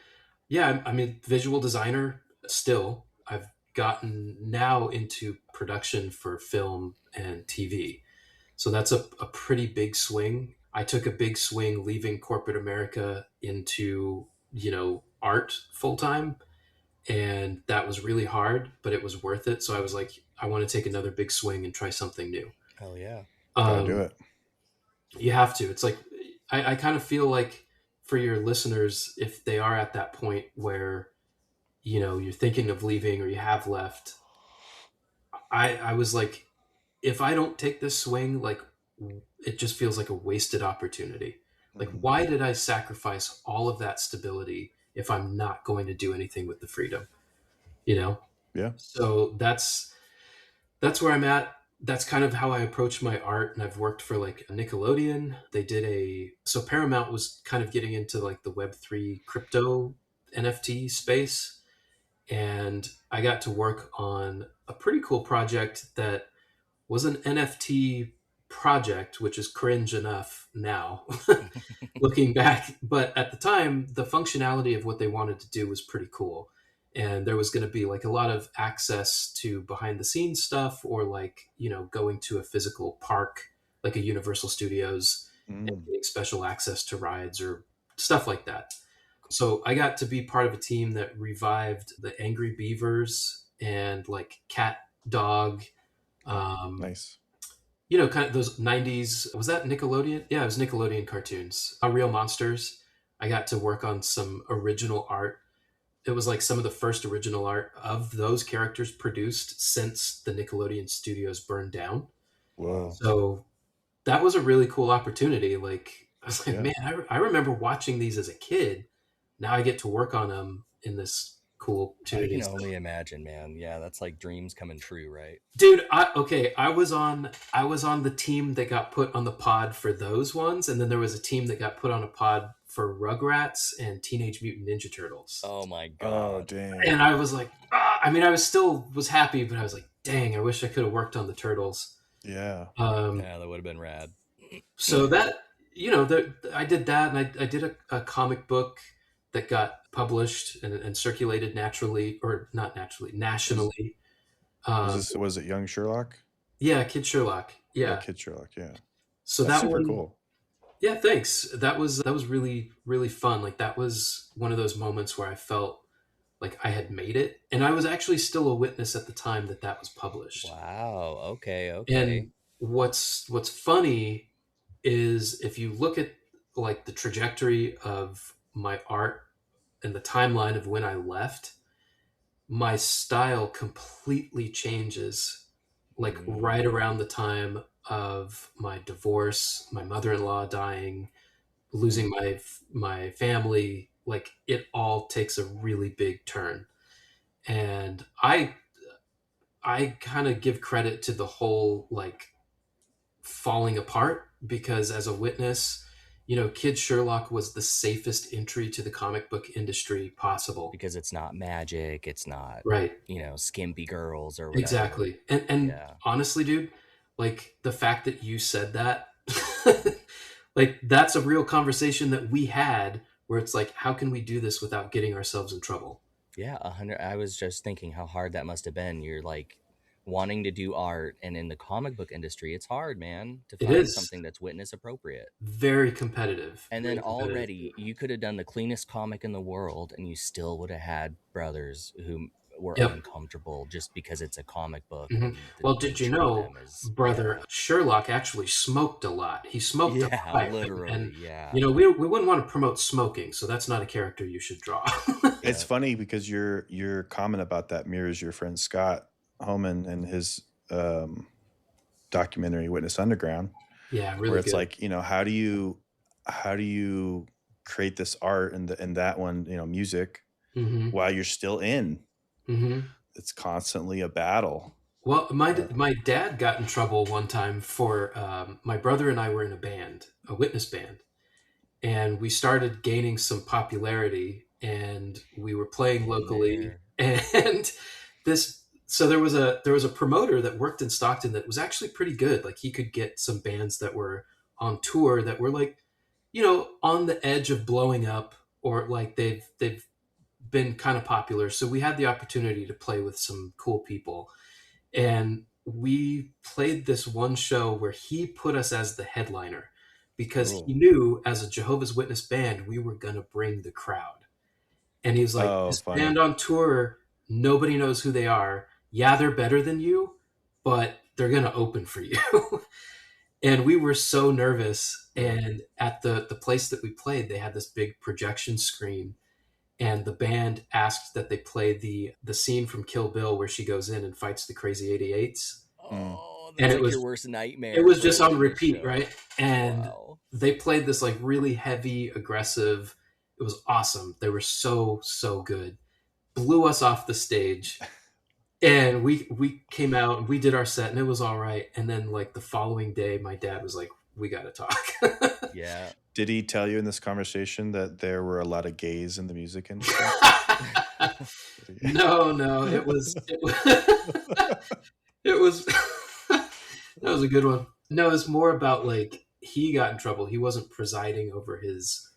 Speaker 3: yeah, I'm a visual designer still. I've gotten now into production for film and TV. So that's a pretty big swing. I took a big swing leaving corporate America into, art full time. And that was really hard, but it was worth it. So I was like, I want to take another big swing and try something new.
Speaker 2: Hell yeah.
Speaker 1: Gotta do
Speaker 3: Um,
Speaker 1: it.
Speaker 3: you have to. It's like, I kind of feel like for your listeners, if they are at that point where, you're thinking of leaving or you have left, I was like, if I don't take this swing, like it just feels like a wasted opportunity. Like, why did I sacrifice all of that stability if I'm not going to do anything with the freedom? You know?
Speaker 1: Yeah.
Speaker 3: So that's where I'm at. That's kind of how I approach my art. And I've worked for like Nickelodeon. They did so Paramount was kind of getting into like the Web3 crypto NFT space. And I got to work on a pretty cool project that was an NFT project, which is cringe enough now looking back. But at the time, the functionality of what they wanted to do was pretty cool. And there was going to be like a lot of access to behind the scenes stuff or like, going to a physical park, like a Universal Studios and getting special access to rides or stuff like that. So I got to be part of a team that revived the Angry Beavers and like Cat Dog.
Speaker 1: Nice.
Speaker 3: Kind of those 90s. Was that Nickelodeon? Yeah, it was Nickelodeon cartoons. Real Monsters. I got to work on some original art. It was like some of the first original art of those characters produced since the Nickelodeon studios burned down.
Speaker 1: Whoa.
Speaker 3: So that was a really cool opportunity. Like, I was like,
Speaker 1: Yeah.
Speaker 3: man, I remember watching these as a kid. Now I get to work on them in this cool
Speaker 2: I
Speaker 3: opportunity.
Speaker 2: can only imagine, man. Yeah, that's like dreams coming true, right?
Speaker 3: Dude, I was on the team that got put on the pod for those ones, and then there was a team that got put on a pod for Rugrats and Teenage Mutant Ninja Turtles.
Speaker 2: Oh my
Speaker 1: Oh,
Speaker 2: god.
Speaker 1: dang.
Speaker 3: And I was like, I mean, I was happy, but I was like, dang, I wish I could have worked on the Turtles.
Speaker 1: Yeah.
Speaker 2: Yeah, that would have been rad.
Speaker 3: So that I did that, and I did a comic book that got published and circulated naturally, or not naturally, nationally.
Speaker 1: Was it Young Sherlock?
Speaker 3: Yeah, Kid Sherlock.
Speaker 1: Yeah,
Speaker 3: Yeah.
Speaker 1: Kid Sherlock. Yeah.
Speaker 3: So
Speaker 1: That's
Speaker 3: that
Speaker 1: super
Speaker 3: one,
Speaker 1: cool.
Speaker 3: yeah, thanks. That was really really fun. Like that was one of those moments where I felt like I had made it, and I was actually still a witness at the time that was published.
Speaker 2: Wow. Okay. Okay.
Speaker 3: And what's funny is if you look at like the trajectory of my art and the timeline of when I left, my style completely changes like right around the time of my divorce, my mother-in-law dying, losing my family. Like it all takes a really big turn. And I kind of give credit to the whole like falling apart because as a witness, Kid Sherlock was the safest entry to the comic book industry possible.
Speaker 2: Because it's not magic, it's not,
Speaker 3: Right.
Speaker 2: skimpy girls or whatever.
Speaker 3: Exactly. And
Speaker 2: Yeah.
Speaker 3: honestly, dude, like the fact that you said that, like that's a real conversation that we had where it's like, how can we do this without getting ourselves in trouble?
Speaker 2: Yeah, 100. I was just thinking how hard that must have been. You're like wanting to do art, and in the comic book industry, it's hard, man, to
Speaker 3: It
Speaker 2: find
Speaker 3: is
Speaker 2: something that's witness appropriate.
Speaker 3: very competitive.
Speaker 2: And then
Speaker 3: Very competitive.
Speaker 2: already you could have done the cleanest comic in the world and you still would have had brothers who were
Speaker 3: Yep.
Speaker 2: uncomfortable just because it's a comic book
Speaker 3: Hmm.
Speaker 2: and the
Speaker 3: Well, did you
Speaker 2: nature of
Speaker 3: know,
Speaker 2: them is,
Speaker 3: brother
Speaker 2: yeah.
Speaker 3: Sherlock actually smoked a lot? He smoked a
Speaker 2: Yeah,
Speaker 3: pipe,
Speaker 2: literally,
Speaker 3: and
Speaker 2: yeah.
Speaker 3: we wouldn't want to promote smoking, so that's not a character you should draw.
Speaker 1: It's
Speaker 2: Yeah.
Speaker 1: funny because your comment about that mirrors your friend Scott Homan and his documentary Witness Underground,
Speaker 3: Yeah,
Speaker 1: where
Speaker 3: really
Speaker 1: it's
Speaker 3: good.
Speaker 1: like, how do you create this art and that one, music
Speaker 3: Hmm.
Speaker 1: while you're still in.
Speaker 3: Hmm.
Speaker 1: It's constantly a battle.
Speaker 3: Well,
Speaker 1: Uh,
Speaker 3: my dad got in trouble one time for my brother and I were in a band, a witness band, and we started gaining some popularity, and we were playing
Speaker 2: Been
Speaker 3: locally,
Speaker 2: there.
Speaker 3: and this so there was a promoter that worked in Stockton that was actually pretty good. Like he could get some bands that were on tour that were like, on the edge of blowing up, or like they've been kind of popular. So we had the opportunity to play with some cool people, and we played this one show where he put us as the headliner because he
Speaker 1: oh,
Speaker 3: knew as a Jehovah's Witness band we were going to bring the crowd. And he was like,
Speaker 1: oh,
Speaker 3: this band
Speaker 1: funny.
Speaker 3: on tour, nobody knows who they are. Yeah, they're better than you, but they're going to open for you. And we were so nervous.
Speaker 1: Mm.
Speaker 3: And at the place that we played, they had this big projection screen, and the band asked that they play the scene from Kill Bill where she goes in and fights the crazy 88s.
Speaker 1: Mm.
Speaker 2: Oh,
Speaker 3: And
Speaker 2: that's like your worst
Speaker 3: it
Speaker 2: nightmare
Speaker 3: was
Speaker 2: for a
Speaker 3: just on
Speaker 2: witness
Speaker 3: repeat,
Speaker 2: show.
Speaker 3: right? And
Speaker 2: Wow.
Speaker 3: they played this like really heavy, aggressive. It was awesome. They were so good. Blew us off the stage, and we came out and we did our set, and it was all right. And then like the following day, my dad was like, "We got to talk."
Speaker 2: Yeah.
Speaker 1: Did he tell you in this conversation that there were a lot of gays in the music industry?
Speaker 3: No, no, it was that was a good one. No, it's more about like he got in trouble. He wasn't presiding over his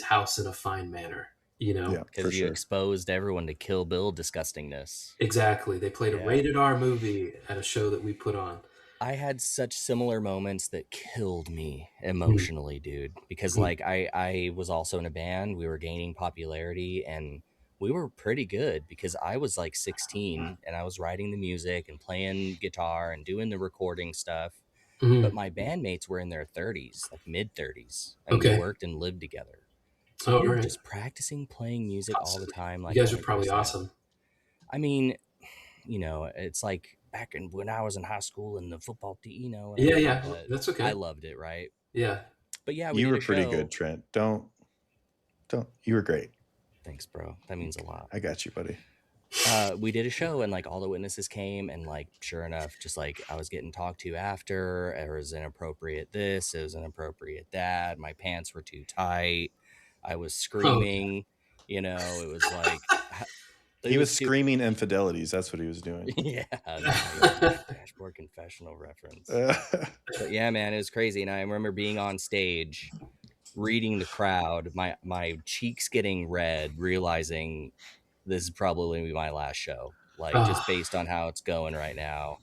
Speaker 3: house in a fine manner, you know?
Speaker 1: Yeah, for
Speaker 2: Because you
Speaker 1: sure.
Speaker 2: exposed everyone to Kill Bill disgustingness.
Speaker 3: Exactly. They played a
Speaker 2: Yeah.
Speaker 3: rated R movie at a show that we put on.
Speaker 2: I had such similar moments that killed me
Speaker 3: Mm,
Speaker 2: emotionally, dude. Because
Speaker 3: mm,
Speaker 2: like I was also in a band. We were gaining popularity and we were pretty good because I was like 16 and I was writing the music and playing guitar and doing the recording stuff. But
Speaker 3: mm.
Speaker 2: my bandmates were in their 30s, like mid 30s, and we
Speaker 3: Okay.
Speaker 2: worked and lived together. So
Speaker 3: Oh,
Speaker 2: we
Speaker 3: all
Speaker 2: were
Speaker 3: right.
Speaker 2: just practicing playing music all the
Speaker 3: Possibly.
Speaker 2: time,
Speaker 3: You
Speaker 2: like
Speaker 3: guys are
Speaker 2: every
Speaker 3: probably
Speaker 2: person.
Speaker 3: awesome.
Speaker 2: I mean, it's like back in when I was in high school and the football team,
Speaker 3: Yeah,
Speaker 2: whatever,
Speaker 3: yeah.
Speaker 2: but
Speaker 3: That's
Speaker 2: I
Speaker 3: okay.
Speaker 2: loved it, right?
Speaker 3: Yeah.
Speaker 2: But yeah, we
Speaker 1: You
Speaker 2: did
Speaker 1: were
Speaker 2: a
Speaker 1: pretty good,
Speaker 2: show.
Speaker 1: Trent. Don't. You were great.
Speaker 2: Thanks, bro. That means a lot.
Speaker 1: I got you, buddy.
Speaker 2: We did a show and like all the witnesses came and like sure enough, just like I was getting talked to after, it was inappropriate this, it was inappropriate that, my pants were too tight, I was
Speaker 3: Okay.
Speaker 2: screaming, it was like it
Speaker 1: He was
Speaker 2: was too.
Speaker 1: screaming infidelities. That's what he was doing.
Speaker 2: Yeah, nice. Dashboard confessional reference.
Speaker 1: Uh,
Speaker 2: But yeah, man, it was crazy. And I remember being on stage, reading the crowd, my cheeks getting red, realizing this is probably gonna be my last show. Like just
Speaker 3: Oh,
Speaker 2: based on how it's going right now,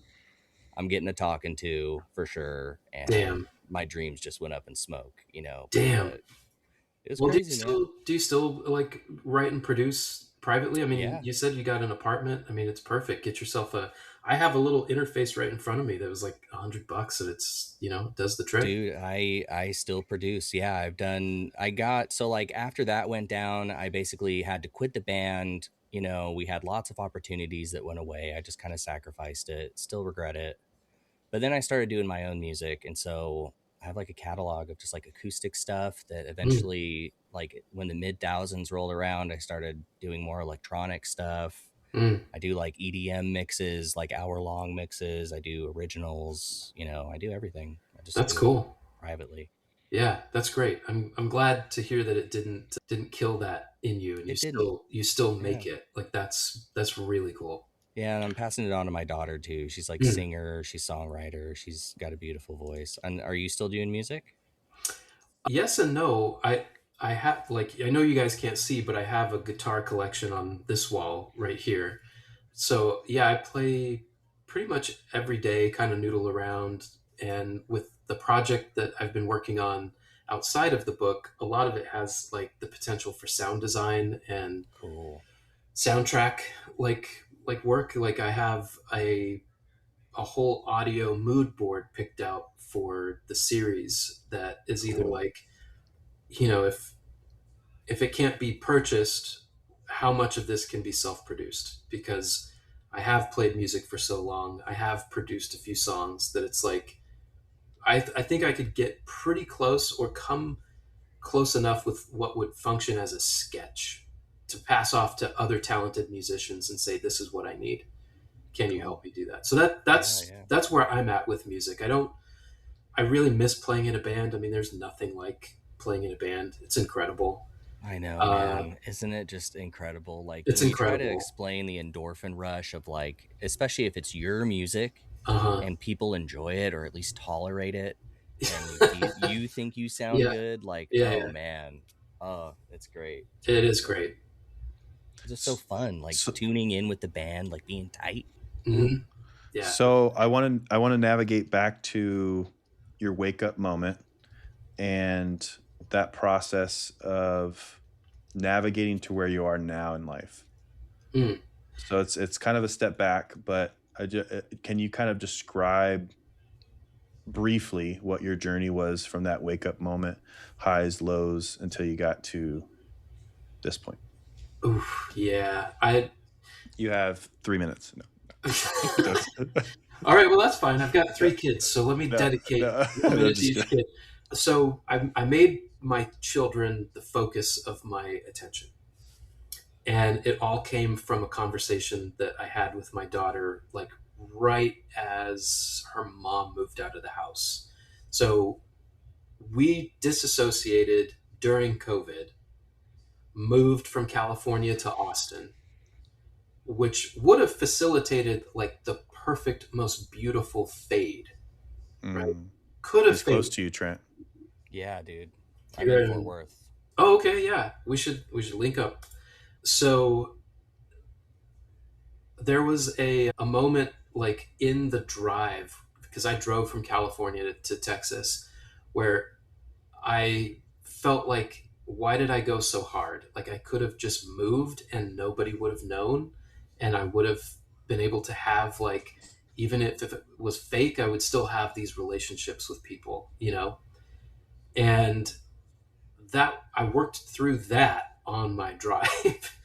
Speaker 2: I'm getting a talking to for sure, and
Speaker 3: damn.
Speaker 2: my dreams just went up in smoke,
Speaker 3: Damn.
Speaker 2: But it was
Speaker 3: Well,
Speaker 2: crazy, man.
Speaker 3: do you still like write and produce privately? I mean,
Speaker 2: Yeah,
Speaker 3: you said you got an apartment. I mean, it's perfect. Get yourself a. I have a little interface right in front of me that was like $100, and it's does the trick.
Speaker 2: dude, I still produce. Yeah, I got so like after that went down, I basically had to quit the band. We had lots of opportunities that went away. I just kind of sacrificed it. Still regret it. But then I started doing my own music, and so I have like a catalog of just like acoustic stuff that
Speaker 3: Mm,
Speaker 2: eventually, like when the mid thousands rolled around, I started doing more electronic stuff.
Speaker 3: mm.
Speaker 2: I do like EDM mixes, like hour-long mixes. I do originals. I do everything. I just
Speaker 3: That's
Speaker 2: do it
Speaker 3: cool.
Speaker 2: privately.
Speaker 3: Yeah, that's great. I'm glad to hear that it didn't kill that in you, and
Speaker 2: It didn't.
Speaker 3: you still
Speaker 2: Yeah.
Speaker 3: make it. Like that's really cool.
Speaker 2: Yeah, and I'm passing it on to my daughter too. She's like
Speaker 3: Mm.
Speaker 2: singer, she's songwriter, she's got a beautiful voice. And are you still doing music?
Speaker 3: Yes and no. I have like I know you guys can't see, but I have a guitar collection on this wall right here. So yeah, I play pretty much every day kind of noodle around. And with the project that I've been working on outside of the book, a lot of it has like the potential for sound design and
Speaker 2: Cool.
Speaker 3: soundtrack like work. Like I have a whole audio mood board picked out for the series that is either
Speaker 1: Cool.
Speaker 3: like, you know, if it can't be purchased, how much of this can be self-produced? Because I have played music for so long, I have produced a few songs that it's like I think I could get pretty close or come close enough with what would function as a sketch to pass off to other talented musicians and say, this is what I need. Can you
Speaker 2: Cool.
Speaker 3: help me do that? So
Speaker 2: Yeah, yeah.
Speaker 3: that's where I'm at with music. I really miss playing in a band. I mean, there's nothing like playing in a band. It's incredible.
Speaker 2: I know,
Speaker 3: Uh,
Speaker 2: man. Isn't it just incredible? Like
Speaker 3: it's
Speaker 2: when you try to
Speaker 3: incredible.
Speaker 2: explain the endorphin rush of like, especially if it's your music
Speaker 3: Uh
Speaker 2: and people enjoy it or at least tolerate it, and you think you sound
Speaker 3: yeah,
Speaker 2: good, like,
Speaker 3: yeah,
Speaker 2: oh
Speaker 3: yeah.
Speaker 2: man, oh, it's great.
Speaker 3: It is great.
Speaker 2: It's just so fun, like
Speaker 1: So,
Speaker 2: tuning in with the band, like being tight. Ooh,
Speaker 3: Hmm. Yeah.
Speaker 1: so I want to navigate back to your wake up moment and that process of navigating to where you are now in life.
Speaker 3: Mm.
Speaker 1: So it's kind of a step back, but can you kind of describe briefly what your journey was from that wake up moment, highs, lows, until you got to this point?
Speaker 3: Oof, yeah. I.
Speaker 1: You have 3 minutes. No, that's
Speaker 3: All right. Well, that's fine. I've got
Speaker 1: no,
Speaker 3: three kids, so let me
Speaker 1: no,
Speaker 3: dedicate
Speaker 1: no,
Speaker 3: a
Speaker 1: no,
Speaker 3: minute to
Speaker 1: just
Speaker 3: each
Speaker 1: kidding.
Speaker 3: kid. So I made my children the focus of my attention. And it all came from a conversation that I had with my daughter, like right as her mom moved out of the house. So we disassociated during COVID, moved from California to Austin, which would have facilitated like the perfect, most beautiful fade, right?
Speaker 1: Mm.
Speaker 3: Could have
Speaker 1: He's close
Speaker 3: faded.
Speaker 1: to you, Trent.
Speaker 2: yeah, dude. I'm in
Speaker 3: You're
Speaker 2: Fort
Speaker 3: in,
Speaker 2: Worth.
Speaker 3: oh, okay, yeah. We should link up. So there was a moment like in the drive because I drove from California to Texas where I felt like why did I go so hard? Like I could have just moved and nobody would have known and I would have been able to have like even if it was fake, I would still have these relationships with people, you know? And that I worked through that on my drive.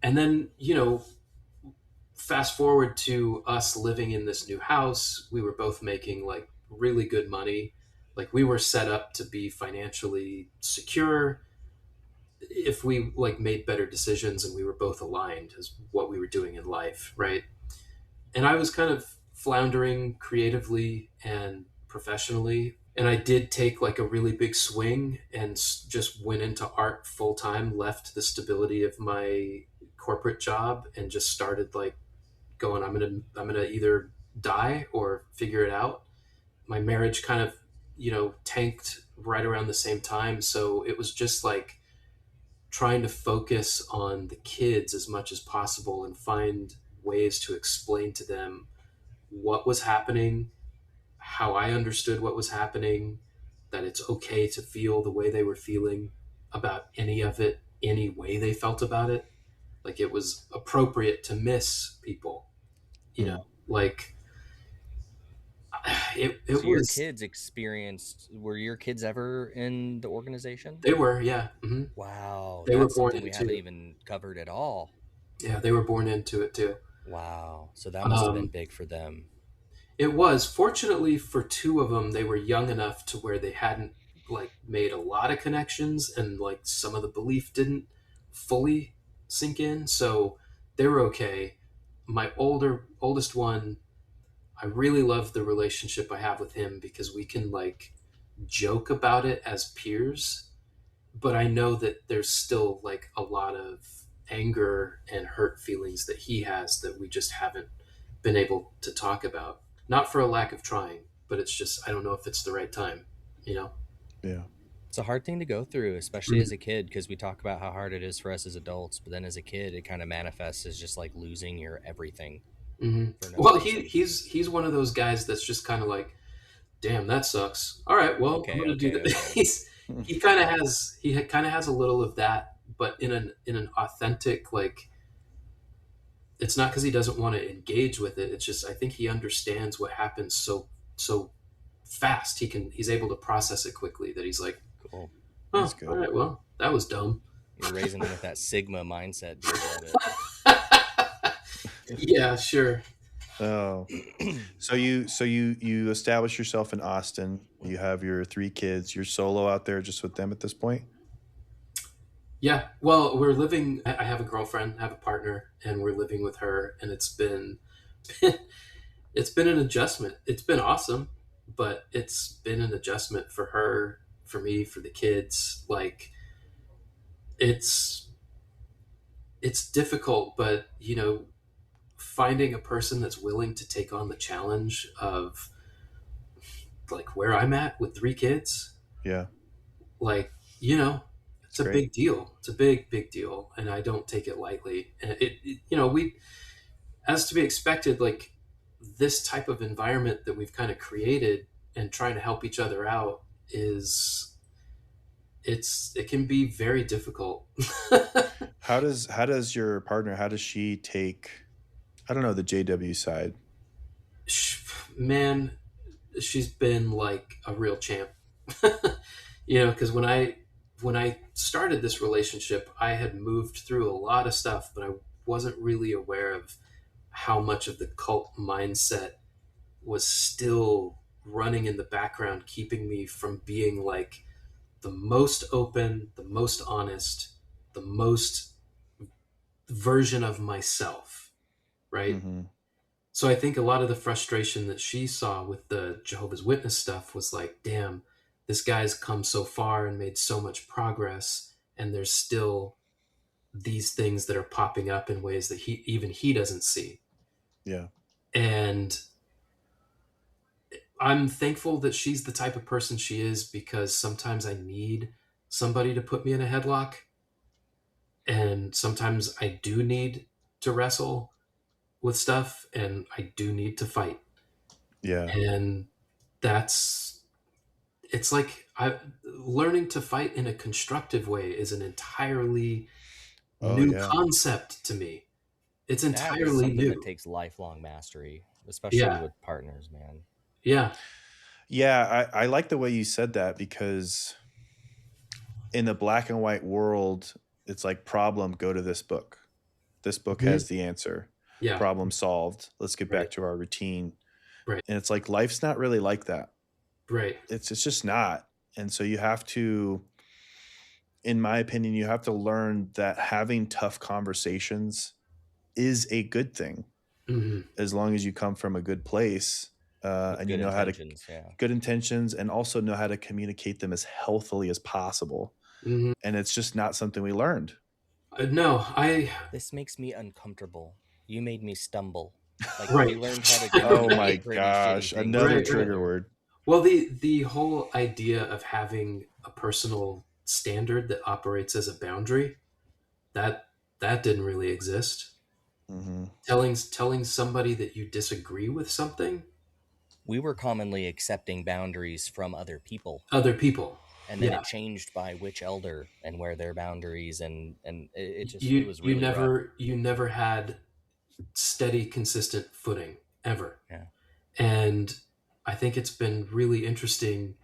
Speaker 3: And then, you know, fast forward to us living in this new house, we were both making like really good money. Like we were set up to be financially secure if we like made better decisions and we were both aligned as what we were doing in life, right? And I was kind of floundering creatively and professionally. And I did take like a really big swing and just went into art full time, left the stability of my corporate job and just started like going I'm gonna either die or figure it out. My marriage kind of, you know, tanked right around the same time, so it was just like trying to focus on the kids as much as possible and find ways to explain to them what was happening, how I understood what was happening, that it's okay to feel the way they were feeling about any of it, any way they felt about it. Like it was appropriate to miss people, you
Speaker 1: Mm.
Speaker 3: know, like it
Speaker 2: So your
Speaker 3: was
Speaker 2: kids experienced, were your kids ever in the organization?
Speaker 3: they were, yeah. Hmm.
Speaker 2: Wow,
Speaker 3: They were
Speaker 2: that's
Speaker 3: born
Speaker 2: something we haven't
Speaker 3: into,
Speaker 2: even covered at all.
Speaker 3: yeah, they were born into it too.
Speaker 2: Wow. So that must have been
Speaker 3: um,
Speaker 2: big for them.
Speaker 3: it was fortunately for two of them, they were young enough to where they hadn't like made a lot of connections and like some of the belief didn't fully sink in, so they were okay. My oldest one, I really love the relationship I have with him because we can like joke about it as peers, but I know that there's still like a lot of anger and hurt feelings that he has that we just haven't been able to talk about. Not for a lack of trying, but it's just I don't know if it's the right time, you know.
Speaker 1: Yeah.
Speaker 2: It's a hard thing to go through, especially as
Speaker 3: Mm.
Speaker 2: a kid, because we talk about how hard it is for us as adults, but then as a kid, it kind of manifests as just like losing your everything. for no
Speaker 3: Well,
Speaker 2: reason.
Speaker 3: he's one of those guys that's just kind of like, damn, that sucks. All right, well, I'm
Speaker 2: Okay,
Speaker 3: gonna do
Speaker 2: okay,
Speaker 3: that.
Speaker 2: okay.
Speaker 3: He kind of has a little of that, but in an authentic, like, it's not because he doesn't want to engage with it. It's just I think he understands what happens so fast. He's able to process it quickly that he's like,
Speaker 2: Cool.
Speaker 1: That's
Speaker 3: oh, all
Speaker 1: good.
Speaker 3: right, well, that was dumb.
Speaker 2: You're raising them with that Sigma mindset, dude. Love it.
Speaker 3: Yeah, sure.
Speaker 1: Oh, so you establish yourself in Austin. You have your 3 kids. You're solo out there just with them at this point?
Speaker 3: Yeah. Well, we're living. I have a girlfriend, I have a partner, and we're living with her, and it's been it's been an adjustment. It's been awesome, but it's been an adjustment for her, for me, for the kids. Like it's it's difficult, but finding a person that's willing to take on the challenge of like where I'm at with 3 kids,
Speaker 1: Yeah,
Speaker 3: like
Speaker 1: that's
Speaker 3: it's a
Speaker 1: great.
Speaker 3: big deal. It's a big deal, and I don't take it lightly. And we, as to be expected, like this type of environment that we've kind of created and trying to help each other out is it can be very difficult.
Speaker 1: How does your partner, how does she take, I don't know, the JW side?
Speaker 3: Man, she's been like a real champ. Because when I started this relationship, I had moved through a lot of stuff, but I wasn't really aware of how much of the cult mindset was still running in the background, keeping me from being like the most open, the most honest, the most version of myself, right?
Speaker 1: Mhm.
Speaker 3: So I think a lot of the frustration that she saw with the Jehovah's Witness stuff was like, damn, this guy's come so far and made so much progress, and there's still these things that are popping up in ways that he doesn't see.
Speaker 1: Yeah.
Speaker 3: And I'm thankful that she's the type of person she is, because sometimes I need somebody to put me in a headlock, and sometimes I do need to wrestle with stuff, and I do need to fight.
Speaker 1: Yeah.
Speaker 3: And that's it's like I learning to fight in a constructive way is an entirely
Speaker 1: Oh,
Speaker 3: new
Speaker 1: yeah.
Speaker 3: concept to me. It's
Speaker 2: That is
Speaker 3: entirely
Speaker 2: something that
Speaker 3: new.
Speaker 2: takes lifelong mastery, especially
Speaker 3: Yeah.
Speaker 2: with partners, man.
Speaker 3: Yeah.
Speaker 1: Yeah, I like the way you said that because in the black and white world, it's like problem, go to this book. This book
Speaker 3: Mhm.
Speaker 1: has the answer.
Speaker 3: Yeah.
Speaker 1: Problem solved. Let's get
Speaker 3: Right.
Speaker 1: back to our routine.
Speaker 3: Right.
Speaker 1: And it's like life's not really like that.
Speaker 3: Right.
Speaker 1: It's just not. And so you have to, in my opinion, you have to learn that having tough conversations is a good thing
Speaker 3: Hmm.
Speaker 1: as long as you come from a good place,
Speaker 2: With
Speaker 1: and you
Speaker 2: good
Speaker 1: know how to,
Speaker 2: intentions, yeah.
Speaker 1: good intentions, and also know how to communicate them as healthily as possible.
Speaker 3: Hmm.
Speaker 1: And it's just not something we learned.
Speaker 3: No,
Speaker 2: This makes me uncomfortable. You made me stumble. Like we
Speaker 3: right.
Speaker 2: learned how to go
Speaker 1: Oh
Speaker 2: and
Speaker 1: my
Speaker 2: do pretty shitty
Speaker 1: gosh,
Speaker 2: things to
Speaker 1: another
Speaker 3: Right.
Speaker 2: each
Speaker 3: Right.
Speaker 1: trigger
Speaker 2: other.
Speaker 1: word.
Speaker 3: Well, the whole idea of having a personal standard that operates as a boundary, that that didn't really exist.
Speaker 1: Mhm.
Speaker 3: Telling somebody that you disagree with something,
Speaker 2: We were commonly accepting boundaries from other people,
Speaker 3: other people.
Speaker 2: and then
Speaker 3: Yeah.
Speaker 2: it changed by which elder and where their boundaries, and it just it
Speaker 3: You
Speaker 2: was really rough.
Speaker 3: you never had steady, consistent footing ever.
Speaker 2: Yeah.
Speaker 3: And I think it's been really interesting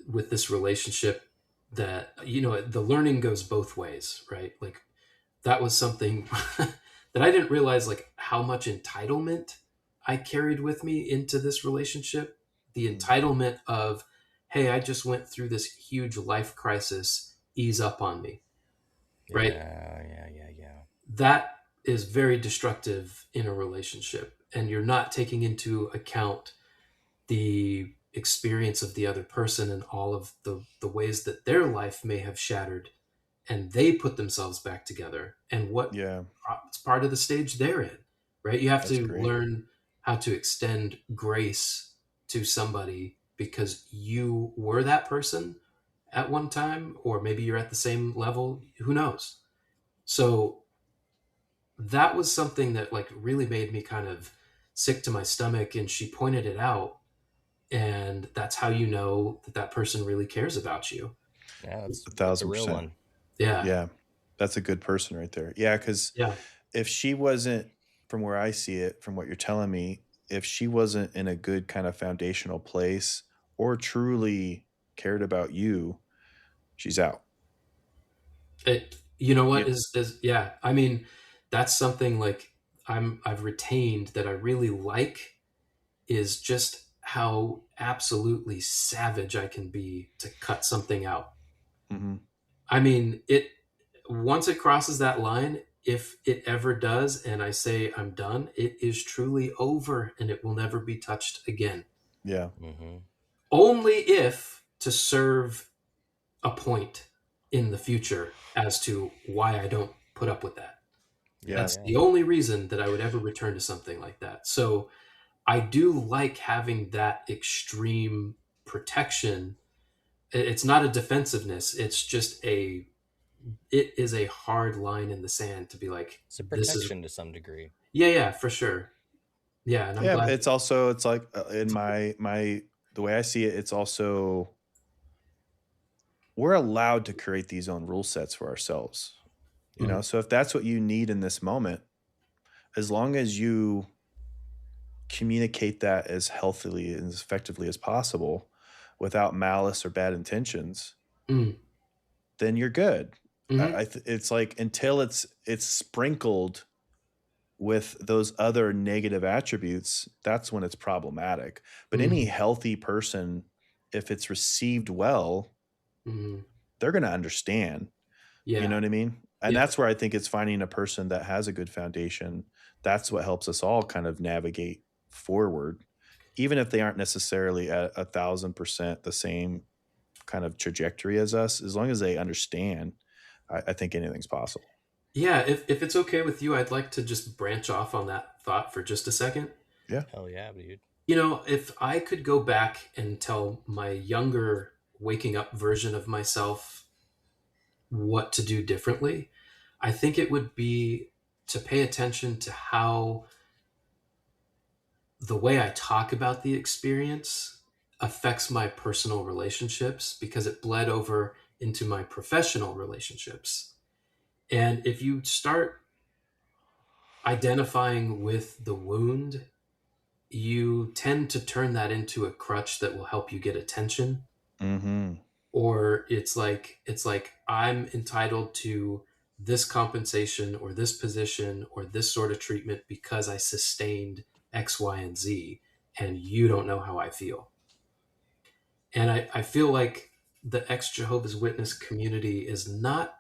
Speaker 3: with this relationship that the learning goes both ways, right? Like that was something that I didn't realize, like how much entitlement I carried with me into this relationship. The
Speaker 1: Mm.
Speaker 3: entitlement of, hey, I just went through this huge life crisis, ease up on me, right?
Speaker 2: Yeah, yeah, yeah, yeah.
Speaker 3: That is very destructive in a relationship, and you're not taking into account the experience of the other person and all of the ways that their life may have shattered, and they put themselves back together, and what
Speaker 1: Yeah,
Speaker 3: it's part of the stage they're in, right? You have
Speaker 1: that's
Speaker 3: to
Speaker 1: great.
Speaker 3: learn how to extend grace to somebody because you were that person at one time, or maybe you're at the same level, who knows. So that was something that like really made me kind of sick to my stomach, and she pointed it out, and that's how you know that that person really cares about you.
Speaker 2: Yeah,
Speaker 1: A
Speaker 2: that's a
Speaker 1: thousand
Speaker 2: real
Speaker 1: percent.
Speaker 2: one.
Speaker 3: Yeah.
Speaker 1: Yeah. That's a good person right there. Yeah. Cause
Speaker 3: Yeah.
Speaker 1: if she wasn't, from where I see it, from what you're telling me, if she wasn't in a good kind of foundational place or truly cared about you, she's out.
Speaker 3: You know what
Speaker 1: Yeah.
Speaker 3: is yeah, I mean, that's something like I've retained that I really like, is just how absolutely savage I can be to cut something out.
Speaker 1: Hmm.
Speaker 3: I mean, it once it crosses that line, if it ever does, and I say I'm done, it is truly over and it will never be touched again.
Speaker 1: Yeah.
Speaker 2: Hmm.
Speaker 3: Only if to serve a point in the future as to why I don't put up with that.
Speaker 2: Yeah,
Speaker 1: Yeah.
Speaker 3: That's
Speaker 2: yeah.
Speaker 3: the only reason that I would ever return to something like that. So I do like having that extreme protection. It's not a defensiveness. It's just it is a hard line in the sand to be like,
Speaker 2: It's a
Speaker 3: this is,
Speaker 2: protection to some degree.
Speaker 3: yeah, yeah, for sure. Yeah. And I'm
Speaker 1: Yeah.
Speaker 3: glad.
Speaker 1: It's also, it's like in the way I see it, it's also, we're allowed to create these own rule sets for ourselves, you
Speaker 3: Mhm,
Speaker 1: know? So if that's what you need in this moment, as long as you communicate that as healthily and as effectively as possible without malice or bad intentions,
Speaker 3: mhm,
Speaker 1: then you're good.
Speaker 3: mhm,
Speaker 1: It's like until it's sprinkled with those other negative attributes, that's when it's problematic. But any
Speaker 3: mhm,
Speaker 1: healthy person, if it's received well,
Speaker 3: mhm.
Speaker 1: they're going to understand. You know
Speaker 3: Yeah.
Speaker 1: what I mean? And
Speaker 3: Yeah.
Speaker 1: that's where I think it's finding a person that has a good foundation. That's what helps us all kind of navigate forward, even if they aren't necessarily at 1,000% the same kind of trajectory as us. As long as they understand, I think anything's possible.
Speaker 3: Yeah. If it's okay with you, I'd like to just branch off on that thought for just a second.
Speaker 1: Yeah.
Speaker 2: Hell yeah, dude.
Speaker 3: You know, if I could go back and tell my younger waking up version of myself what to do differently, I think it would be to pay attention to how the way I talk about the experience affects my personal relationships, because it bled over into my professional relationships. And if you start identifying with the wound, you tend to turn that into a crutch that will help you get attention.
Speaker 1: Hmm.
Speaker 3: Or it's like I'm entitled to this compensation or this position or this sort of treatment because I sustained X, Y, and Z, and you don't know how I feel. And I feel like the ex Jehovah's Witness community is not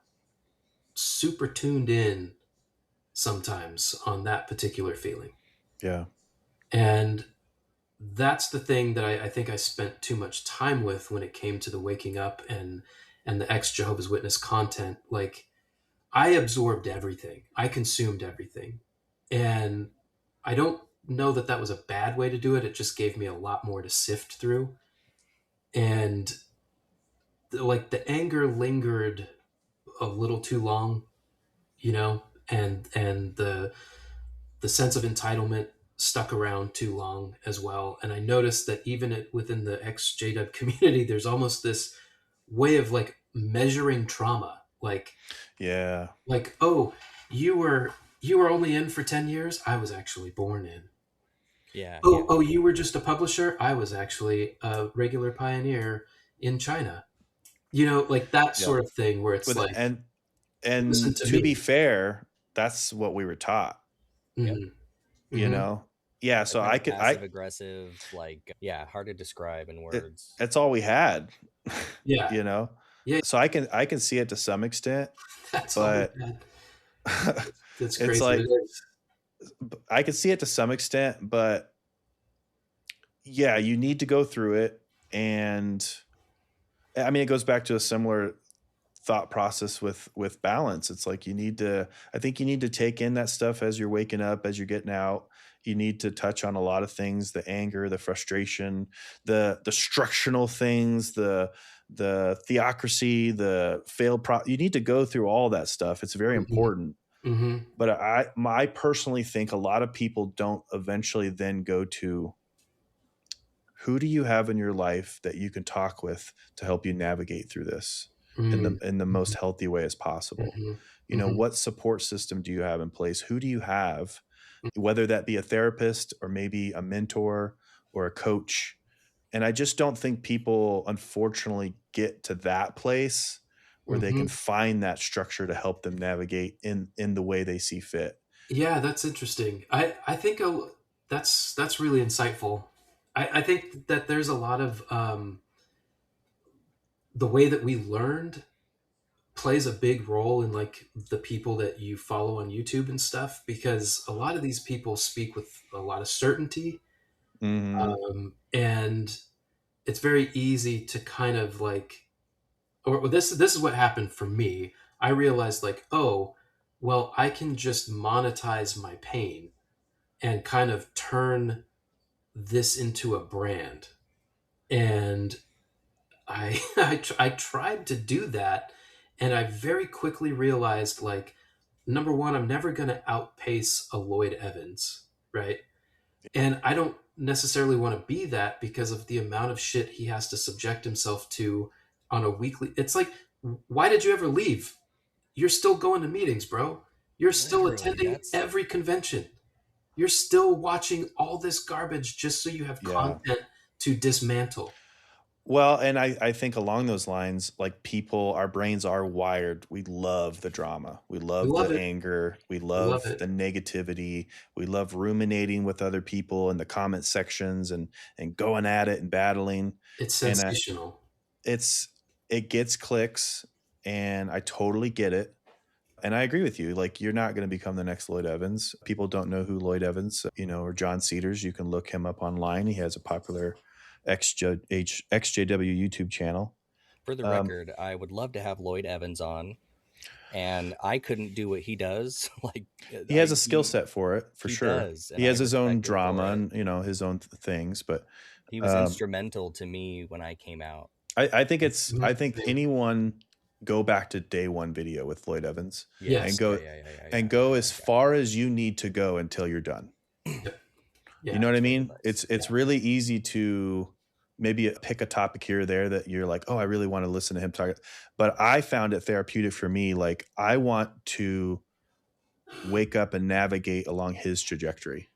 Speaker 3: super tuned in sometimes on that particular feeling.
Speaker 1: Yeah.
Speaker 3: And that's the thing that I think I spent too much time with when it came to the waking up and the ex Jehovah's Witness content. Like, I absorbed everything, I consumed everything, and I don't know that that was a bad way to do it. It just gave me a lot more to sift through, and like the anger lingered a little too long, you know, and the sense of entitlement stuck around too long as well. And I noticed that even within the ex JW community, there's almost this way of like measuring trauma,
Speaker 1: Yeah.
Speaker 3: oh, you were only in for 10 years. I was actually born in.
Speaker 2: Yeah,
Speaker 3: Oh,
Speaker 2: yeah.
Speaker 3: oh, you were just a publisher. I was actually a regular pioneer in China. You know, like that
Speaker 1: Yeah.
Speaker 3: sort of thing where it's
Speaker 1: But
Speaker 3: like, listen
Speaker 1: and
Speaker 3: to
Speaker 1: to be
Speaker 3: me.
Speaker 1: fair, that's what we were taught,
Speaker 2: Yep.
Speaker 3: Hmm.
Speaker 1: you
Speaker 3: Hmm.
Speaker 1: know? Yeah,
Speaker 2: The
Speaker 1: so
Speaker 2: kind
Speaker 1: I
Speaker 2: of
Speaker 1: could
Speaker 2: passive aggressive, yeah, hard to describe in words.
Speaker 1: it's all we had,
Speaker 3: Yeah.
Speaker 1: you know?
Speaker 3: Yeah.
Speaker 1: So I can see it to some extent,
Speaker 3: That's all we
Speaker 1: but
Speaker 3: had. That's
Speaker 1: it's
Speaker 3: crazy. It
Speaker 1: like
Speaker 3: is.
Speaker 1: I can see it to some extent, but yeah, you need to go through it. And I mean, it goes back to a similar thought process with balance. It's like I think you need to take in that stuff as you're waking up, as you're getting out. You need to touch on a lot of things, the anger, the frustration, the structural things, the theocracy, the failed you need to go through all that stuff. It's very
Speaker 3: Mhm.
Speaker 1: important. But I personally think a lot of people don't eventually then go to, who do you have in your life that you can talk with to help you navigate through this
Speaker 3: Mm.
Speaker 1: in the most
Speaker 3: Mhm.
Speaker 1: healthy way as possible?
Speaker 3: Mhm.
Speaker 1: You know,
Speaker 3: Mhm.
Speaker 1: what support system do you have in place? Who do you have, whether that be a therapist or maybe a mentor or a coach? And I just don't think people unfortunately get to that place where they can
Speaker 3: Mhm.
Speaker 1: find that structure to help them navigate in the way they see fit.
Speaker 3: Yeah, that's interesting. I think that's really insightful. I think that there's a lot of the way that we learned plays a big role in like the people that you follow on YouTube and stuff, because a lot of these people speak with a lot of certainty,
Speaker 1: Mhm.
Speaker 3: and it's very easy to kind of like, or this is what happened for me. I realized like, oh, well, I can just monetize my pain and kind of turn this into a brand. And I tried to do that, and I very quickly realized like, number one, I'm never going to outpace a Lloyd Evans, right? And I don't necessarily want to be that because of the amount of shit he has to subject himself to on a weekly. It's like, why did you ever leave? You're still going to meetings, bro. You're still
Speaker 2: Literally,
Speaker 3: attending
Speaker 2: that's
Speaker 3: every convention. You're still watching all this garbage just so you have
Speaker 1: Yeah.
Speaker 3: content to dismantle.
Speaker 1: Well, and I think along those lines, like people, our brains are wired. We love the drama. We
Speaker 3: We
Speaker 1: love
Speaker 3: love
Speaker 1: the
Speaker 3: it.
Speaker 1: anger. We
Speaker 3: We love
Speaker 1: love
Speaker 3: it.
Speaker 1: the negativity. We love ruminating with other people in the comment sections and going at it and battling.
Speaker 3: It's
Speaker 1: And
Speaker 3: sensational.
Speaker 1: it's it gets clicks, and I totally get it. And I agree with you. Like, you're not going to become the next Lloyd Evans. People don't know who Lloyd Evans, or John Cedars. You can look him up online. He has a popular XJW YouTube channel.
Speaker 2: for the
Speaker 1: Um,
Speaker 2: record. I would love to have Lloyd Evans on, and I couldn't do what he does. Like
Speaker 1: he has a skill set for it, for
Speaker 2: he
Speaker 1: sure.
Speaker 2: does,
Speaker 1: He
Speaker 2: and I
Speaker 1: has his own
Speaker 2: respect him for
Speaker 1: drama
Speaker 2: it.
Speaker 1: and his own things, but
Speaker 2: He was
Speaker 1: um,
Speaker 2: instrumental to me when I came out.
Speaker 1: I
Speaker 3: Mhm.
Speaker 1: think
Speaker 3: Same.
Speaker 1: anyone go back to day one video with Lloyd Evans and
Speaker 3: Yes.
Speaker 2: Yes, yeah,
Speaker 1: go
Speaker 2: yeah, yeah, yeah,
Speaker 1: and
Speaker 2: yeah,
Speaker 1: go
Speaker 2: yeah,
Speaker 1: as
Speaker 2: yeah.
Speaker 1: far as you need to go until you're done.
Speaker 3: Yep.
Speaker 1: You
Speaker 3: Yeah.
Speaker 1: know what I
Speaker 2: That's good
Speaker 1: mean?
Speaker 2: advice.
Speaker 1: It's
Speaker 3: Yeah.
Speaker 1: really easy to maybe pick a topic here or there that you're like, "Oh, I really wanna listen to him talk," but I found it therapeutic for me. Like, I want to wake up and navigate along his trajectory.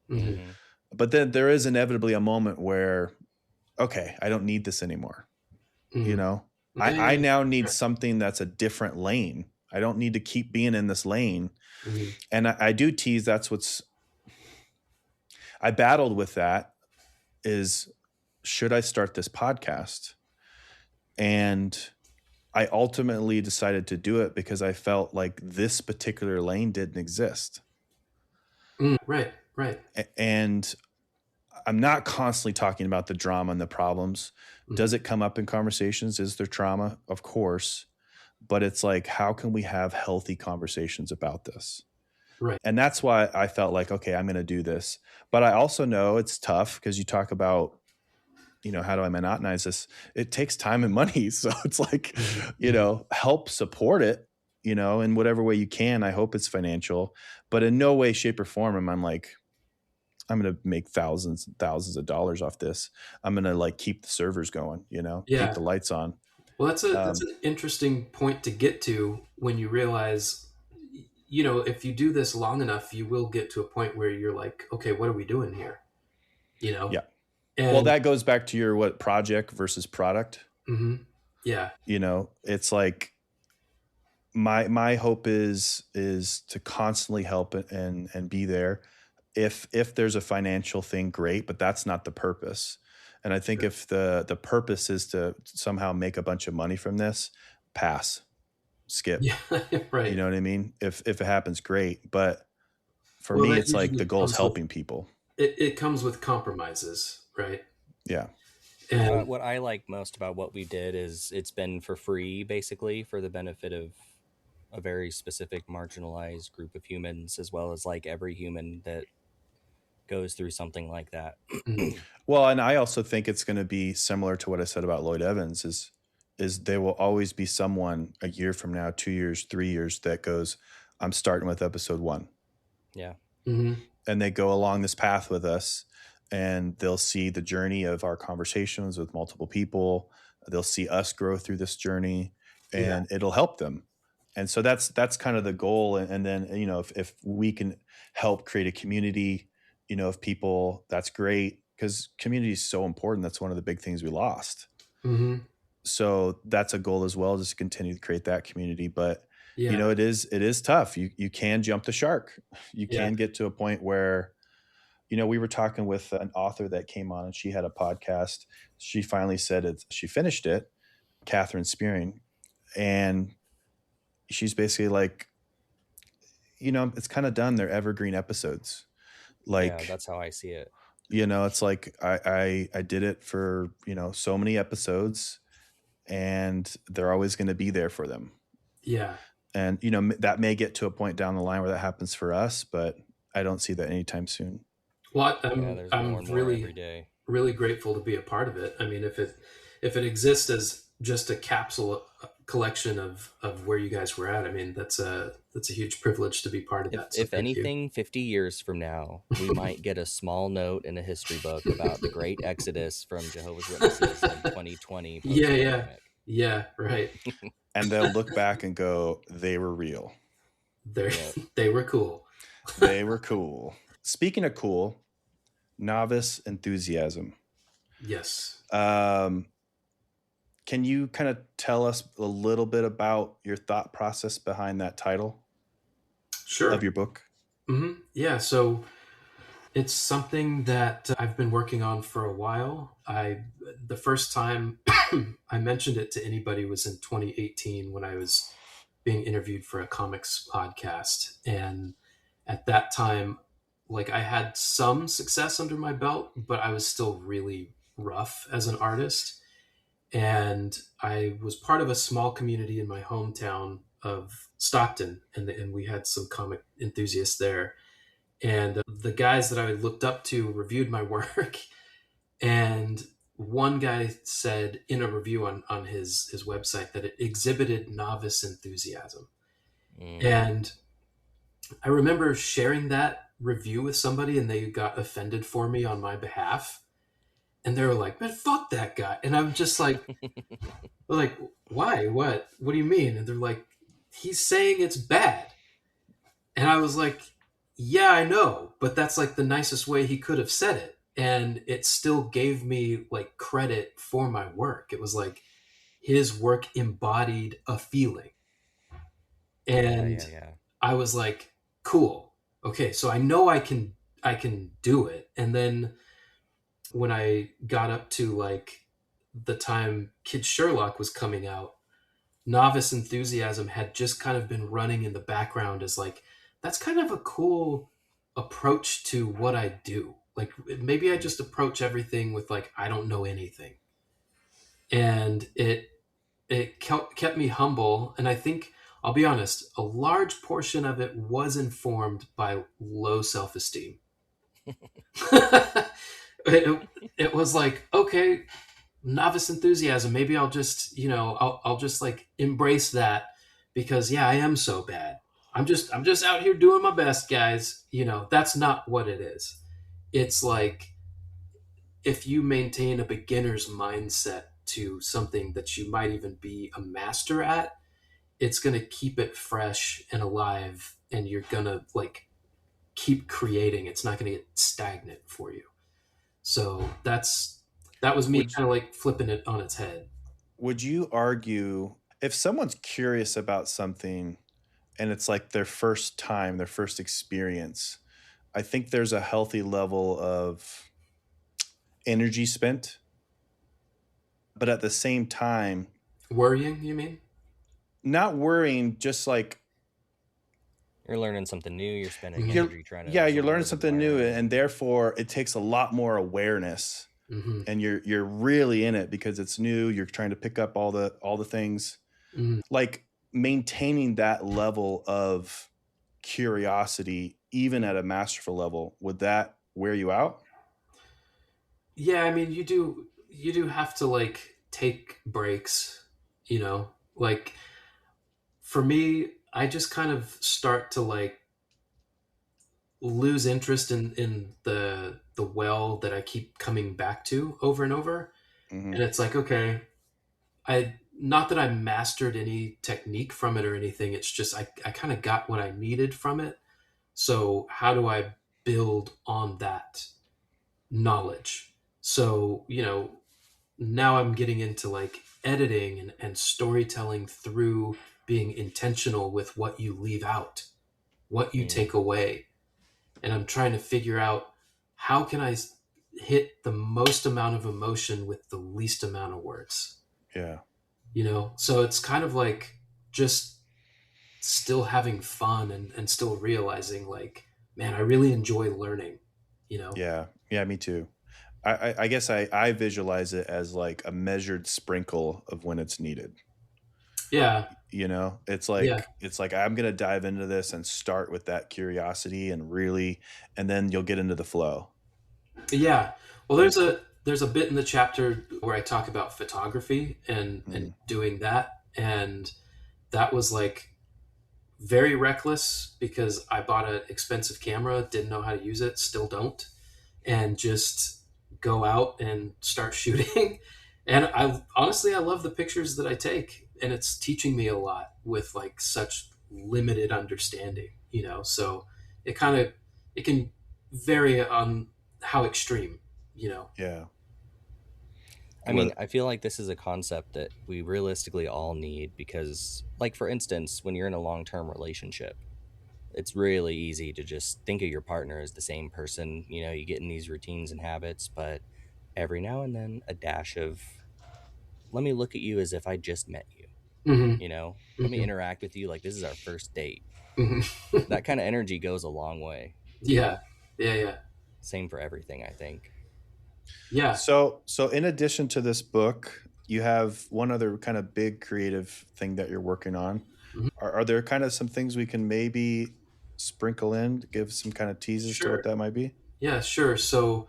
Speaker 3: Hmm.
Speaker 2: Hmm.
Speaker 1: But then there is inevitably a moment where, "Okay, I don't need this anymore," you
Speaker 3: Hmm.
Speaker 1: know?
Speaker 3: Yeah.
Speaker 1: I
Speaker 3: Yeah.
Speaker 1: now need
Speaker 3: Sure.
Speaker 1: something that's a different lane. I don't need to keep being in this lane,
Speaker 3: Hmm.
Speaker 1: and I do tease that's what's I battled with that is, should I start this podcast? And I ultimately decided to do it because I felt like this particular lane didn't exist.
Speaker 3: Right. Right.
Speaker 1: And I'm not constantly talking about the drama and the problems.
Speaker 3: Hmm.
Speaker 1: Does it come up in conversations? Is there trauma? Of course. But it's like, how can we have healthy conversations about this?
Speaker 3: Right.
Speaker 1: And that's why I felt like, okay, I'm going to do this. But I also know it's tough because you talk about, how do I monetize this? It takes time and money. So it's like,
Speaker 3: Hmm. Hmm.
Speaker 1: help support it, in whatever way you can. I hope it's financial, but in no way, shape, or form am I like, I'm going to make thousands and thousands of dollars off this. I'm going to like keep the servers going, keep
Speaker 3: Yeah.
Speaker 1: the lights on.
Speaker 3: Well, that's
Speaker 1: Um,
Speaker 3: an interesting point to get to when you realize, if you do this long enough, you will get to a point where you're like, okay, what are we doing here? You know,
Speaker 1: yeah. Well,
Speaker 3: and
Speaker 1: that goes back to your what project versus product.
Speaker 3: mhm. Yeah.
Speaker 1: It's like my hope is to constantly help it and be there. If there's a financial thing, great, but that's not the purpose. And I think
Speaker 3: Sure.
Speaker 1: if the purpose is to somehow make a bunch of money from this, pass, skip.
Speaker 3: Yeah.
Speaker 1: You
Speaker 3: Right.
Speaker 1: know what I mean? If it happens, great. But for
Speaker 3: Well,
Speaker 1: me,
Speaker 3: that
Speaker 1: it's like the
Speaker 3: usually
Speaker 1: goal is
Speaker 3: comes with
Speaker 1: helping people.
Speaker 3: it comes with compromises, right?
Speaker 1: Yeah.
Speaker 3: And
Speaker 2: What I like most about what we did is it's been for free, basically, for the benefit of a very specific marginalized group of humans, as well as like every human that goes through something like that.
Speaker 3: mhm.
Speaker 1: Well, and I also think it's going to be similar to what I said about Lloyd Evans is there will always be someone a year from now, 2 years, 3 years that goes, I'm starting with episode 1.
Speaker 2: Yeah.
Speaker 3: Mm-hmm.
Speaker 1: And they go along this path with us, and they'll see the journey of our conversations with multiple people. They'll see us grow through this journey,
Speaker 3: Yeah.
Speaker 1: and it'll help them. And so that's kind of the goal. And then, if we can help create a community, of people, that's great, because community is so important. That's one of the big things we lost.
Speaker 3: Mm-hmm.
Speaker 1: So that's a goal as well, just to continue to create that community. But
Speaker 3: Yeah.
Speaker 1: it is tough. You can jump the shark. You
Speaker 3: Yeah.
Speaker 1: can get to a point where, we were talking with an author that came on, and she had a podcast. She finally said she finished it, Catherine Spearing, and she's basically like, it's kind of done. They're evergreen episodes.
Speaker 2: Yeah,
Speaker 1: Like,
Speaker 2: that's how I see it.
Speaker 1: it's like I did it for, so many episodes, and they're always going to be there for them.
Speaker 3: Yeah.
Speaker 1: And, that may get to a point down the line where that happens for us, but I don't see that anytime soon.
Speaker 3: Well,
Speaker 2: There's more
Speaker 3: I'm
Speaker 2: and more every
Speaker 3: really,
Speaker 2: day.
Speaker 3: really grateful to be a part of it. I mean, if it exists as just a capsule collection of where you guys were at, I mean, that's a huge privilege to be part of that. So
Speaker 2: If
Speaker 3: thank you.
Speaker 2: anything, 50 years from now, we might get a small note in a history book about the great exodus from Jehovah's Witnesses in 2020 post-pandemic.
Speaker 3: Yeah, right.
Speaker 1: And they'll look back and go, they were real.
Speaker 3: They were cool.
Speaker 1: They were cool. Speaking of cool, novice enthusiasm.
Speaker 3: Yes.
Speaker 1: Can you kind of tell us a little bit about your thought process behind that title?
Speaker 3: Sure.
Speaker 1: Of your book?
Speaker 3: Mm-hmm. Yeah. So it's something that I've been working on for a while. The first time I mentioned it to anybody was in 2018 when I was being interviewed for a comics podcast. And at that time, like, I had some success under my belt, but I was still really rough as an artist. And I was part of a small community in my hometown of Stockton, and we had some comic enthusiasts there. And the guys that I looked up to reviewed my work. And one guy said in a review on his website that it exhibited novice enthusiasm. And I remember sharing that review with somebody, and they got offended for me on my behalf. And they were like, man, fuck that guy. And I'm just like, why? What do you mean? And they're like, he's saying it's bad. And I was like, yeah, I know, but that's like the nicest way he could have said it. And it still gave me like credit for my work. It was like his work embodied a feeling. And
Speaker 2: yeah.
Speaker 3: I was like, cool. Okay, so I know I can do it. And then when I got up to like the time Kid Sherlock was coming out, novice enthusiasm had just kind of been running in the background as like, that's kind of a cool approach to what I do. Like, maybe I just approach everything with like, I don't know anything. And it kept me humble. And I think, I'll be honest, a large portion of it was informed by low self-esteem. it was like, okay, novice enthusiasm, maybe I'll just, I'll just like embrace that, because yeah, I am so bad. I'm just out here doing my best, guys. That's not what it is. It's like, if you maintain a beginner's mindset to something that you might even be a master at, it's going to keep it fresh and alive, and you're going to like keep creating. It's not going to get stagnant for you. So that was me kind of like flipping it on its head.
Speaker 1: Would you argue, if someone's curious about something and it's like their first time, their first experience, I think there's a healthy level of energy spent, but at the same time,
Speaker 3: worrying, you mean?
Speaker 1: Not worrying, just like,
Speaker 2: you're learning something new, you're spending energy trying to
Speaker 1: you're learning something new, and therefore it takes a lot more awareness.
Speaker 3: Mm-hmm.
Speaker 1: And you're really in it because it's new. You're trying to pick up all the things.
Speaker 3: Mm-hmm.
Speaker 1: Like, maintaining that level of curiosity, even at a masterful level, would that wear you out?
Speaker 3: Yeah, I mean, you do have to like take breaks, like, for me, I just kind of start to like lose interest in the well that I keep coming back to over and over.
Speaker 1: Mm-hmm.
Speaker 3: And it's like, okay, I not that I mastered any technique from it or anything. It's just I kind of got what I needed from it. So how do I build on that knowledge? So, now I'm getting into like editing and storytelling through being intentional with what you leave out, what you
Speaker 2: Mm,
Speaker 3: take away. And I'm trying to figure out how can I hit the most amount of emotion with the least amount of words,
Speaker 1: Yeah.
Speaker 3: So it's kind of like just still having fun and still realizing like, man, I really enjoy learning, you know?
Speaker 1: Yeah. Yeah. Me too. I guess I visualize it as like a measured sprinkle of when it's needed.
Speaker 3: Yeah.
Speaker 1: You know,
Speaker 3: Yeah.
Speaker 1: it's like I'm gonna dive into this and start with that curiosity and really, and then you'll get into the flow.
Speaker 3: Yeah. Well,
Speaker 1: And
Speaker 3: there's a bit in the chapter where I talk about photography and
Speaker 1: mm,
Speaker 3: doing that, and that was like very reckless because I bought an expensive camera, didn't know how to use it, still don't, and just go out and start shooting. And I honestly I love the pictures that I take, and it's teaching me a lot with like such limited understanding, So it kind of it can vary on how extreme, you know.
Speaker 1: yeah.
Speaker 2: I mean,
Speaker 1: What?
Speaker 2: I feel like this is a concept that we realistically all need because, like, for instance, when you're in a long term relationship, it's really easy to just think of your partner as the same person. You know, you get in these routines and habits, but every now and then a dash of, let me look at you as if I just met you,
Speaker 3: Hmm.
Speaker 2: you know, let me
Speaker 3: Hmm.
Speaker 2: interact with you like this is our first date.
Speaker 3: Hmm.
Speaker 2: That kind of energy goes a long way, you
Speaker 3: Yeah.
Speaker 2: know,
Speaker 3: Yeah. Yeah.
Speaker 2: same for everything, I think.
Speaker 3: Yeah.
Speaker 1: So in addition to this book, you have one other kind of big creative thing that you're working on.
Speaker 3: Mhm.
Speaker 1: Are there kind of some things we can maybe sprinkle in, give some kind of teases to what
Speaker 3: Sure.
Speaker 1: that might be?
Speaker 3: Yeah. Sure. So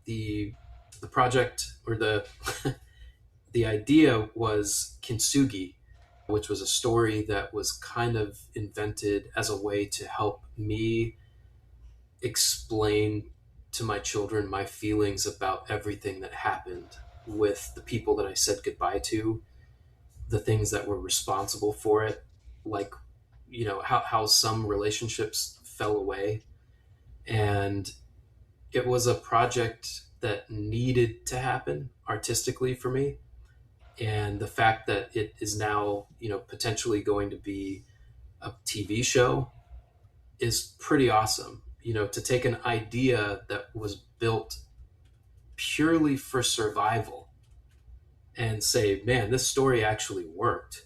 Speaker 3: the the project or the idea was kintsugi, which was a story that was kind of invented as a way to help me explain to my children my feelings about everything that happened with the people that I said goodbye to, the things that were responsible for it, like, how some relationships fell away. And it was a project that needed to happen artistically for me. And the fact that it is now, potentially going to be a TV show is pretty awesome. To take an idea that was built purely for survival and say, man, this story actually worked,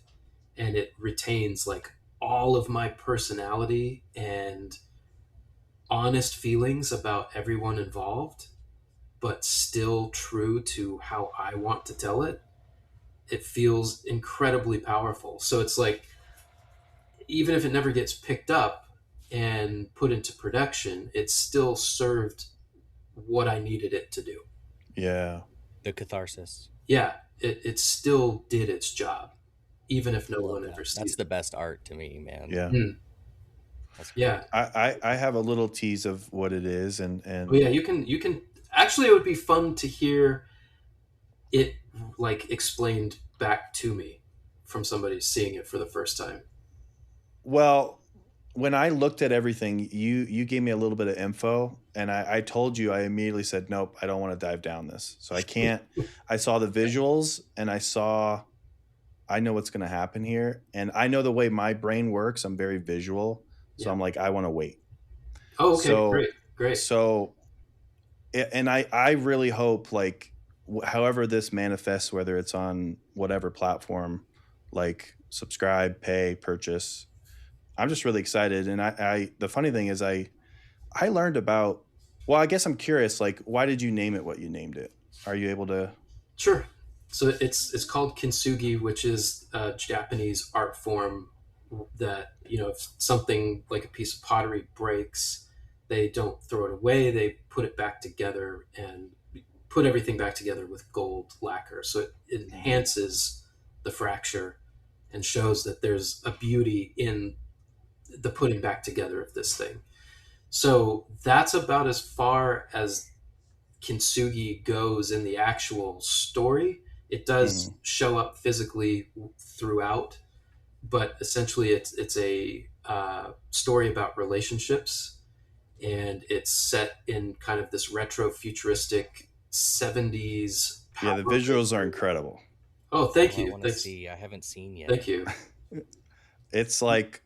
Speaker 3: and it retains like all of my personality and honest feelings about everyone involved, but still true to how I want to tell it. It feels incredibly powerful. So it's like, even if it never gets picked up and put into production, it still served what I needed it to do.
Speaker 1: Yeah.
Speaker 2: The catharsis.
Speaker 3: Yeah, it still did its job, even if
Speaker 2: I
Speaker 3: no
Speaker 2: love
Speaker 3: one ever
Speaker 2: that. That's
Speaker 3: sees
Speaker 2: the
Speaker 3: it.
Speaker 2: best art to me, man.
Speaker 1: Yeah.
Speaker 3: Mm,
Speaker 2: That's
Speaker 3: yeah.
Speaker 2: great.
Speaker 1: I have a little tease of what it is,
Speaker 3: Oh yeah,
Speaker 1: and
Speaker 3: you can actually, it would be fun to hear it like explained back to me from somebody seeing it for the first time.
Speaker 1: well, when I looked at everything, you gave me a little bit of info, and I told you I immediately said nope, I don't want to dive down this. So I can't. I saw the visuals, and I know what's going to happen here, and I know the way my brain works. I'm very visual, so
Speaker 3: Yeah.
Speaker 1: I'm like I want to wait.
Speaker 3: Oh, okay,
Speaker 1: So
Speaker 3: great, great.
Speaker 1: so and I really hope like however this manifests, whether it's on whatever platform, like subscribe, pay, purchase. I'm just really excited, and I the funny thing is I learned about. Well, I guess I'm curious. Like, why did you name it what you named it? Are you able to?
Speaker 3: Sure. So it's called kintsugi, which is a Japanese art form that, if something like a piece of pottery breaks, they don't throw it away. They put it back together and put everything back together with gold lacquer. So it
Speaker 1: Mhm.
Speaker 3: enhances the fracture and shows that there's a beauty in the putting back together of this thing. So that's about as far as Kintsugi goes in the actual story. It does
Speaker 1: Mhm.
Speaker 3: show up physically throughout, but essentially it's a story about relationships, and it's set in kind of this retro futuristic 70s
Speaker 1: Yeah, the
Speaker 3: Power
Speaker 1: visuals are
Speaker 3: Ranger.
Speaker 1: incredible.
Speaker 3: Oh,
Speaker 2: Oh,
Speaker 3: thank
Speaker 2: I
Speaker 3: you.
Speaker 2: want to
Speaker 3: Thanks.
Speaker 2: see. I haven't seen
Speaker 3: Thank
Speaker 2: yet.
Speaker 3: you.
Speaker 1: It's like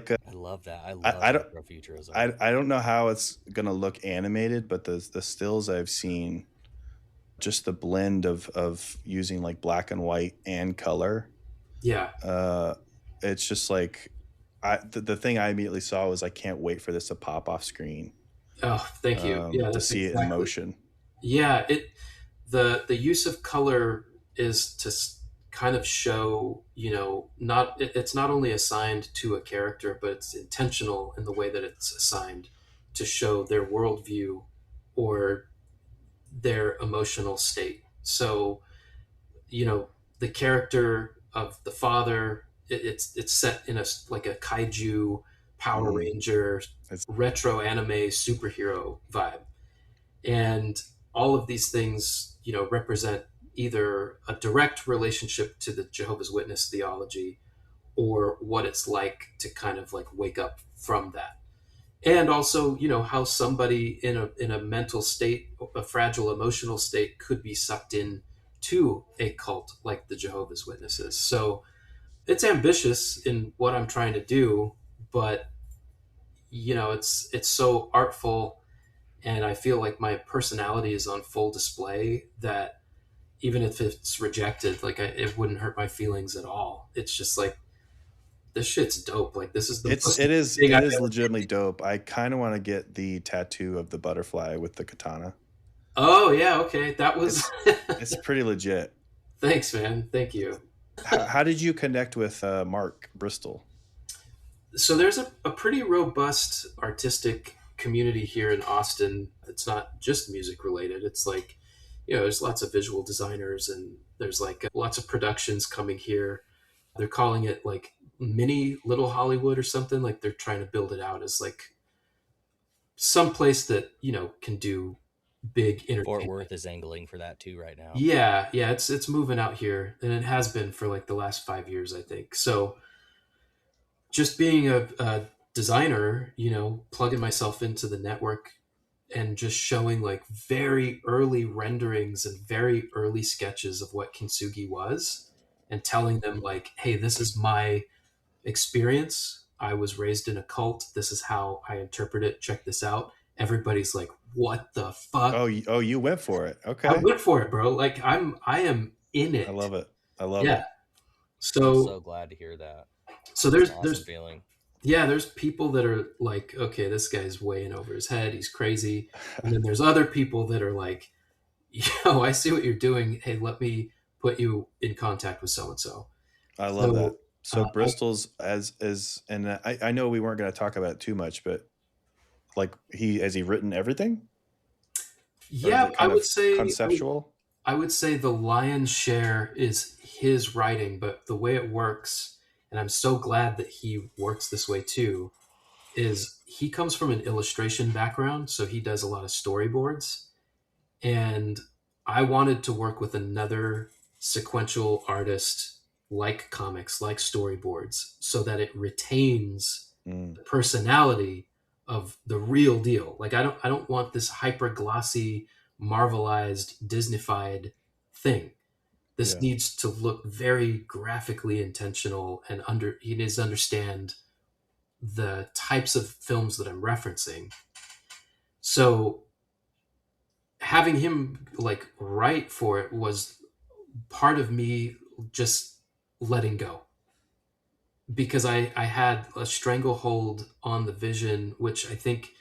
Speaker 1: a
Speaker 2: I love that. I
Speaker 1: I
Speaker 2: love
Speaker 1: I don't
Speaker 2: retrofuturism.
Speaker 1: I don't know how it's gonna look animated, but the stills I've seen, just the blend of using like black and white and color,
Speaker 3: Yeah.
Speaker 1: uh, it's just like the thing I immediately saw was I can't wait for this to pop off screen,
Speaker 3: Oh, thank you. Yeah,
Speaker 1: to
Speaker 3: that's
Speaker 1: see it in
Speaker 3: exactly.
Speaker 1: motion.
Speaker 3: Yeah, it the use of color is to kind of show, not it's not only assigned to a character, but it's intentional in the way that it's assigned to show their worldview or their emotional state. So, the character of the father, it's set in a like a kaiju Power
Speaker 1: Mhm.
Speaker 3: Ranger
Speaker 1: It's
Speaker 3: retro anime superhero vibe, and all of these things represent either a direct relationship to the Jehovah's Witness theology, or what it's like to kind of like wake up from that, and also how somebody in a mental state, a fragile emotional state, could be sucked in to a cult like the Jehovah's Witnesses. So it's ambitious in what I'm trying to do, but it's so artful, and I feel like my personality is on full display, that even if it's rejected, like it wouldn't hurt my feelings at all. It's just like, this shit's dope. Like, this is the
Speaker 1: it's
Speaker 3: most
Speaker 1: it is
Speaker 3: thing
Speaker 1: it
Speaker 3: I've
Speaker 1: is
Speaker 3: ever
Speaker 1: legitimately
Speaker 3: made.
Speaker 1: dope. I kind of want to get the tattoo of the butterfly with the katana.
Speaker 3: Oh yeah, okay, that was.
Speaker 1: It's pretty legit.
Speaker 3: Thanks, man. Thank you.
Speaker 1: How did you connect with Mark Bristol?
Speaker 3: So there's a pretty robust artistic community here in Austin. It's not just music related. It's like, there's lots of visual designers, and there's like lots of productions coming here. They're calling it like mini Little Hollywood or something. Like, they're trying to build it out as like some place that can do big
Speaker 2: Fort
Speaker 3: entertainment.
Speaker 2: Worth is angling for that too right now.
Speaker 3: Yeah, yeah, it's moving out here, and it has been for like the last 5 years, I think. So just being a designer, plugging myself into the network and just showing like very early renderings and very early sketches of what Kintsugi was, and telling them like, hey, this is my experience. I was raised in a cult. This is how I interpret it. Check this out. Everybody's like, what the fuck?
Speaker 1: Oh, you went for it.
Speaker 3: I
Speaker 1: Okay.
Speaker 3: went for it, bro. Like, I am in
Speaker 1: I
Speaker 3: it.
Speaker 1: love it. I love
Speaker 3: Yeah.
Speaker 1: it.
Speaker 2: I'm
Speaker 3: So
Speaker 2: so glad to hear that.
Speaker 3: so
Speaker 2: That's an awesome
Speaker 3: there's
Speaker 2: feeling.
Speaker 3: yeah, there's people that are like, okay, this guy's way in over his head. He's crazy. And then there's other people that are like, yo, I see what you're doing. Hey, let me put you in contact with so and so.
Speaker 1: I love that.
Speaker 3: So,
Speaker 1: So
Speaker 3: I,
Speaker 1: Bristol's as and I know we weren't going to talk about it too much, but like he has he written everything, or is
Speaker 3: yeah,
Speaker 1: it kind of conceptual?
Speaker 3: I would say the lion's share is his writing, but the way it works, and I'm so glad that he works this way too, is he comes from an illustration background, so he does a lot of storyboards. And I wanted to work with another sequential artist, like comics, like storyboards, so that it retains
Speaker 1: Mm,
Speaker 3: the personality of the real deal. Like, I don't want this hyper glossy, marvelized, Disneyfied thing. This
Speaker 1: yeah.
Speaker 3: needs to look very graphically intentional, and he needs to understand the types of films that I'm referencing. So having him like write for it was part of me just letting go, because I had a stranglehold on the vision, which I think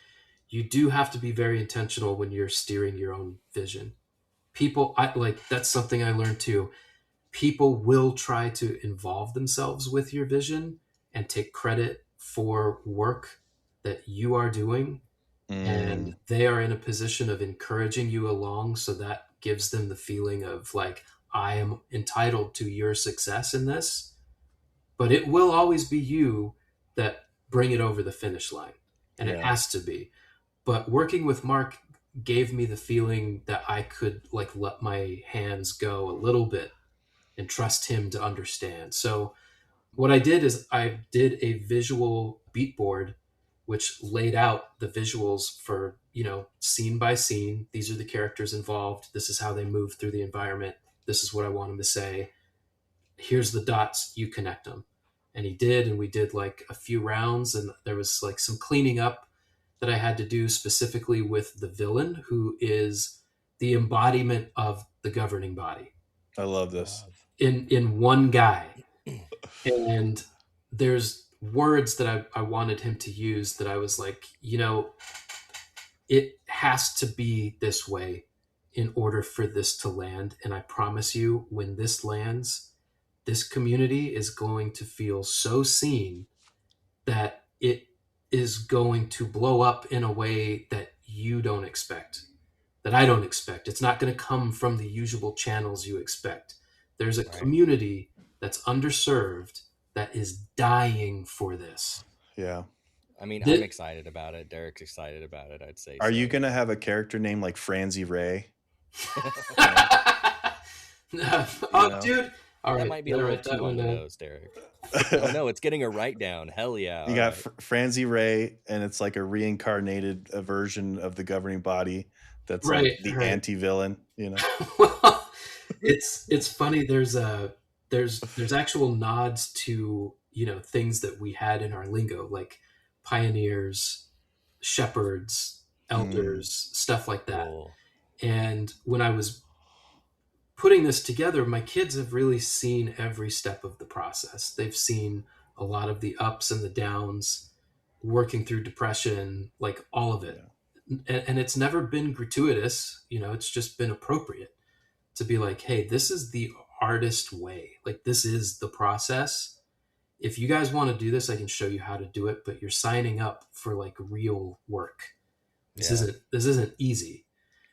Speaker 3: you do have to be very intentional when you're steering your own vision. People, I like, that's something I learned too. People will try to involve themselves with your vision and take credit for work that you are doing, and
Speaker 1: Mm,
Speaker 3: they are in a position of encouraging you along, so that gives them the feeling of like, I am entitled to your success in this, but it will always be you that bring it over the finish line. And it
Speaker 1: Yeah.
Speaker 3: has to be. But working with Mark gave me the feeling that I could like let my hands go a little bit and trust him to understand. So what I did is I did a visual beat board which laid out the visuals for, scene by scene. These are the characters involved. This is how they move through the environment. This is what I want them to say. Here's the dots, you connect them. And he did, and we did like a few rounds, and there was like some cleaning up that I had to do specifically with the villain, who is the embodiment of the governing body
Speaker 1: I love this.
Speaker 2: Love.
Speaker 3: in one guy. And there's words that I wanted him to use that I was like, it has to be this way in order for this to land. And I promise you, when this lands, this community is going to feel so seen that it is going to blow up in a way that you don't expect, that I don't expect. It's not going to come from the usual channels you expect. There's a
Speaker 2: Right.
Speaker 3: community that's underserved that is dying for this.
Speaker 1: Yeah.
Speaker 2: I mean, I'm
Speaker 3: Thi-
Speaker 2: excited about it. Derek's excited about it. I'd say
Speaker 1: Are you
Speaker 2: so.
Speaker 1: gonna have a character named like Franzi Ray?
Speaker 3: Oh, dude. All
Speaker 2: That
Speaker 3: right.
Speaker 2: might be a
Speaker 3: Gotta
Speaker 2: little
Speaker 3: write that
Speaker 2: too on
Speaker 3: one
Speaker 2: the
Speaker 3: down.
Speaker 2: nose, Derek. Oh no, it's getting a write down. Hell yeah!
Speaker 1: You
Speaker 2: All
Speaker 1: got
Speaker 2: right.
Speaker 1: Franzi Ray, and it's like a reincarnated version of the governing body. That's
Speaker 3: Right,
Speaker 1: like the
Speaker 3: right.
Speaker 1: anti-villain.
Speaker 3: Well, it's funny. There's actual nods to things that we had in our lingo, like pioneers, shepherds,
Speaker 1: Mm,
Speaker 3: elders, stuff like that.
Speaker 2: Cool.
Speaker 3: And when I was putting this together, my kids have really seen every step of the process. They've seen a lot of the ups and the downs, working through depression, like all of it.
Speaker 1: yeah.
Speaker 3: And it's never been gratuitous, it's just been appropriate to be like, hey, this is the artist way. Like, this is the process. If you guys want to do this, I can show you how to do it, but you're signing up for like real work. This
Speaker 2: Yeah.
Speaker 3: isn't easy.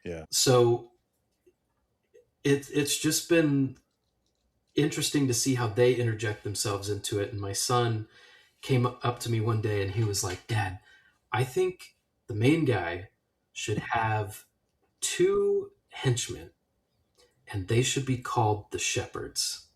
Speaker 1: Yeah.
Speaker 3: So it's just been interesting to see how they interject themselves into it. And my son came up to me one day and he was like, Dad, I think the main guy should have two henchmen and they should be called the shepherds.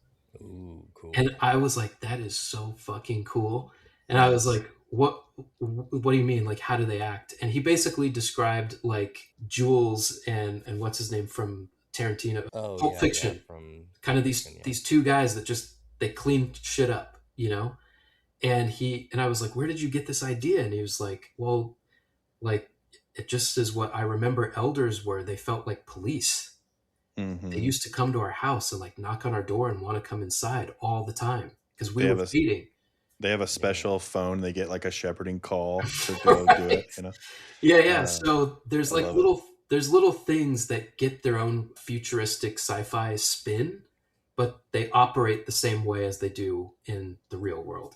Speaker 2: Ooh, cool.
Speaker 3: And I was like, that is so fucking cool. And I was
Speaker 1: Nice.
Speaker 3: like, what do you mean? Like, how do they act? And he basically described like Jules and what's his name from Tarantino,
Speaker 2: Oh
Speaker 3: Pulp
Speaker 2: yeah,
Speaker 3: Fiction,
Speaker 2: from
Speaker 3: kind of
Speaker 2: Pulp Fiction, yeah.
Speaker 3: these two guys that just they clean shit up, and I was like, where did you get this idea? And he was like, well, like, it just is what I remember elders were. They felt like police. They
Speaker 1: Mm-hmm.
Speaker 3: used to come to our house and like knock on our door and want to come inside all the time because we
Speaker 1: They
Speaker 3: were
Speaker 1: have a
Speaker 3: feeding.
Speaker 1: they have a
Speaker 2: Yeah.
Speaker 1: special phone. They get like a shepherding call to go do
Speaker 3: Right.
Speaker 1: it.
Speaker 3: Yeah, yeah.
Speaker 1: Uh,
Speaker 3: So
Speaker 1: I love it.
Speaker 3: there's little things that get their own futuristic sci-fi spin, but they operate the same way as they do in the real world.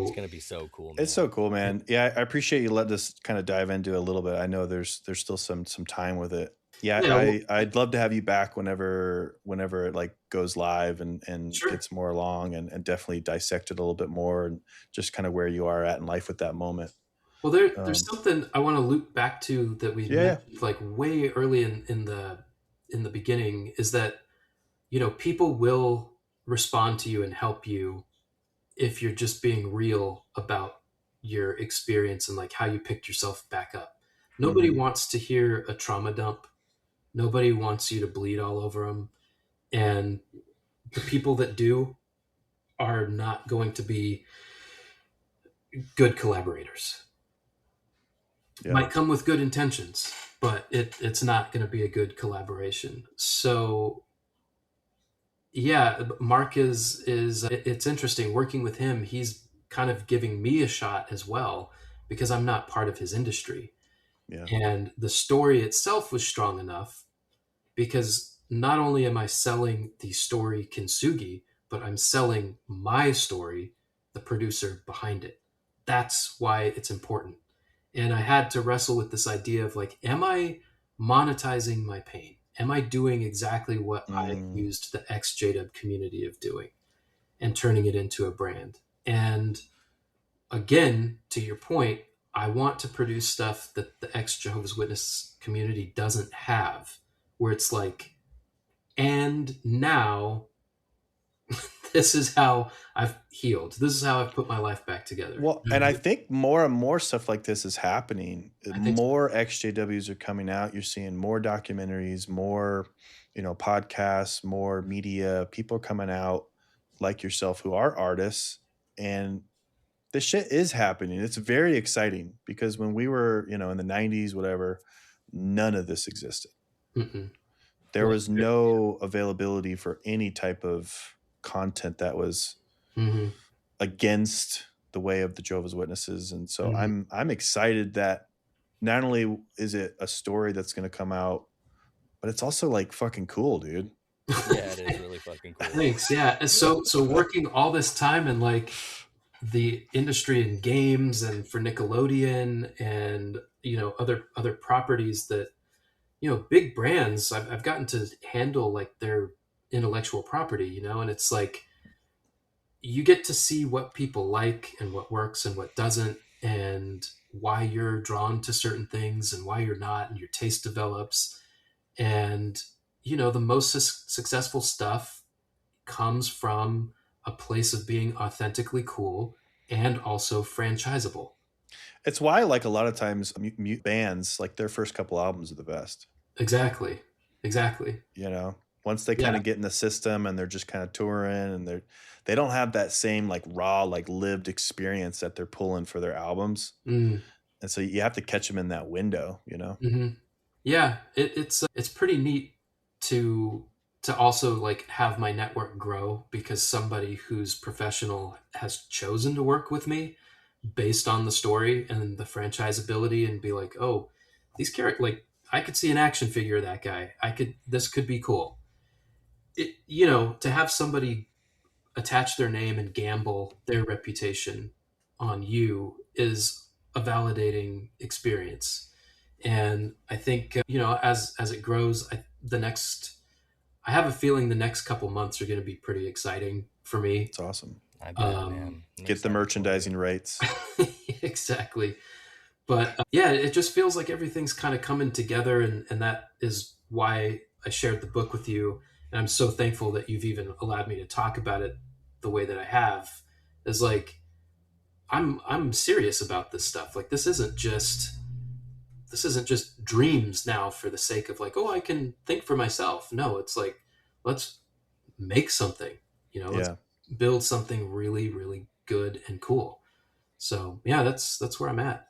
Speaker 2: It's
Speaker 3: So
Speaker 2: gonna be so cool,
Speaker 1: It's so
Speaker 2: man.
Speaker 1: cool, man. Yeah, I appreciate you letting us kind of dive into it a little bit. I know there's still some time with it. Yeah,
Speaker 3: yeah, well,
Speaker 1: I'd love to have you back whenever it like goes live and
Speaker 3: sure.
Speaker 1: gets more along and definitely dissect it a little bit more and just kind of where you are at in life with that moment.
Speaker 3: Well, there's
Speaker 1: Um,
Speaker 3: something I want to loop back to that we
Speaker 1: yeah,
Speaker 3: mentioned like way early in the beginning is that people will respond to you and help you if you're just being real about your experience and like how you picked yourself back up.
Speaker 1: yeah.
Speaker 3: Nobody
Speaker 1: Hmm.
Speaker 3: wants to hear a trauma dump. Nobody wants you to bleed all over them. And the people that do are not going to be good collaborators.
Speaker 1: Yeah,
Speaker 3: Might come with good intentions, but it's not going to be a good collaboration. So yeah, Mark is it's interesting working with him. He's kind of giving me a shot as well because I'm not part of his industry.
Speaker 1: yeah.
Speaker 3: And the story itself was strong enough because not only am I selling the story Kintsugi, but I'm selling my story, the producer behind it. That's why it's important. And I had to wrestle with this idea of like, am I monetizing my pain? Am I doing exactly what I
Speaker 1: Mm,
Speaker 3: accused the ex JDub community of doing and turning it into a brand? And again, to your point, I want to produce stuff that the ex Jehovah's Witness community doesn't have, where it's like, and now this is how I've healed. This is how I've put my life back together.
Speaker 1: Well, and I think more and more stuff like this is happening.
Speaker 3: I think so.
Speaker 1: More XJWs are coming out. You're seeing more documentaries, more, podcasts, more media. People are coming out like yourself who are artists, and this shit is happening. It's very exciting because when we were, in the 90s, whatever, none of this existed.
Speaker 3: Mm-mm.
Speaker 1: There
Speaker 3: Well,
Speaker 1: was no availability for any type of content that was
Speaker 3: mm-hmm.
Speaker 1: against the way of the Jehovah's Witnesses. And so
Speaker 3: Mm-hmm.
Speaker 1: I'm excited that not only is it a story that's going to come out, but it's also like fucking cool, dude.
Speaker 2: Yeah, it is really fucking cool.
Speaker 3: Thanks. Yeah. So working all this time in like the industry in games and for Nickelodeon and other properties that big brands, I've gotten to handle like their intellectual property, and it's like you get to see what people like and what works and what doesn't, and why you're drawn to certain things and why you're not, and your taste develops. And the most successful stuff comes from a place of being authentically cool and also franchisable.
Speaker 1: It's why, like, a lot of times mute bands, like, their first couple albums are the best.
Speaker 3: Exactly.
Speaker 1: Once they kind
Speaker 3: Yeah.
Speaker 1: of get in the system and they're just kind of touring and they don't have that same like raw, like lived experience that they're pulling for their albums.
Speaker 3: Mm.
Speaker 1: And so you have to catch them in that window,
Speaker 3: Mm-hmm. Yeah, it's pretty neat to also like have my network grow because somebody who's professional has chosen to work with me based on the story and the franchise ability, and be like, oh, these characters, like I could see an action figure of that guy. This could be cool. To have somebody attach their name and gamble their reputation on you is a validating experience. And I think as it grows, I have a feeling the next couple months are going to be pretty exciting for me.
Speaker 1: It's awesome.
Speaker 2: I bet, man. I'm
Speaker 1: Get the merchandising rights.
Speaker 3: Exactly. But yeah, it just feels like everything's kind of coming together, and that is why I shared the book with you. And I'm so thankful that you've even allowed me to talk about it the way that I have. Is like I'm serious about this stuff. Like this isn't just dreams now for the sake of like, oh, I can think for myself. No, it's like, let's make something, let's
Speaker 1: Yeah.
Speaker 3: build something really, really good and cool. So yeah, that's where I'm at.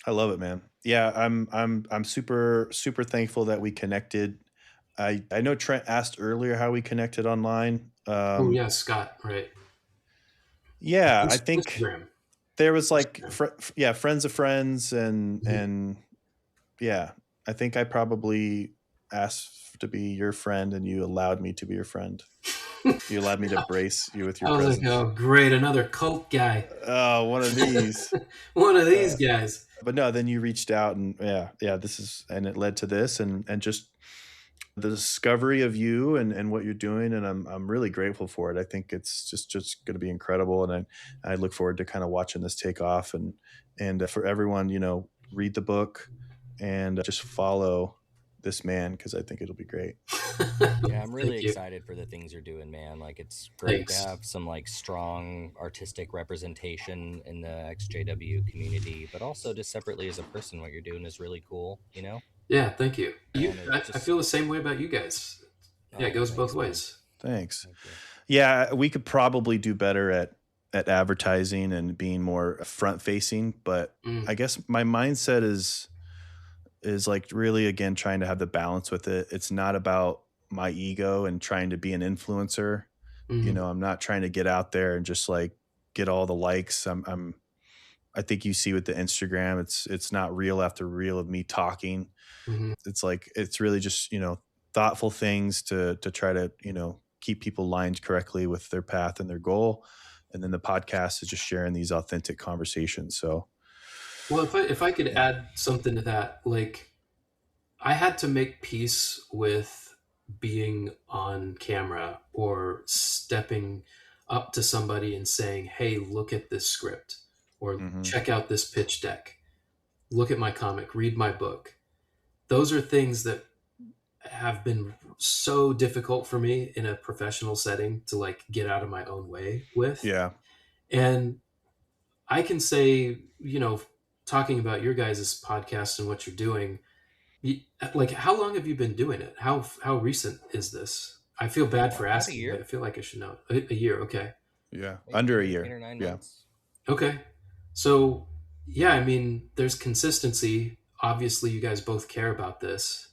Speaker 1: I love it, man. Yeah, I'm super super thankful that we connected. I know Trent asked earlier how we connected online.
Speaker 3: Oh yeah, Scott, right.
Speaker 1: Yeah, I think
Speaker 3: Instagram.
Speaker 1: there was like
Speaker 3: Instagram.
Speaker 1: yeah, friends of friends and
Speaker 3: Mhm.
Speaker 1: yeah, I think I probably asked to be your friend and you allowed me to be your friend. You allowed me to brace you with your
Speaker 3: I was like,
Speaker 1: presence.
Speaker 3: oh great, another cult guy.
Speaker 1: Oh, one of these.
Speaker 3: One of these
Speaker 1: Uh,
Speaker 3: guys.
Speaker 1: but no, then you reached out and yeah, this is and it led to this and just the discovery of you and what you're doing and I'm really grateful for it. I think it's just going to be incredible and I look forward to kind of watching this take off and for everyone, read the book and just follow this man because I think it'll be great.
Speaker 2: Yeah, I'm really
Speaker 3: Thank you.
Speaker 2: excited for the things you're doing, man. Like, it's great to
Speaker 3: Thanks.
Speaker 2: have some like strong artistic representation in the XJW community, but also just separately as a person, what you're doing is really cool.
Speaker 3: Yeah, thank you.
Speaker 2: And it
Speaker 3: I
Speaker 2: just,
Speaker 3: feel the same way about you guys. Yeah, it
Speaker 2: oh,
Speaker 3: goes both
Speaker 2: thanks, man.
Speaker 3: ways.
Speaker 1: Thanks.
Speaker 2: Thank you.
Speaker 1: Yeah, we could probably do better at advertising and being more front facing, but
Speaker 3: Mm,
Speaker 1: I guess my mindset is like really again trying to have the balance with it. It's not about my ego and trying to be an influencer.
Speaker 3: mm,
Speaker 1: I'm not trying to get out there and just like get all the likes. I think you see with the Instagram, it's not reel after reel of me talking.
Speaker 3: mm.
Speaker 1: It's like it's really just, thoughtful things to try to, keep people lined correctly with their path and their goal. And then the podcast is just sharing these authentic conversations. So
Speaker 3: Well, if I could
Speaker 1: yeah.
Speaker 3: add something to that, like I had to make peace with being on camera or stepping up to somebody and saying, "Hey, look at this script." or
Speaker 1: Mm-hmm.
Speaker 3: check out this pitch deck, look at my comic, read my book. Those are things that have been so difficult for me in a professional setting to like get out of my own way with.
Speaker 1: Yeah.
Speaker 3: And I can say, talking about your guys' podcast and what you're doing, like how long have you been doing it? How recent is this? I feel bad for
Speaker 2: About a
Speaker 3: asking. I
Speaker 2: year.
Speaker 3: feel like I should know. A year, okay.
Speaker 1: Yeah.
Speaker 2: Eight,
Speaker 1: Under a
Speaker 2: eight, eight
Speaker 1: year.
Speaker 2: or nine
Speaker 1: Yeah.
Speaker 2: months.
Speaker 3: Okay. So, yeah, I mean, there's consistency. Obviously, you guys both care about this.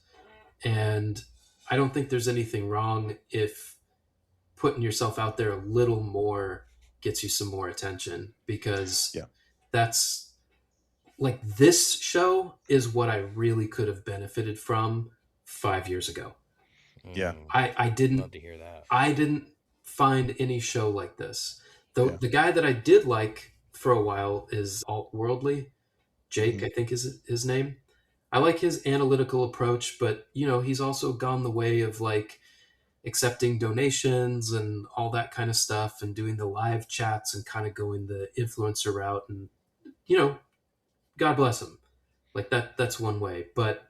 Speaker 3: And I don't think there's anything wrong if putting yourself out there a little more gets you some more attention, because
Speaker 1: Yeah.
Speaker 3: that's like this show is what I really could have benefited from 5 years ago.
Speaker 1: Yeah.
Speaker 3: I didn't
Speaker 2: Love to hear that.
Speaker 3: I didn't find any show like this. Though
Speaker 1: Yeah.
Speaker 3: the guy that I did like for a while is alt worldly. Jake,
Speaker 1: Mm-hmm.
Speaker 3: I think is his name. I like his analytical approach, but he's also gone the way of like accepting donations and all that kind of stuff and doing the live chats and kind of going the influencer route, and you know, God bless him. Like that's one way, but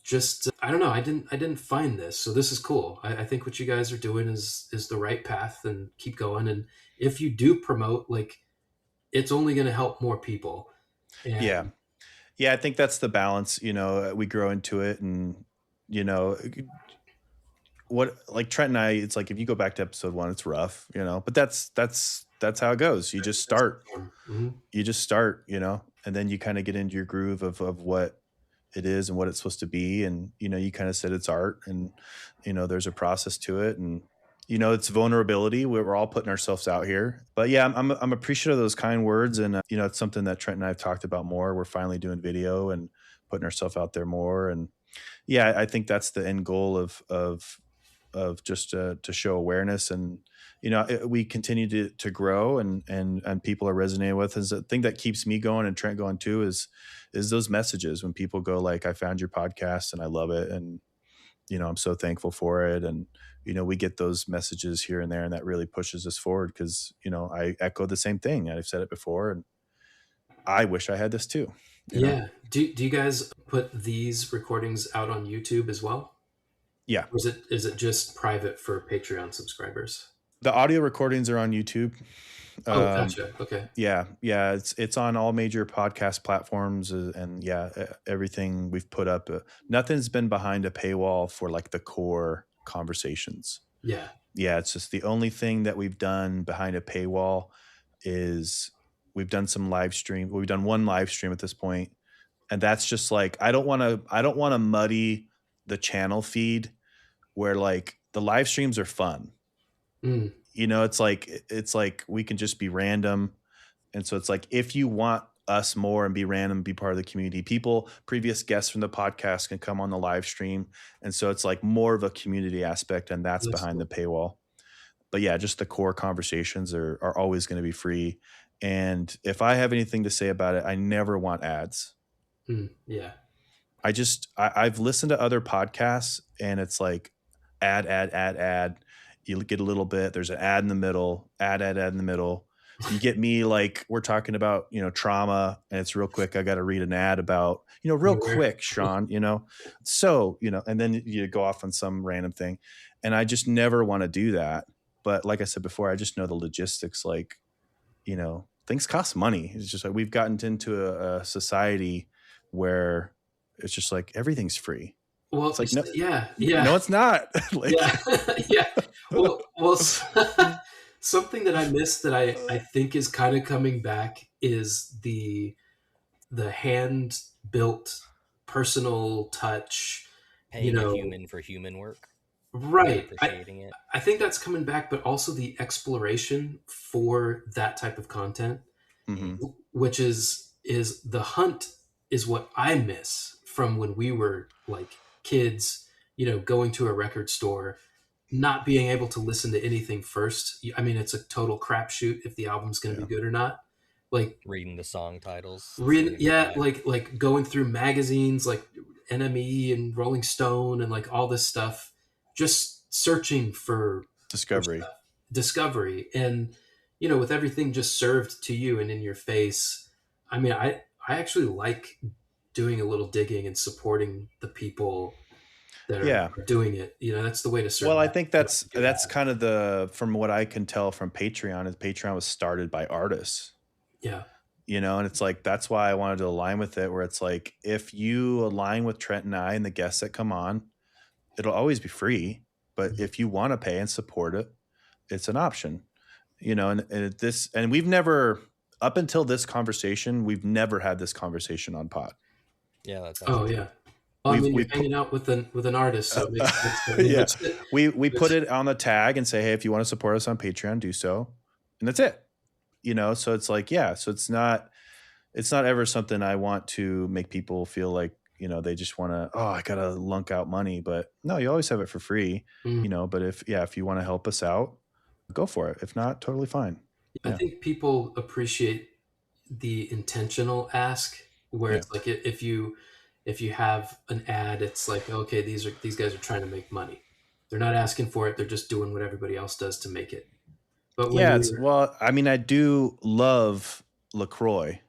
Speaker 3: just I don't know. I didn't find this, so this is cool. I think what you guys are doing is the right path, and keep going. And if you do promote, like, it's only going to help more people.
Speaker 1: Yeah.
Speaker 3: And
Speaker 1: Yeah. I think that's the balance. We grow into it, and you know, what like Trent and I, it's like if you go back to episode 1, it's rough, but that's how it goes. You just start.
Speaker 3: mm-hmm.
Speaker 1: You just start, and then you kind of get into your groove of what it is and what it's supposed to be, and you kind of said it's art, and there's a process to it, and it's vulnerability. We're all putting ourselves out here, but yeah, I'm appreciative of those kind words, and it's something that Trent and I have talked about more. We're finally doing video and putting ourselves out there more, and yeah, I think that's the end goal of just to show awareness, and we continue to grow, and people are resonating with us. The thing that keeps me going and Trent going too is those messages when people go like, I found your podcast and I love it, and I'm so thankful for it, and we get those messages here and there, and that really pushes us forward, because I echo the same thing. I've said it before, and I wish I had this too.
Speaker 3: Yeah. Do you guys put these recordings out on YouTube as well?
Speaker 1: Yeah.
Speaker 3: Or is it just private for Patreon subscribers?
Speaker 1: The audio recordings are on YouTube.
Speaker 3: Oh, gotcha. Okay.
Speaker 1: Yeah, it's on all major podcast platforms, and yeah, everything we've put up. Nothing's been behind a paywall for like the core conversations.
Speaker 3: Yeah.
Speaker 1: Yeah, it's just the only thing that we've done behind a paywall is we've done some live stream. We've done one live stream at this point, and that's just like I don't want to muddy the channel feed, where like the live streams are fun.
Speaker 3: Mm.
Speaker 1: It's like we can just be random. And so it's like, if you want us more and be random, be part of the community, previous guests from the podcast can come on the live stream. And so it's like more of a community aspect, and that's behind the paywall. But yeah, just the core conversations are always going to be free. And if I have anything to say about it, I never want ads.
Speaker 3: Yeah.
Speaker 1: I've listened to other podcasts, and it's like ad. You get a little bit, there's an ad in the middle, ad in the middle. You get me like we're talking about, trauma, and it's real quick. I got to read an ad about, real quick, Sean, so, and then you go off on some random thing. And I just never want to do that. But like I said before, I just know the logistics, like, things cost money. It's just like we've gotten into a society where it's just like everything's free.
Speaker 3: Well,
Speaker 1: it's like, no,
Speaker 3: yeah.
Speaker 1: No, it's not. Like,
Speaker 3: yeah. Yeah. Well, something that I missed that I think is kind of coming back is the hand built personal touch.
Speaker 2: Paying a human for human work.
Speaker 3: Right.
Speaker 2: Appreciating it.
Speaker 3: I think that's coming back, but also the exploration for that type of content, which is the hunt is what I miss from when we were like kids, going to a record store, not being able to listen to anything first. I mean, it's a total crapshoot if the album's going to be good or not. Like
Speaker 2: reading the song titles.
Speaker 3: Like going through magazines like NME and Rolling Stone and like all this stuff, just searching for
Speaker 1: discovery.
Speaker 3: Discovery. And with everything just served to you and in your face. I mean, I actually like doing a little digging and supporting the people that
Speaker 1: Yeah.
Speaker 3: are doing it. That's the way to
Speaker 1: Well, I
Speaker 3: survive.
Speaker 1: think
Speaker 3: What
Speaker 1: that's
Speaker 3: you do
Speaker 1: that's
Speaker 3: have.
Speaker 1: kind of the from what I can tell from Patreon is Patreon was started by artists.
Speaker 3: Yeah.
Speaker 1: And it's like that's why I wanted to align with it, where it's like if you align with Trent and I and the guests that come on, it'll always be free. But if you want to pay and support it, it's an option. And we've never up until this conversation, we've never had this conversation on pod.
Speaker 2: Yeah, that's
Speaker 3: Oh
Speaker 2: actually true.
Speaker 3: yeah. Well, I mean,
Speaker 1: We
Speaker 3: you're
Speaker 1: put
Speaker 3: hanging out with an artist, so it makes sense. I mean,
Speaker 1: yeah,
Speaker 3: which,
Speaker 1: we put
Speaker 3: which
Speaker 1: it on the tag and say, hey, if you want to support us on Patreon, do so, and that's it. So it's like, yeah, so it's not ever something I want to make people feel like, they just want to, oh, I got to lunk out money. But no, you always have it for free,
Speaker 3: mm,
Speaker 1: but if you want to help us out, go for it. If not, totally fine.
Speaker 3: I
Speaker 1: Yeah.
Speaker 3: think people appreciate the intentional ask, where
Speaker 1: Yeah.
Speaker 3: it's like if you have an ad, it's like, okay, these guys are trying to make money. They're not asking for it. They're just doing what everybody else does to make it. But when
Speaker 1: Yeah.
Speaker 3: you're
Speaker 1: Well, I mean, I do love LaCroix,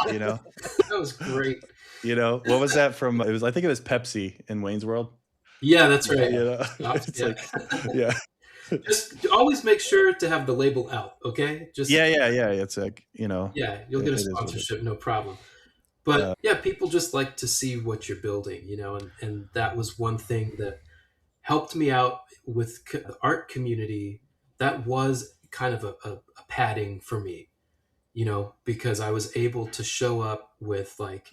Speaker 1: you know,
Speaker 3: that was great.
Speaker 1: what was that from? I think it was Pepsi in Wayne's World.
Speaker 3: Yeah, that's right.
Speaker 1: It's
Speaker 3: Yeah.
Speaker 1: like, yeah.
Speaker 3: Just always make sure to have the label out, okay? Just
Speaker 1: Yeah. It's like,
Speaker 3: yeah, you'll get a
Speaker 1: it is what it is.
Speaker 3: sponsorship, no problem. But yeah, people just like to see what you're building, and that was one thing that helped me out with the art community. That was kind of a padding for me, because I was able to show up with like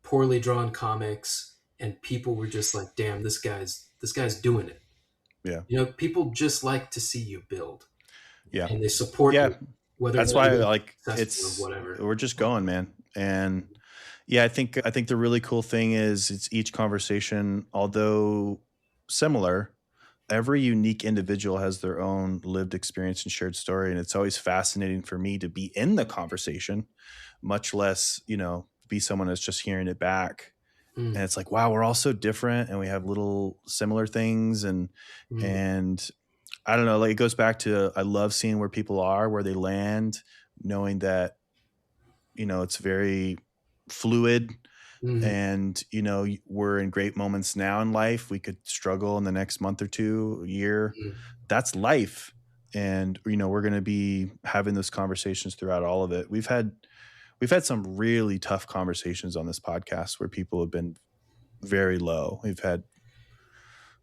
Speaker 3: poorly drawn comics, and people were just like, "Damn, this guy's doing it."
Speaker 1: Yeah.
Speaker 3: People just like to see you build,
Speaker 1: Yeah.
Speaker 3: and they support
Speaker 1: Yeah.
Speaker 3: you, whether or
Speaker 1: That's
Speaker 3: not
Speaker 1: why
Speaker 3: you're
Speaker 1: like
Speaker 3: successful or whatever.
Speaker 1: we're just going, man. And yeah, I think the really cool thing is it's each conversation, although similar, every unique individual has their own lived experience and shared story. And it's always fascinating for me to be in the conversation, much less, be someone that's just hearing it back.
Speaker 3: Mm,
Speaker 1: And it's like, wow, we're all so different and we have little similar things. And
Speaker 3: mm,
Speaker 1: and I don't know, like it goes back to I love seeing where people are, where they land, knowing that, it's very fluid
Speaker 3: mm,
Speaker 1: and, we're in great moments now in life. We could struggle in the next month or two, a year.
Speaker 3: mm.
Speaker 1: That's life. And, we're going to be having those conversations throughout all of it. We've had some really tough conversations on this podcast where people have been very low. We've had,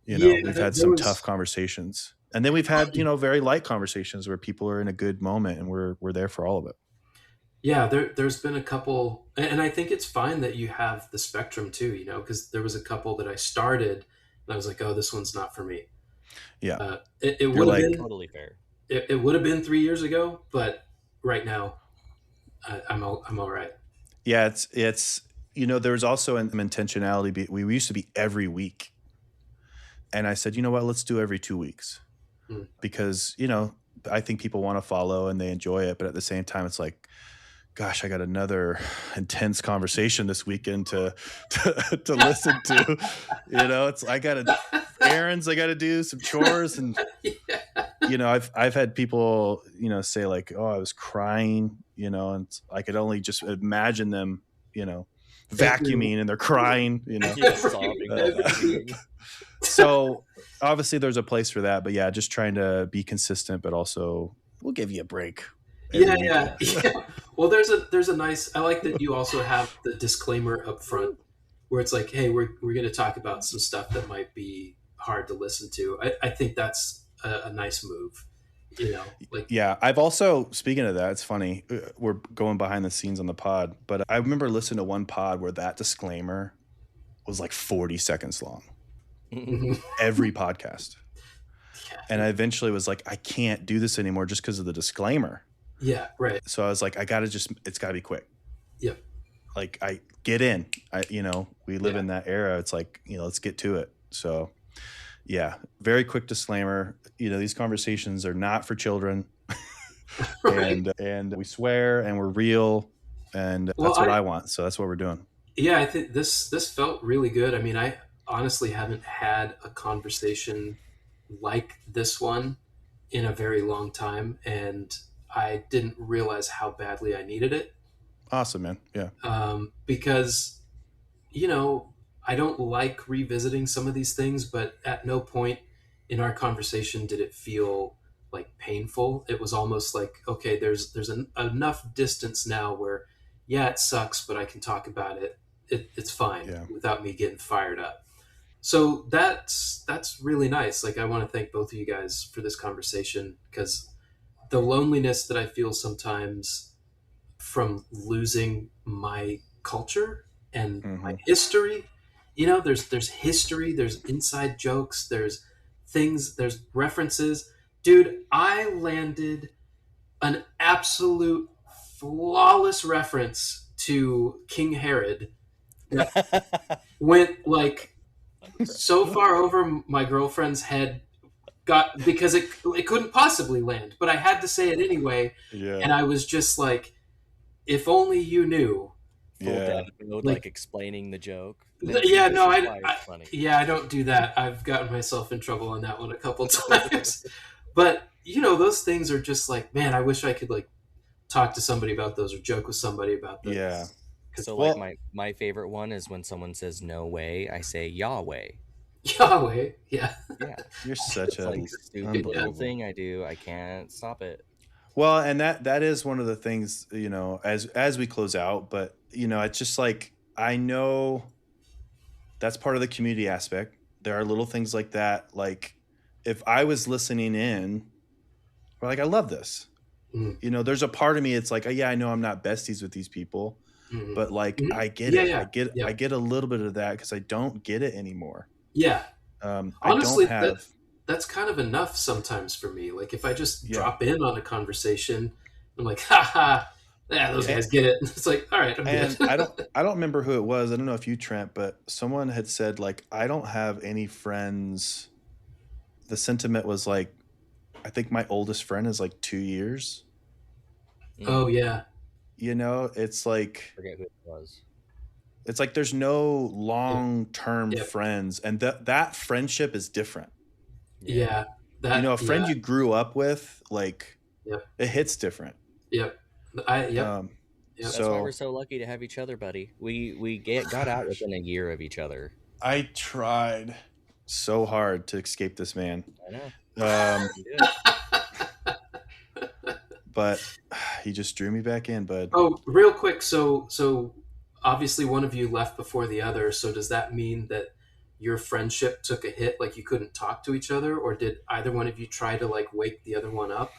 Speaker 3: Yeah,
Speaker 1: we've had
Speaker 3: there
Speaker 1: some tough
Speaker 3: was.
Speaker 1: conversations. And then we've had, very light conversations where people are in a good moment and we're there for all of it.
Speaker 3: Yeah, there's been a couple, and I think it's fine that you have the spectrum too, because there was a couple that I started, and I was like, oh, this one's not for me.
Speaker 1: Yeah.
Speaker 3: It
Speaker 1: You're
Speaker 3: would have
Speaker 1: like,
Speaker 3: been,
Speaker 2: Totally fair.
Speaker 3: it would have been 3 years ago, but right now, I'm all right.
Speaker 1: yeah, it's there was also an intentionality. We used to be every week. And I said, you know what, let's do every 2 weeks.
Speaker 3: Mm.
Speaker 1: Because, I think people want to follow and they enjoy it. But at the same time, it's like, gosh, I got another intense conversation this weekend to listen to. It's I got errands I got to do, some chores, and I've had people say like, oh, I was crying, and I could only just imagine them,
Speaker 3: Every,
Speaker 1: vacuuming and they're crying,
Speaker 2: Sobbing while
Speaker 3: every
Speaker 2: vacuuming.
Speaker 3: week.
Speaker 1: So obviously there's a place for that, but yeah, just trying to be consistent, but also we'll give you a break every
Speaker 3: Yeah.
Speaker 1: weekend.
Speaker 3: Well, there's a nice. I like that you also have the disclaimer up front, where it's like, hey, we're going to talk about some stuff that might be hard to listen to. I think that's a nice move. Like.
Speaker 1: Yeah, I've also, speaking of that, it's funny, we're going behind the scenes on the pod, but I remember listening to one pod where that disclaimer was like 40 seconds long.
Speaker 3: Mhm.
Speaker 1: Every podcast.
Speaker 3: Yeah.
Speaker 1: And I eventually was like, I can't do this anymore just because of the disclaimer.
Speaker 3: Yeah. Right.
Speaker 1: So I was like, it's gotta be quick.
Speaker 3: Yep.
Speaker 1: Like I get in, we live
Speaker 3: Yeah.
Speaker 1: in that era. It's like, let's get to it. So yeah, very quick disclaimer. These conversations are not for children.
Speaker 3: Right.
Speaker 1: and we swear and we're real, and
Speaker 3: Well,
Speaker 1: that's what I want. So that's what we're doing.
Speaker 3: yeah, I think this felt really good. I mean, I honestly haven't had a conversation like this one in a very long time, and I didn't realize how badly I needed it.
Speaker 1: Awesome, man. Yeah.
Speaker 3: Because, you know, I don't like revisiting some of these things, but at no point in our conversation did it feel like painful. It was almost like, okay, there's enough distance now where, yeah, it sucks, but I can talk about it. It's fine
Speaker 1: Yeah.
Speaker 3: without me getting fired up. So that's really nice. Like, I want to thank both of you guys for this conversation, because the loneliness that I feel sometimes from losing my culture and my
Speaker 1: Mm-hmm.
Speaker 3: history. There's history, there's inside jokes, there's things, there's references. Dude, I landed an absolute flawless reference to King Herod that went like so far over my girlfriend's head, got because it couldn't possibly land, but I had to say it anyway,
Speaker 1: Yeah.
Speaker 3: and I was just like, if only you knew.
Speaker 2: Full
Speaker 1: Yeah.
Speaker 2: death mode,
Speaker 3: Like,
Speaker 2: like explaining the joke. And then
Speaker 3: yeah,
Speaker 2: this
Speaker 3: no,
Speaker 2: is why it's funny.
Speaker 3: yeah, I don't do that. I've gotten myself in trouble on that one a couple times. But those things are just like, man, I wish I could like talk to somebody about those or joke with somebody about
Speaker 1: Yeah.
Speaker 3: this. Because
Speaker 2: So like
Speaker 1: Well,
Speaker 2: my favorite one is when someone says no way, I say Yahweh.
Speaker 3: Yahweh, yeah,
Speaker 2: Yeah.
Speaker 1: you're such
Speaker 2: It's
Speaker 1: a
Speaker 2: like stupid little
Speaker 1: unbelievable.
Speaker 2: thing I do. I can't stop it.
Speaker 1: Well, and that is one of the things, as we close out, but it's just like I know that's part of the community aspect. There are little things like that. Like if I was listening in, or like I love this.
Speaker 3: mm,
Speaker 1: There's a part of me it's like, oh, yeah, I know I'm not besties with these people,
Speaker 3: mm,
Speaker 1: but like
Speaker 3: mm.
Speaker 1: I get
Speaker 3: Yeah,
Speaker 1: it. I
Speaker 3: yeah,
Speaker 1: get
Speaker 3: yeah,
Speaker 1: I get a little bit of that because I don't get it anymore.
Speaker 3: yeah.
Speaker 1: I don't
Speaker 3: Honestly,
Speaker 1: have
Speaker 3: that's kind of enough sometimes for me. Like, if I just
Speaker 1: yeah.
Speaker 3: drop in on a conversation, I'm like, haha, yeah, those
Speaker 1: And,
Speaker 3: guys get it. It's like, all right, I'm good.
Speaker 1: and I don't remember who it was. I don't know if you, Trent, but someone had said like I don't have any friends. The sentiment was like I think my oldest friend is like 2 years.
Speaker 3: Oh
Speaker 2: Mm,
Speaker 3: yeah,
Speaker 1: It's like
Speaker 2: forget who it was.
Speaker 1: there's no
Speaker 3: yep,
Speaker 1: long-term
Speaker 3: yep,
Speaker 1: friends, and that friendship is different.
Speaker 2: Yeah.
Speaker 3: yeah.
Speaker 1: A friend
Speaker 3: Yeah,
Speaker 1: you grew up with, like
Speaker 3: yep,
Speaker 1: it hits different.
Speaker 3: yep. Yep,
Speaker 1: Um,
Speaker 3: yep.
Speaker 2: That's why we're
Speaker 1: so
Speaker 2: so lucky to have each other, buddy. We got out
Speaker 1: gosh,
Speaker 2: within a year of each other.
Speaker 1: I tried so hard to escape this man,
Speaker 2: I know.
Speaker 1: um,
Speaker 2: You did.
Speaker 1: but he just drew me back in, bud.
Speaker 3: Oh, real quick. So obviously one of you left before the other. So does that mean that your friendship took a hit? Like, you couldn't talk to each other, or did either one of you try to like wake the other one up,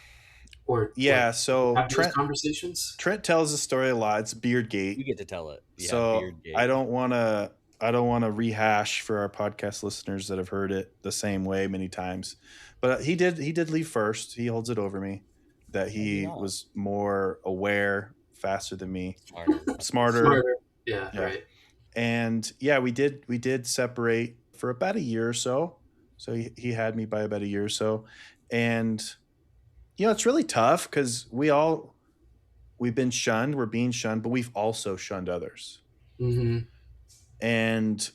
Speaker 3: or like
Speaker 1: Yeah, so
Speaker 3: have those
Speaker 1: Trent
Speaker 3: conversations?
Speaker 1: Trent tells the story a lot. It's
Speaker 2: You
Speaker 1: Beardgate.
Speaker 2: get to tell it. Yeah,
Speaker 1: So
Speaker 2: beard gate.
Speaker 1: I don't want to rehash for our podcast listeners that have heard it the same way many times. But he did leave first. He holds it over me that
Speaker 2: Maybe
Speaker 1: he
Speaker 2: not.
Speaker 1: was more aware, faster than me,
Speaker 2: Smarter.
Speaker 1: smarter.
Speaker 3: Smarter. Yeah.
Speaker 1: Yeah.
Speaker 3: Right.
Speaker 1: And yeah, we did separate for about a year or so. So he had me by about a year or so. And it's really tough because we've been shunned, we're being shunned, but we've also shunned others.
Speaker 3: Mm-hmm.
Speaker 1: And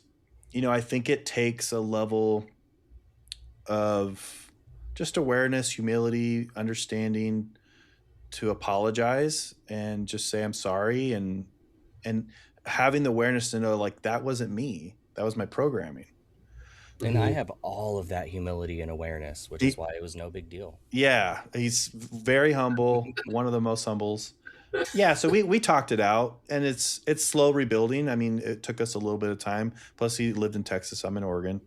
Speaker 1: I think it takes a level of just awareness, humility, understanding to apologize and just say I'm sorry, and having the awareness to know like that wasn't me. That was my programming.
Speaker 2: And I
Speaker 3: Mm-hmm.
Speaker 2: have all of that humility and awareness, which is
Speaker 1: He,
Speaker 2: why it was no big deal.
Speaker 1: yeah, he's very humble, one of the most humbles. Yeah, so we talked it out, and it's slow rebuilding. I mean, it took us a little bit of time. Plus, he lived in Texas. I'm in Oregon,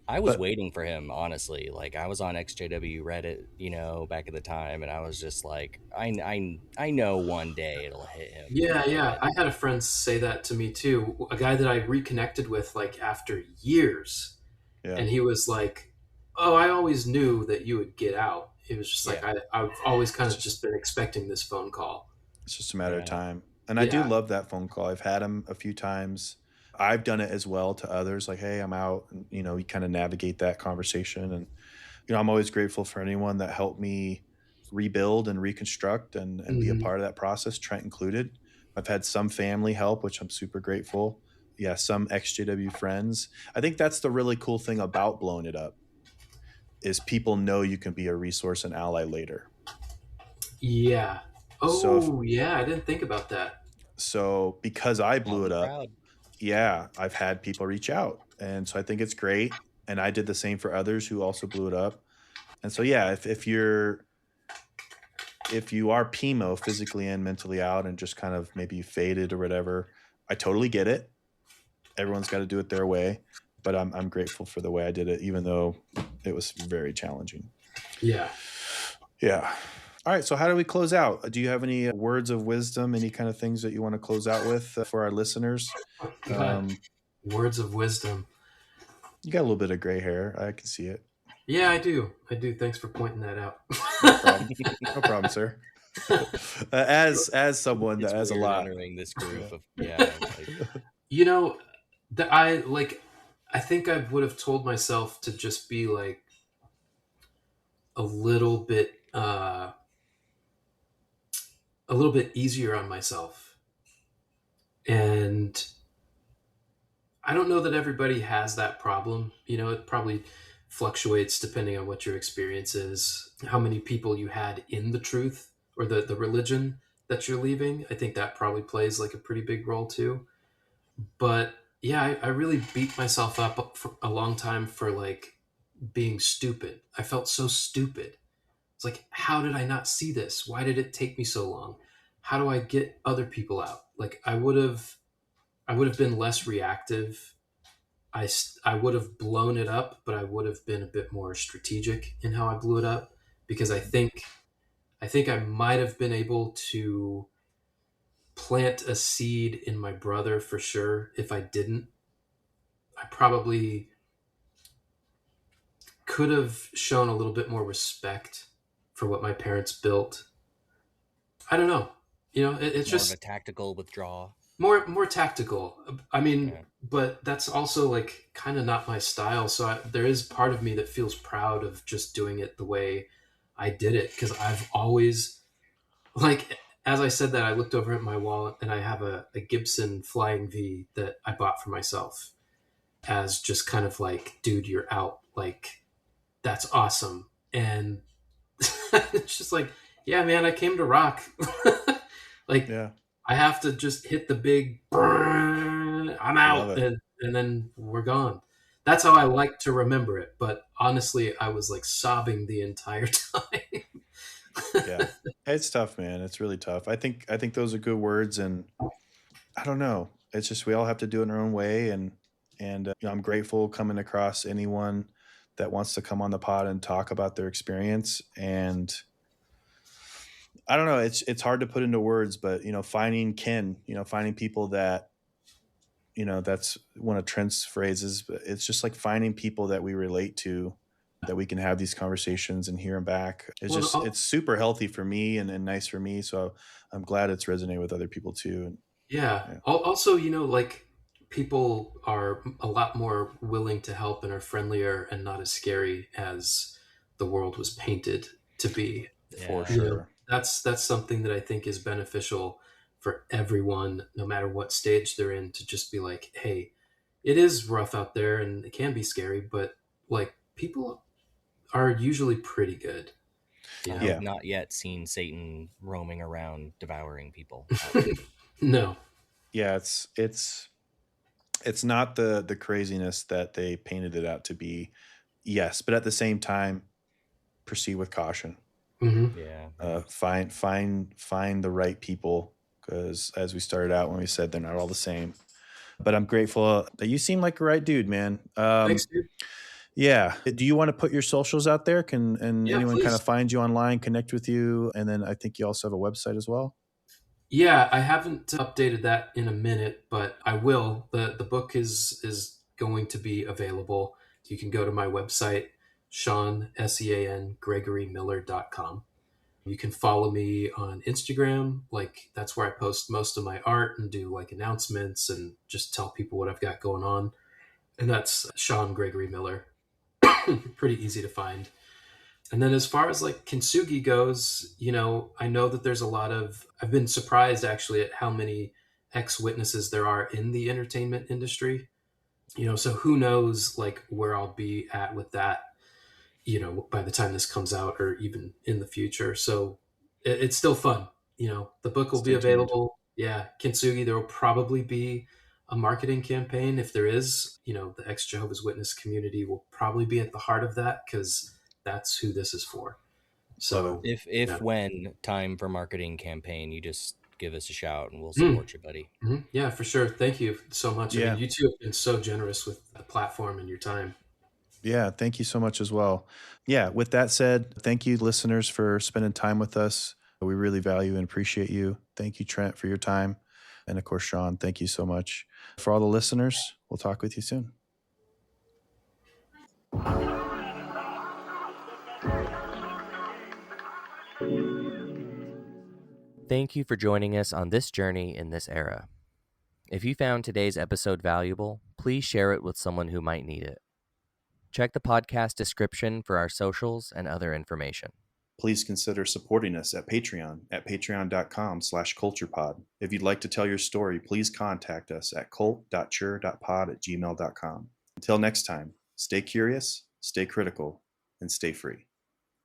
Speaker 2: I was
Speaker 1: but
Speaker 2: waiting for him, honestly. Like I was on XJW Reddit, back at the time, and I was just like, I know one day it'll hit him.
Speaker 3: Yeah, yeah. I
Speaker 2: And
Speaker 3: had a friend say that to me too. A guy that I reconnected with like after years,
Speaker 1: yeah,
Speaker 3: and he was like, "Oh, I always knew that you would get out." It was just like,
Speaker 2: yeah,
Speaker 3: I've always kind
Speaker 1: it's
Speaker 3: of
Speaker 1: just
Speaker 3: just been expecting this phone call.
Speaker 1: it's just a matter of
Speaker 2: yeah.
Speaker 1: time. And I do
Speaker 3: Yeah.
Speaker 1: love that phone call. I've had him a few times. I've done it as well to others. Like, hey, I'm out, and you kind of navigate that conversation. And I'm always grateful for anyone that helped me rebuild and reconstruct and be a
Speaker 3: Hmm.
Speaker 1: part of that process, Trent included. I've had some family help, which I'm super grateful. Yeah, some XJW friends. I think that's the really cool thing about blowing it up is people know you can be a resource and ally later.
Speaker 3: Yeah.
Speaker 1: So if,
Speaker 3: Oh, yeah. I didn't think about that.
Speaker 1: so because I
Speaker 2: Out
Speaker 1: blew
Speaker 2: in
Speaker 1: it
Speaker 2: the
Speaker 1: up,
Speaker 2: crowd.
Speaker 1: yeah, I've had people reach out. And so I think it's great. And I did the same for others who also blew it up. And so yeah, if you are PMO, physically and mentally out, and just kind of maybe faded or whatever, I totally get it. Everyone's got to do it their way, but I'm grateful for the way I did it, even though it was very challenging.
Speaker 3: Yeah.
Speaker 1: Yeah. All right. So how do we close out? Do you have any words of wisdom? Any kind of things that you want to close out with for our listeners?
Speaker 3: God. Words of wisdom.
Speaker 1: You got a little bit of gray hair. I can see it.
Speaker 3: Yeah, I do. I do. Thanks for pointing that out.
Speaker 1: No problem. No problem, sir. As someone that
Speaker 2: It's
Speaker 1: has a
Speaker 2: weird
Speaker 1: lot.
Speaker 2: entering this group
Speaker 1: Yeah.
Speaker 2: of, yeah, like,
Speaker 3: You know, that I like. I think I would have told myself to just be like a little bit, a little bit easier on myself. And I don't know that everybody has that problem. You know, it probably fluctuates depending on what your experience is, how many people you had in the truth or the religion that you're leaving. I think that probably plays like a pretty big role too. But yeah, I really beat myself up for a long time for like being stupid. I felt so stupid. It's like, how did I not see this? Why did it take me so long? How do I get other people out? Like I would have been less reactive. I would have blown it up, but I would have been a bit more strategic in how I blew it up because I think I might have been able to plant a seed in my brother for sure. If I didn't, I probably could have shown a little bit more respect for what my parents built. I don't know. You know, it's
Speaker 2: more of a
Speaker 3: just
Speaker 2: tactical withdrawal.
Speaker 3: more tactical. I mean,
Speaker 2: Yeah.
Speaker 3: but that's also like kind of not my style. So there is part of me that feels proud of just doing it the way I did it because I've always like as I said that I looked over at my wallet and I have a Gibson Flying V that I bought for myself as just kind of like, dude, you're out. Like that's awesome. And it's just like, yeah, man, I came to rock. Like,
Speaker 1: Yeah.
Speaker 3: I have to just hit the big, I'm
Speaker 1: Love
Speaker 3: out,
Speaker 1: it.
Speaker 3: and then we're gone. That's how I
Speaker 1: Yeah.
Speaker 3: like to remember it. But honestly, I was like sobbing the entire time.
Speaker 1: Yeah. It's tough, man. It's really tough. I think those are good words, and I don't know. It's just we all have to do it in our own way, and I'm grateful coming across anyone that wants to come on the pod and talk about their experience. And I don't know. It's hard to put into words, but finding kin, finding people that that's one of Trent's phrases. But it's just like finding people that we relate to, that we can have these conversations and hear them back.
Speaker 3: Well,
Speaker 1: It's super healthy for me and nice for me. So I'm glad it's resonating with other people too. And
Speaker 3: yeah.
Speaker 1: yeah,
Speaker 3: Also, you know, like people are a lot more willing to help and are friendlier and not as scary as the world was painted to be.
Speaker 1: for
Speaker 2: Yeah.
Speaker 3: You know,
Speaker 1: sure.
Speaker 3: that's something that I think is beneficial for everyone, no matter what stage they're in, to just be like, hey, it is rough out there and it can be scary, but like people are usually pretty good, you
Speaker 2: I
Speaker 3: know?
Speaker 2: have
Speaker 1: Yeah.
Speaker 2: not yet seen Satan roaming around devouring people out there.
Speaker 3: No.
Speaker 1: Yeah. It's not the craziness that they painted it out to be. Yes. But at the same time, proceed with caution.
Speaker 3: Hmm.
Speaker 2: Yeah. Yeah.
Speaker 1: Find the right people, because as we started out when we said they're not all the same. But I'm grateful that you seem like a right dude, man.
Speaker 3: Thanks, dude.
Speaker 1: Yeah. Do you want to put your socials out there? Can and
Speaker 3: Yeah,
Speaker 1: anyone kind
Speaker 3: please.
Speaker 1: of find you online, connect with you, and then I think you also have a website as well.
Speaker 3: Yeah, I haven't updated that in a minute, but I will. The book is going to be available. You can go to my website, Sean Sean GregoryMiller.com. You can follow me on Instagram. Like that's where I post most of my art and do like announcements and just tell people what I've got going on. And that's Sean Gregory Miller. Pretty easy to find. And then as far as like kintsugi goes, you know, I know that there's a lot of I've been surprised actually at how many ex-witnesses there are in the entertainment industry. You know, so who knows like where I'll be at with that by the time this comes out or even in the future. So it's still fun. The book will be
Speaker 1: Stay tuned.
Speaker 3: available. Yeah, Kintsugi, there will probably be a marketing campaign. If there is, the ex Jehovah's Witness community will probably be at the heart of that, because that's who this is for. So
Speaker 2: if when time for marketing campaign, you just give us a shout and we'll support you, buddy.
Speaker 3: Mm-hmm. Yeah, for sure. Thank you so much.
Speaker 1: Yeah.
Speaker 3: I mean, you two have been so generous with the platform and your time.
Speaker 1: Yeah, thank you so much as well. Yeah, with that said, thank you, listeners, for spending time with us. We really value and appreciate you. Thank you, Trent, for your time. And of course, Sean, thank you so much. For all the listeners, we'll talk with you soon.
Speaker 2: Thank you for joining us on this journey in this era. If you found today's episode valuable, please share it with someone who might need it. Check the podcast description for our socials and other information.
Speaker 1: Please consider supporting us at Patreon at patreon.com/culturepod. If you'd like to tell your story, please contact us at cult.ture.pod@gmail.com. Until next time, stay curious, stay critical, and stay free.